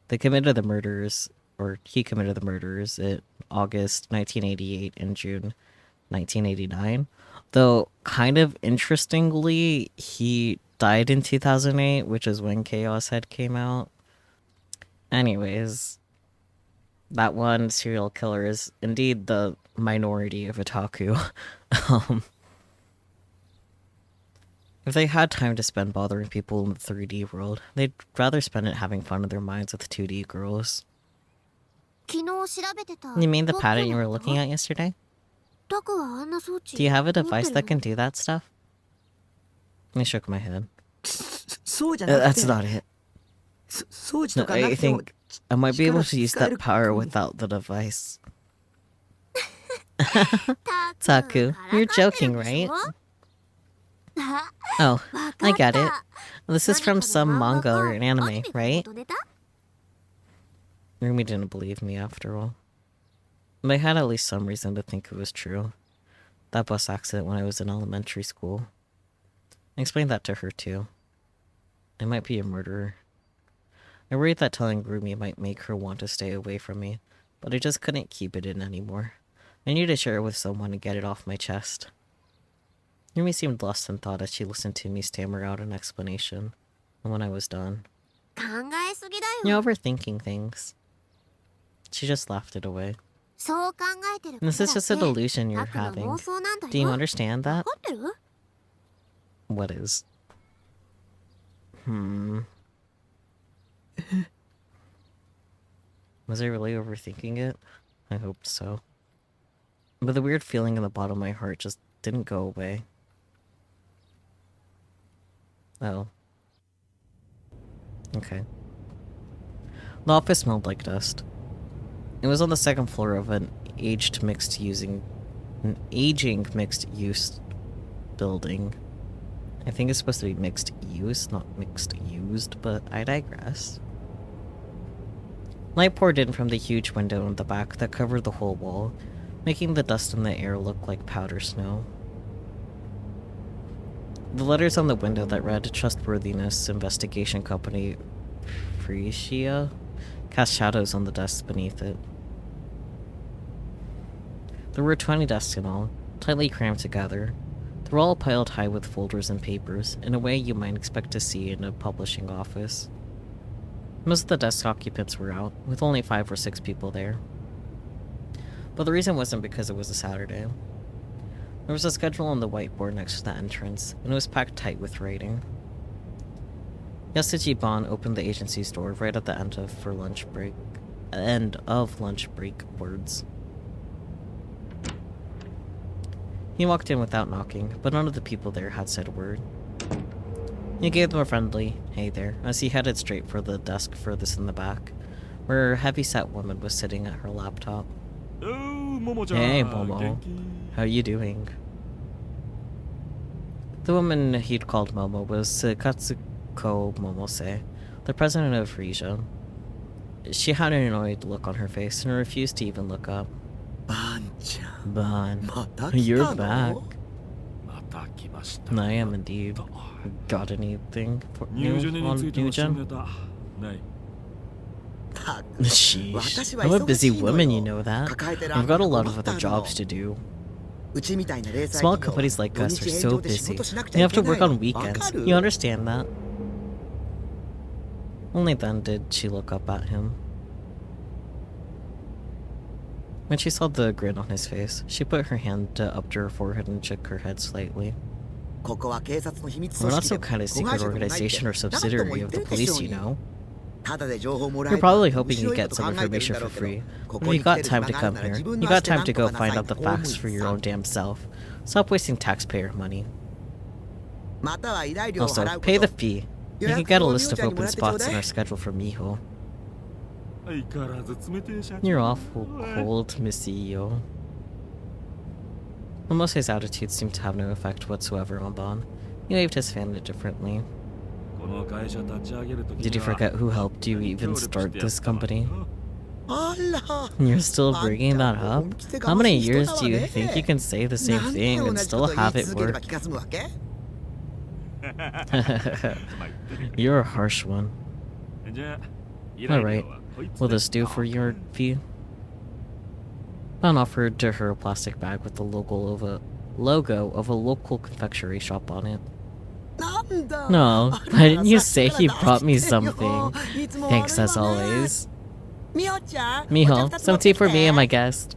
they committed the murders, or he committed the murders in August 1988 and June 1989. Though, kind of interestingly, he died in 2008, which is when Chaos Head came out. Anyways, that one serial killer is indeed the minority of otaku. If they had time to spend bothering people in the 3D world, they'd rather spend it having fun in their minds with 2D girls. You mean the pattern you were looking at yesterday? Do you have a device that can do that stuff? I shook my head. That's not it. No, I think I might be able to use that power without the device. Taku, you're joking, right? Oh, I get it. This is from some manga or an anime, right? Rumi didn't believe me after all. But I had at least some reason to think it was true. That bus accident when I was in elementary school. I explained that to her too. I might be a murderer. I worried that telling Rumi might make her want to stay away from me, but I just couldn't keep it in anymore. I needed to share it with someone and get it off my chest. Rumi seemed lost in thought as she listened to me stammer out an explanation. And when I was done, you're overthinking things. She just laughed it away. This is just a delusion you're having. Do you understand that? What is? Was I really overthinking it? I hoped so. But the weird feeling in the bottom of my heart just didn't go away. Oh. Okay. The office smelled like dust. It was on the second floor of an aging mixed use building. I think it's supposed to be mixed use, not mixed used, but I digress. Light poured in from the huge window in the back that covered the whole wall, making the dust in the air look like powder snow. The letters on the window that read Trustworthiness Investigation Company Frisia cast shadows on the desks beneath it. There were 20 desks in all, tightly crammed together. They were all piled high with folders and papers, in a way you might expect to see in a publishing office. Most of the desk occupants were out, with only 5 or 6 people there. But the reason wasn't because it was a Saturday. There was a schedule on the whiteboard next to the entrance, and it was packed tight with writing. Yasuji Ban opened the agency's door right at the end of lunch break words. He walked in without knocking, but none of the people there had said a word. He gave them a friendly, "Hey there," as he headed straight for the desk furthest in the back, where a heavy-set woman was sitting at her laptop. Hey, Momo. How you doing? The woman he'd called Momo was Katsuko Momose, the president of Frisia. She had an annoyed look on her face and refused to even look up. バンちゃん Ban, また you're 来た back. の また来ました I am indeed. Got anything for ニュ new ージェネに on ついて new の新 gen? ネタない たく Sheesh. 私は I'm a 忙 busy しいの woman, you よ know that. 抱えてる I've got a あんた lot が of 困った other の jobs to do. うちみたいな零細 Small 企業 companies like 土 us 日 are 営 so 業で仕 busy. 事しなくち We ゃい have け to ない work on のわ weekends. かる You understand that? Only then did she look up at him. When she saw the grin on his face, she put her hand up to her forehead and shook her head slightly. ここは警察の秘密 We're 組 not 織 some で kind も of 子会 secret 社でもないって organization or 何度も subsidiary 言 of って the るでしょ police, う you に know. ただで情報もら You're えば probably 面 hoping 白 you いこ get と some 考えてる information んだろ for うけど free. こ When こ you に来 got てる time 暇 to がある come なら here, 自分 you の got 足で time 何 to と go かな find さい out って the 公務 facts 員 for your さ own damn self. Stop wasting taxpayer money. または依頼料を Also, 払うこ pay the と fee. 予 You can 約 get a を list み of おちゃんにも open らってちょう spots だ in our い schedule for Miho. 相変わらず冷てえ社長 You're awful cold, Miss CEO. Momose's attitude seemed to have no effect whatsoever on Bon. He waved his fan indifferently. この会社立ち上げる時 Did you には forget who helped you 協 even 力して start やっ this たのに company? な あら You're still あん bringing た that も up? 本気で How 我慢 many する years 人だ do わ you ね think you can say the な same んで thing 同 and じ still こと言い have it 続ければ work? 気が済むわけ You're a harsh one. じゃあ依頼 Alright, 料はこいつ will で this do for your fee? Bon offered to her a plastic bag with the logo of a local confectionery shop on it. なんだ No, あら why didn't you さっ say き he から brought me 出してよ something? いつも悪いわね Thanks as always. みほちゃん Miho, お茶二つ some 持って tea き for て me and my guest.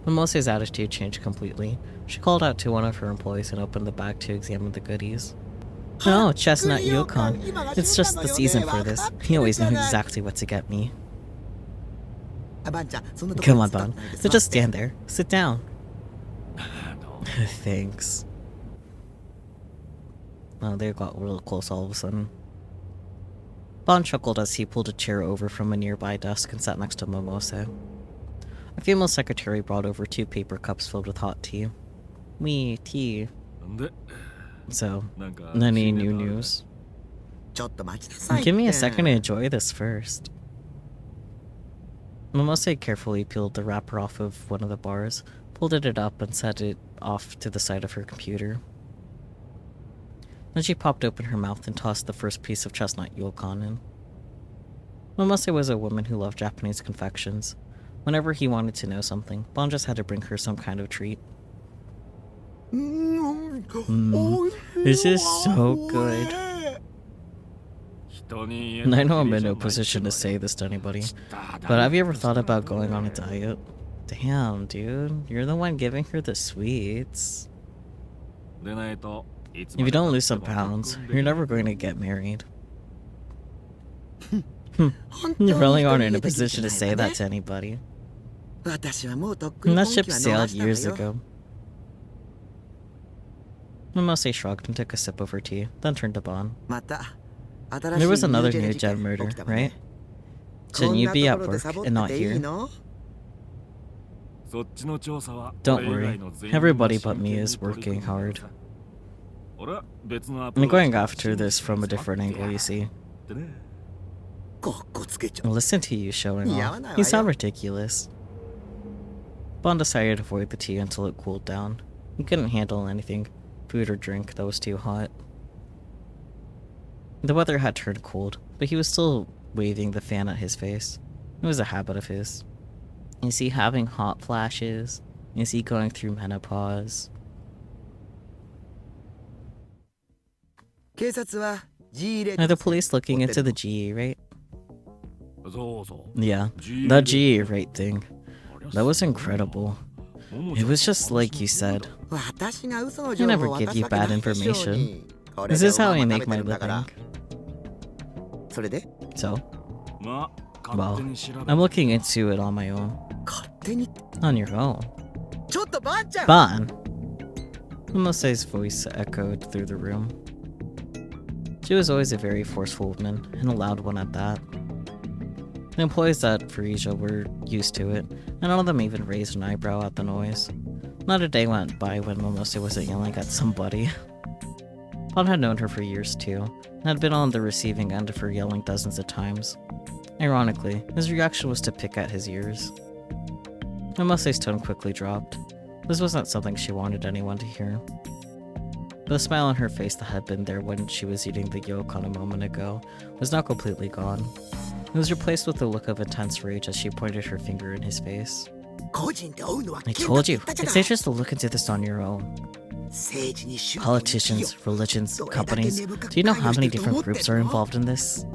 Mimose's attitude changed completely. She called out to one of her employees and opened the bag to examine the goodies. No, chestnut yukon. It's just the season for this. He always knew exactly what to get me. あばんちゃんそんなとこ Come ろ on, に使 Bon. ってないで So 座 just って stand there. Sit down. の Thanks. Oh, they got real close all of a sudden. Bon chuckled as he pulled a chair over from a nearby desk and sat next to Momose. A female secretary brought over 2 paper cups filled with hot tea. Me, tea. なんで So, なんか any 新ネタ new あるね news? ちょっと待ちなさいって Give me a second to enjoy this first. Momose carefully peeled the wrapper off of one of the bars, folded it up, and set it off to the side of her computer. Then she popped open her mouth and tossed the first piece of chestnut yulkon in. Momose was a woman who loved Japanese confections. Whenever he wanted to know something, Bon just had to bring her some kind of treat. This is so good. 人に And I know I'm 言え in る no ふりじゃ position ない to say this to anybody, 知った but have you ever thought about going on a diet? Damn, dude, you're the one giving her the sweets. でないといつ If ま you で don't 経 lose って some も pounds, 結婚で you're きない never going to get married. 本当に You really aren't in a 一人でできる position じ to ゃ say ないわ that ね to anybody. 私はもうとっく And に that 今 ship 期は sailed 逃した years わよ ago. Momose shrugged and took a sip of her tea, then turned to Bon. また There was 新しい another ニュー new ジェ gen ネ murder, 起きたわね right? こ Shouldn't ん you な be と at ころで work サボっ and て not ていい here? のそっちの調査は Don't 俺以 worry. 外の全員が Everybody 真 but me 剣に is 取り組 working むから hard. さ俺は別のアプ I'm ローチ going で after this from a 真 different 実に angle, you 迫 see. ってねかっこつけちゃう Listen to you showing Yeah, off. I know, You I sound know. ridiculous. Bon decided to avoid the tea until it cooled down. He couldn't handle anything, food or drink, that was too hot. The weather had turned cold, but he was still waving the fan at his face. It was a habit of his. Is he having hot flashes? Is he going through menopause? 警察は G レー Are ト the police looking into the GE rate? そうそう Yeah, G the rate. GE rate thing. That was incredible. It was just like you said. 私が嘘の I 情 never 報を give 渡す you わけ bad ないでしょう information. にこれ This で is how お I まま make 食べて my るんだから living. それで So, まあ well, 勝手に調べ I'm looking into it on my own. 勝手に On your own. ちょっとばんちゃん Bon! Momose's voice echoed through the room. She was always a very forceful woman, and a loud one at that. The employees at Frisia were used to it, and none of them even raised an eyebrow at the noise. Not a day went by when Momose wasn't yelling at somebody. Bon had known her for years too, and had been on the receiving end of her yelling dozens of times. Ironically, his reaction was to pick at his ears. Namase's tone quickly dropped. This wasn't something she wanted anyone to hear. The smile on her face that had been there when she was eating the yolk-on a moment ago was now completely gone. It was replaced with a look of intense rage as she pointed her finger in his face. I told you, it's dangerous to look into this on your own. Politicians, religions, companies. Do you know how many different groups are involved in this?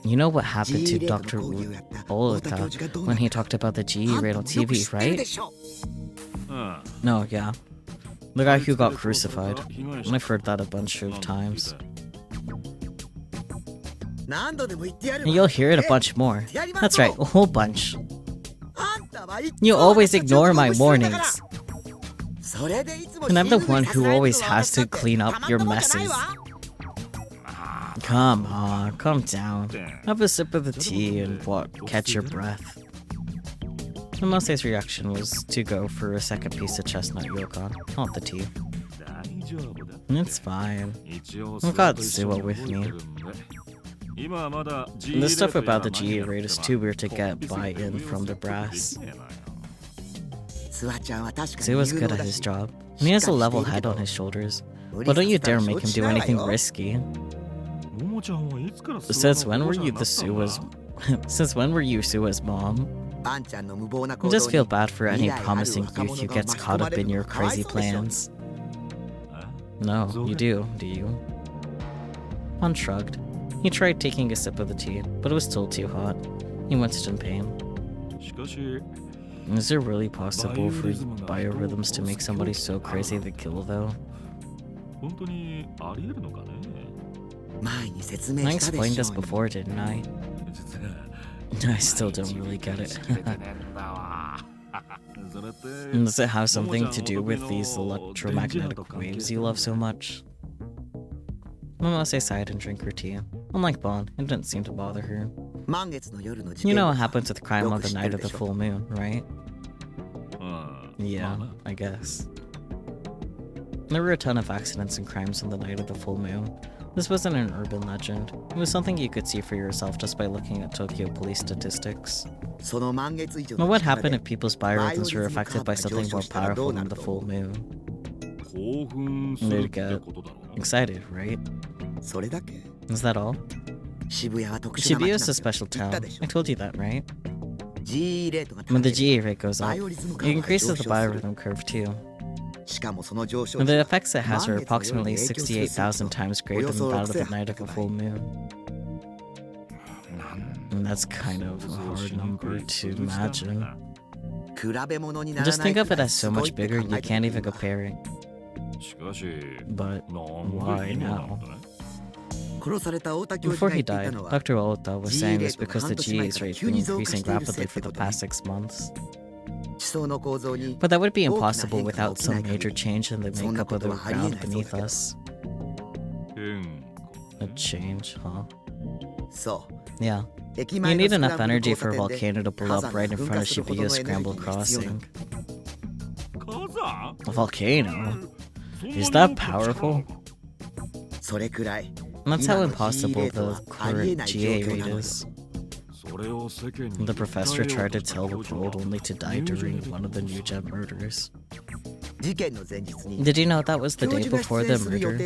You know what happened to Dr. Oluta when he talked about the GE raid on TV, right? No, yeah. The guy who got crucified. I've heard that a bunch of times. And you'll hear it a bunch more. That's right, a whole bunch. You always ignore my warnings. And I'm the one who always has to clean up your messes. Come on, calm down. Have a sip of the tea and catch your breath. Namase's reaction was to go for a second piece of chestnut yolk-on, not the tea. It's fine. I've got Suwa with me. This stuff about the GE raid is too weird to get buy-in from the brass. Suwa's good at his job, and he has a level head on his shoulders. But don't you dare make him do anything risky. Since when were you Suwa's mom? I just feel bad for any promising youth who gets caught up in your crazy plans. No, you do you? Han shrugged. He tried taking a sip of the tea, but it was still too hot. He winced in pain. Is it really possible for biorhythms to make somebody so crazy they kill, though? I explained this before, didn't I? I still don't really get it. Does it have something to do with these electromagnetic waves you love so much? Momose sighed and drank her tea. Unlike Bon, it didn't seem to bother her. You know what happens with crime on the night of the full moon, right? Yeah, I guess. There were a ton of accidents and crimes on the night of the full moon. This wasn't an urban legend. It was something you could see for yourself just by looking at Tokyo police statistics. But what happened if people's biorhythms were affected by something more powerful than the full moon? They'd get excited, right? Is that all? Shibuya is a special town. I told you that, right? When the GE rate goes up, it increases the biorhythm curve too. And the effects it has are approximately 68,000 times greater than that of the night of a full moon. And that's kind of a hard number to imagine. Just think of it as so much bigger you can't even compare it. But why now? Before he died, Dr. Ota was saying this because the GE's rate has been increasing rapidly for the past 6 months. But that would be impossible without some major change in the makeup of the ground beneath us. A change, huh? Yeah. You need enough energy for a volcano to blow up right in front of Shibuya's Scramble Crossing. A volcano? Is that powerful? That's how impossible the current GA rate is. The professor tried to tell the world only to die during one of the New Gen murders. Did you know that was the day before the murder?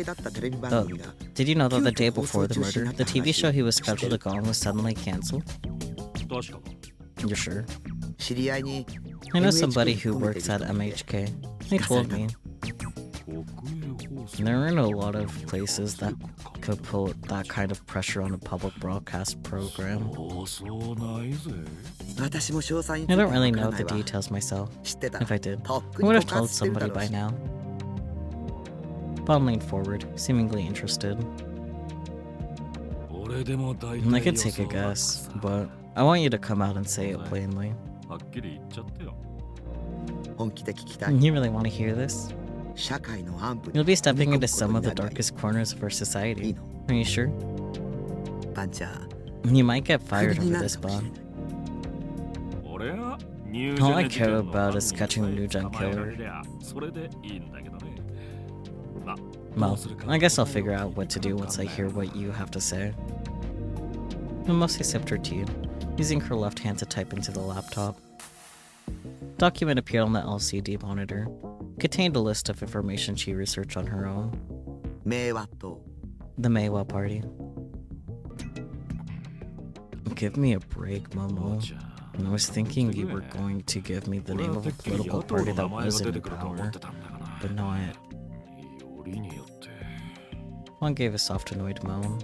Did you know that the day before the murder, the TV show he was scheduled to go on was suddenly cancelled? You're sure? I know somebody who works at MHK. They told me. There aren't a lot of places that could put that kind of pressure on a public broadcast program. I don't really know the details myself. If I did, I would have told somebody by now. Bon leaned forward, seemingly interested. I could take a guess, but I want you to come out and say it plainly. You really want to hear this? You'll be stepping into some of the darkest corners of our society. Are you sure? You might get fired over this, Bon. All I care about is catching the New Gen killer. Well, I guess I'll figure out what to do once I hear what you have to say. and mostly sipped her tea, using her left hand to type into the laptop. Document appeared on the LCD monitor. It contained a list of information she researched on her own. 名和と The Meiwa party. Give me a break, Momo. And I was thinking you were going to give me the name of a political party that wasn't in power, but not. よりによって Juan gave a soft, annoyed moan.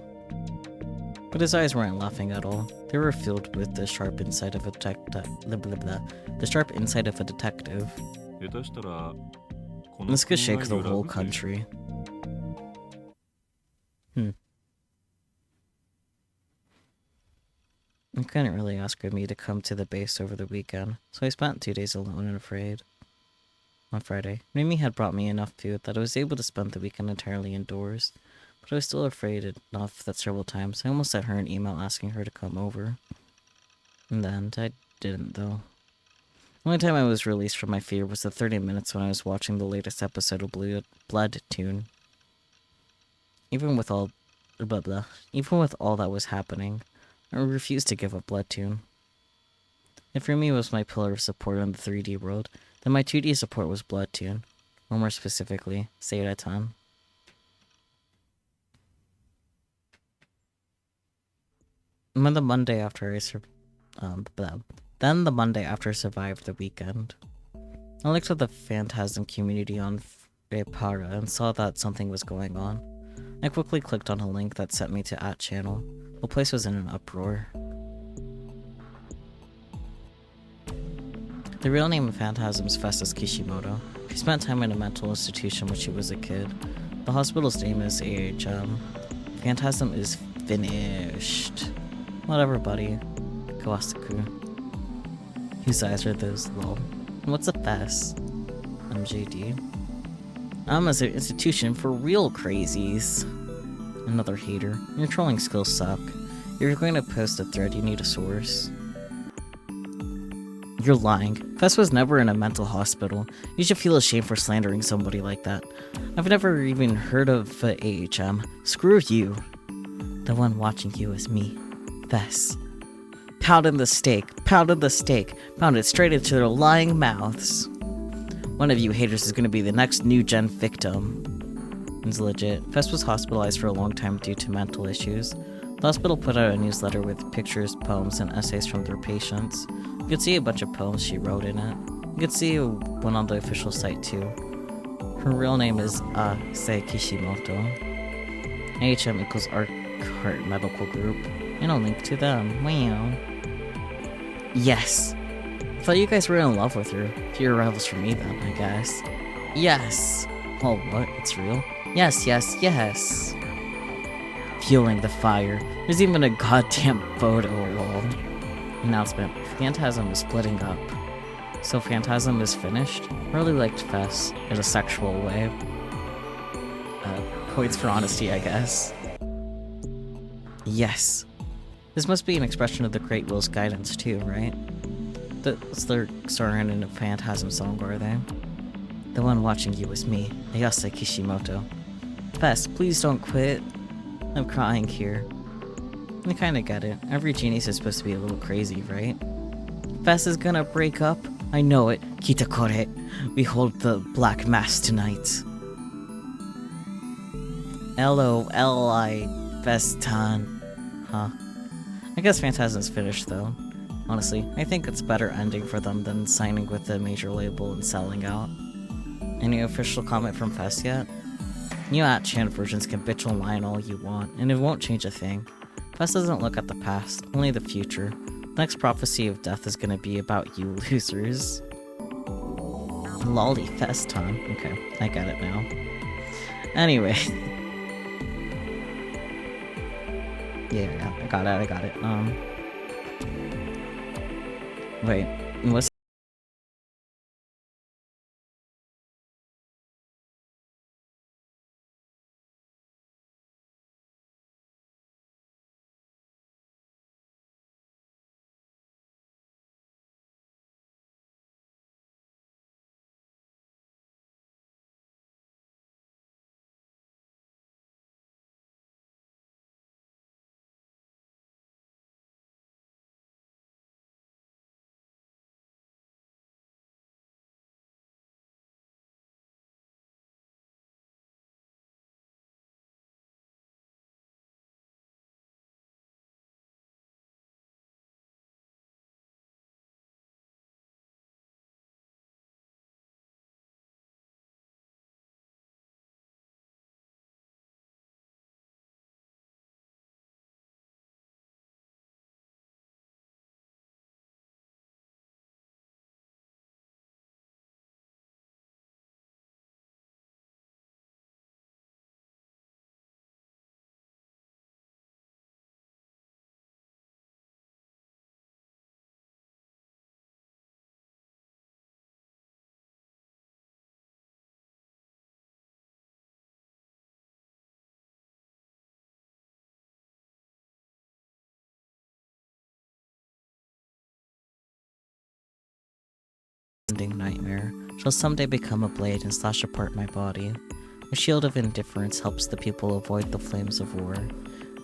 But his eyes weren't laughing at all. They were filled with the sharp insight of a the sharp insight of a detective. 下手したらこの This could shake the 国が揺ら whole ぐぜ country. I couldn't really ask Rimi to come to the base over the weekend, so I spent 2 days alone and afraid. On Friday, Rimi had brought me enough food that I was able to spend the weekend entirely indoors, but I was still afraid enough that several times I almost sent her an email asking her to come over. In the end, I didn't, though. The only time I was released from my fear was the 30 minutes when I was watching the latest episode of Blood Tune. Even with all that was happening, I refused to give up Blood Tune. If Rimi was my pillar of support in the 3D world, then my 2D support was Blood Tune, or more specifically, Seiratan. And then the Monday after I survived the weekend, I looked at the Phantasm community on Repara and saw that something was going on. I quickly clicked on a link that sent me to @channel. The place was in an uproar. The real name of Phantasm's Fest is Kishimoto. She spent time in a mental institution when she was a kid. The hospital's name is AHM. Phantasm is finished. Whatever, buddy. Kawasaku. Whose eyes are those, lol? And what's a fest? MJD. I'm as an institution for real crazies. Another hater. Your trolling skills suck. If you're going to post a thread, you need a source. You're lying. Fess was never in a mental hospital. You should feel ashamed for slandering somebody like that. I've never even heard of AHM. Screw you. The one watching you is me. Fess. Pounded the steak. Pounded the steak. Pounded straight into their lying mouths. One of you haters is going to be the next new gen victim. It's legit. Fess was hospitalized for a long time due to mental issues. The hospital put out a newsletter with pictures, poems, and essays from their patients. You could see a bunch of poems she wrote in it. You could see one on the official site too. Her real name is Ase Kishimoto. AHM equals Arc Heart Medical Group. And a link to them. Wow. Yes! I thought you guys were in love with her. Fewer rivals for me then, I guess. Yes! Oh, what? It's real? Yes, yes, yes! Fueling the fire. There's even a goddamn photo wall. Announcement. Phantasm is splitting up. So Phantasm is finished? Really liked Fess in a sexual way. Points for honesty, I guess. Yes. This must be an expression of the Great Will's guidance too, right? That's their starring in a Phantasm song, are they? The one watching you is me, Ayase Kishimoto. Fess, please don't quit. I'm crying here. I kinda get it. Every genius is supposed to be a little crazy, right? Fess is gonna break up? I know it. Kitakore. We hold the black mass tonight. LOLI Festan. Huh. I guess Phantasm's finished though. Honestly, I think it's a better ending for them than signing with a major label and selling out. Any official comment from Fess yet? New @chan versions can bitch online all you want, and it won't change a thing. Fess doesn't look at the past, only the future. The next prophecy of death is gonna be about you losers. Lolly Fess time. Okay, I get it now. Anyway. Yeah, I got it. Wait, what's never-ending nightmare. She'll someday become a blade and slash apart my body. A shield of indifference helps the people avoid the flames of war.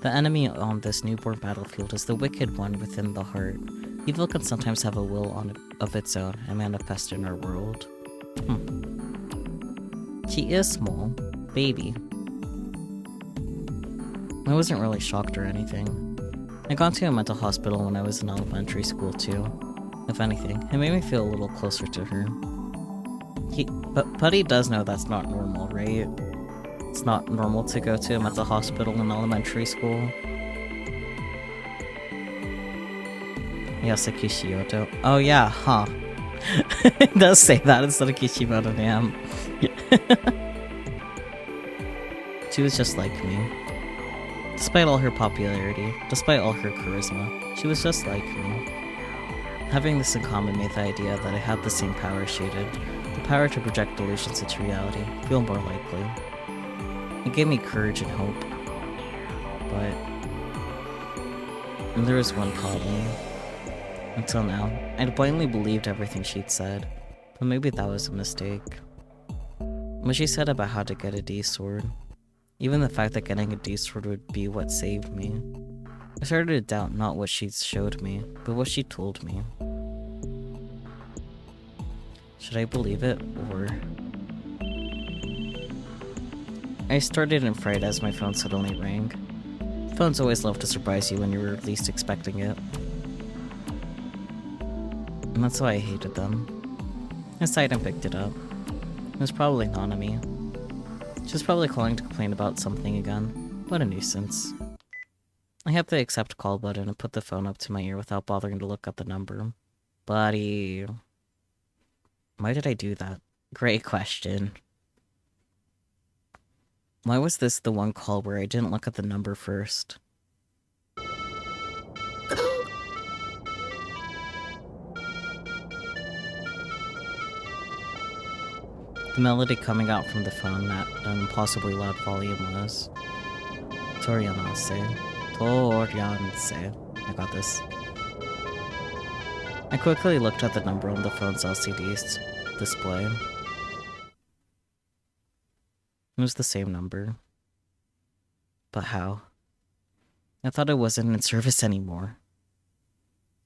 The enemy on this newborn battlefield is the wicked one within the heart. Evil can sometimes have a will of its own and manifest in our world. She is small. Baby. I wasn't really shocked or anything. I got to a mental hospital when I was in elementary school too. If anything, it made me feel a little closer to her. But Putty does know that's not normal, right? It's not normal to go to a mental hospital in elementary school. Yasa Kishimoto. Oh yeah, huh. It does say that instead of Kishimoto, damn. She was just like me. Despite all her popularity, despite all her charisma, she was just like me. Having this in common made the idea that I had the same power she did, the power to project delusions into reality, feel more likely. It gave me courage and hope. But there was one problem. Until now, I'd blindly believed everything she'd said, but maybe that was a mistake. What she said about how to get a D sword, even the fact that getting a D sword would be what saved me. I started to doubt not what she showed me, but what she told me. Should I believe it, or... I started in fright as my phone suddenly rang. Phones always love to surprise you when you're least expecting it. And that's why I hated them. I sighed and picked it up. It was probably Nanami. She was probably calling to complain about something again. What a nuisance. I hit the accept call button and put the phone up to my ear without bothering to look at the number. Buddy. Why did I do that? Great question. Why was this the one call where I didn't look at the number first? The melody coming out from the phone at an impossibly loud volume was... Torianase. I got this. I quickly looked at the number on the phone's LCD display. It was the same number. But how? I thought it wasn't in service anymore.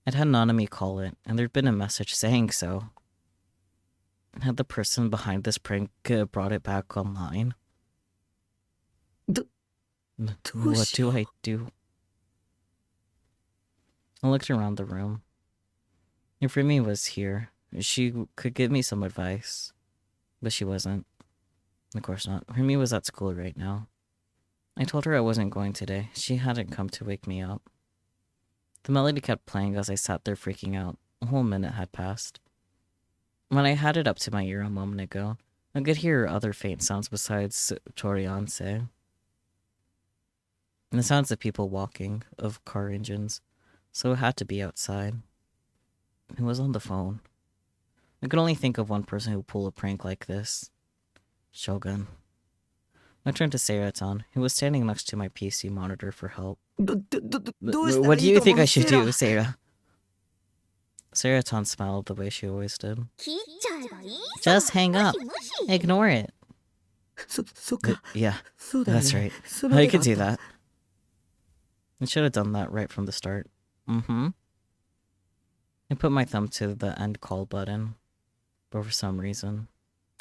I'd had Nanami call it, and there'd been a message saying so. Had the person behind this prank brought it back online? What do I do? I looked around the room. If Rimi was here, she could give me some advice. But she wasn't. Of course not. Rimi was at school right now. I told her I wasn't going today. She hadn't come to wake me up. The melody kept playing as I sat there freaking out. A whole minute had passed. When I had it up to my ear a moment ago, I could hear other faint sounds besides Torianse. And the sounds of people walking, of car engines, so it had to be outside. It was on the phone. I could only think of one person who would pull a prank like this. Shogun. I turned to Seira-tan, who was standing next to my PC monitor for help. What do you think I should do, Seira? Seira-tan smiled the way she always did. Just hang up. Ignore it. Yeah, that's right. I can do that. I should have done that right from the start. I put my thumb to the end call button, but for some reason,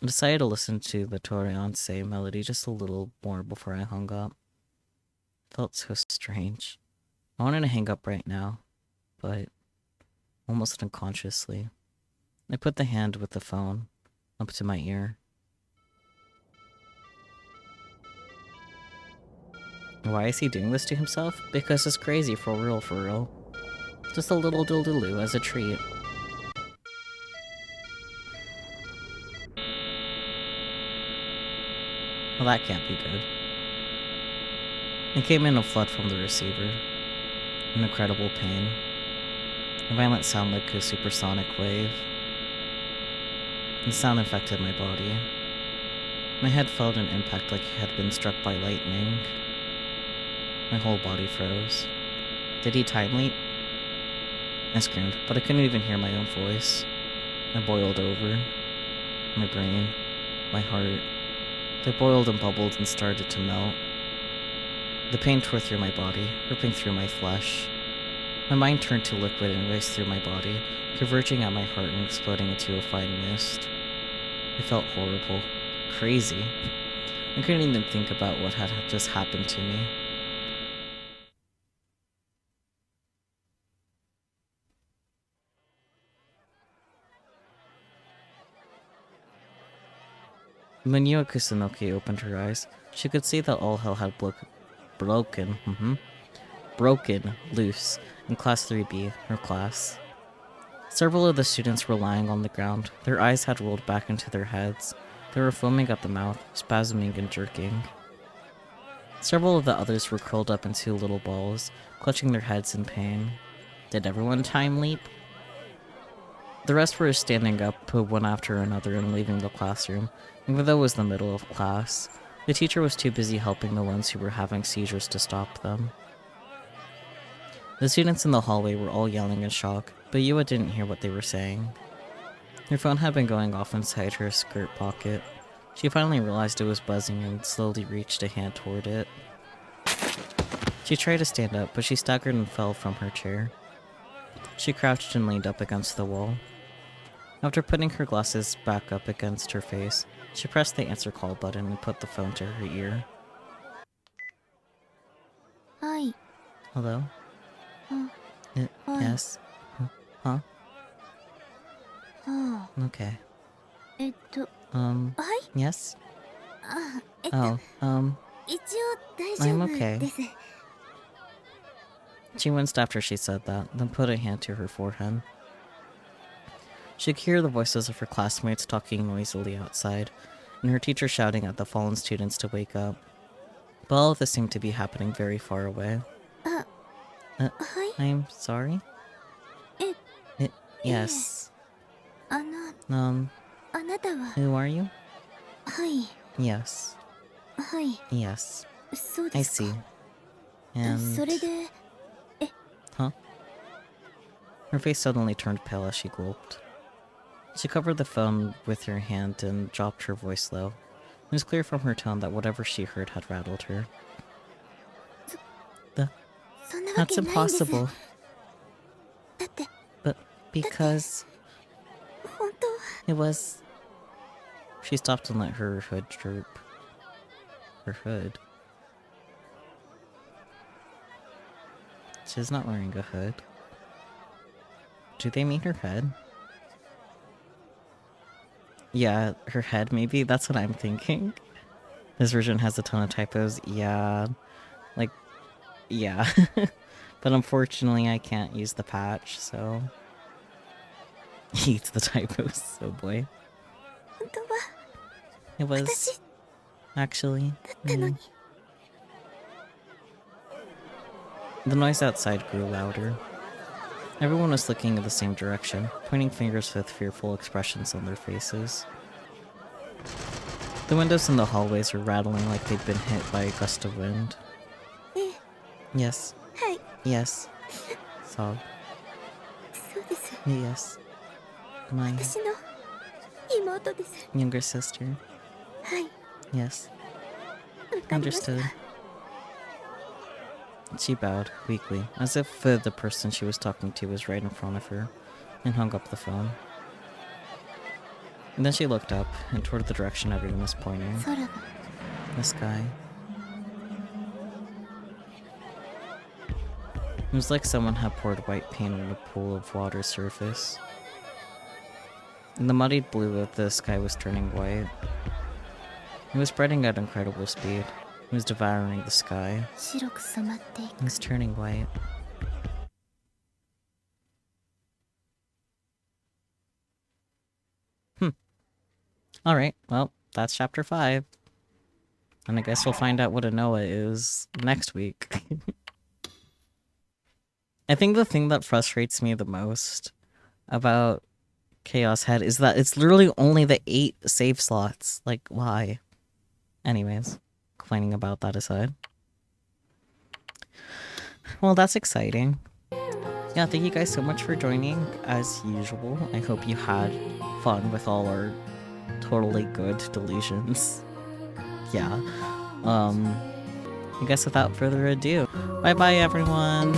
I decided to listen to the Torianse melody just a little more before I hung up. It felt so strange. I wanted to hang up right now, but almost unconsciously, I put the hand with the phone up to my ear. Why is he doing this to himself? Because it's crazy, for real, for real. Just a little doodaloo as a treat. Well, that can't be good. It came in a flood from the receiver. An incredible pain. A violent sound like a supersonic wave. The sound infected my body. My head felt an impact like it had been struck by lightning. My whole body froze. Did he time leap? I screamed, but I couldn't even hear my own voice. I boiled over. My brain, my heart. They boiled and bubbled and started to melt. The pain tore through my body, ripping through my flesh. My mind turned to liquid and raced through my body, converging at my heart and exploding into a fine mist. It felt horrible. Crazy. I couldn't even think about what had just happened to me. When Yua Kusunoki opened her eyes, she could see that all hell had broken loose in Class 3B, her class. Several of the students were lying on the ground. Their eyes had rolled back into their heads. They were foaming at the mouth, spasming and jerking. Several of the others were curled up into little balls, clutching their heads in pain. Did everyone time leap? The rest were standing up, one after another, and leaving the classroom, even though it was the middle of class. The teacher was too busy helping the ones who were having seizures to stop them. The students in the hallway were all yelling in shock, but Yua didn't hear what they were saying. Her phone had been going off inside her skirt pocket. She finally realized it was buzzing and slowly reached a hand toward it. She tried to stand up, but she staggered and fell from her chair. She crouched and leaned up against the wall. After putting her glasses back up against her face, she pressed the answer call button and put the phone to her ear. Hi. Hello? Hi. Yes? Huh? Oh. Okay. はい。 Yes? あ、Oh, 一応大 I'm 丈夫 okay. です。 She winced after she said that, then put a hand to her forehead. She could hear the voices of her classmates talking noisily outside, and her teacher shouting at the fallen students to wake up. But all of this seemed to be happening very far away. はい。 I'm sorry? え、 Yes. あなたは Who are you? はい。 Yes. はい。 Yes. そう I ですか。 see. And... それで、 Huh? Her face suddenly turned pale as she gulped. She covered the phone with her hand and dropped her voice low. It was clear from her tone that whatever she heard had rattled her. そんなわ That's けないんです。 impossible. だって、 But because 本当は it was... She stopped and let her hood droop. Her hood? She's not wearing a hood. Do they mean her head? Yeah, her head maybe? That's what I'm thinking. This version has a ton of typos. Yeah. Like, yeah. But unfortunately I can't use the patch, so... He eats the typos, oh boy. 本当は It was... 私 Actually... だったのに。 The noise outside grew louder. Everyone was looking in the same direction, pointing fingers with fearful expressions on their faces. The windows in the hallways were rattling like they'd been hit by a gust of wind. ええ、 Yes. はい。 Yes. Sob. そうです。 Yes. My 私の妹です。 younger sister. はい。 Yes. わかりました。 Understood. She bowed, weakly, as if the person she was talking to was right in front of her, and hung up the phone. And then she looked up, and toward the direction everyone was pointing. 空が The sky. It was like someone had poured white paint on a pool of water's surface. In the muddied blue of the sky was turning white. It was spreading at incredible speed. It was devouring the sky. 白く染まっていく。 It was turning white. Alright, well, that's chapter 5. And I guess we'll find out what a NoAH is next week. I think the thing that frustrates me the most about Chaos Head is that it's literally only the 8 save slots. Like, why? Anyways, complaining about that aside. Well, that's exciting. Yeah, thank you guys so much for joining, as usual. I hope you had fun with all our totally good delusions. Yeah. I guess without further ado, bye bye everyone.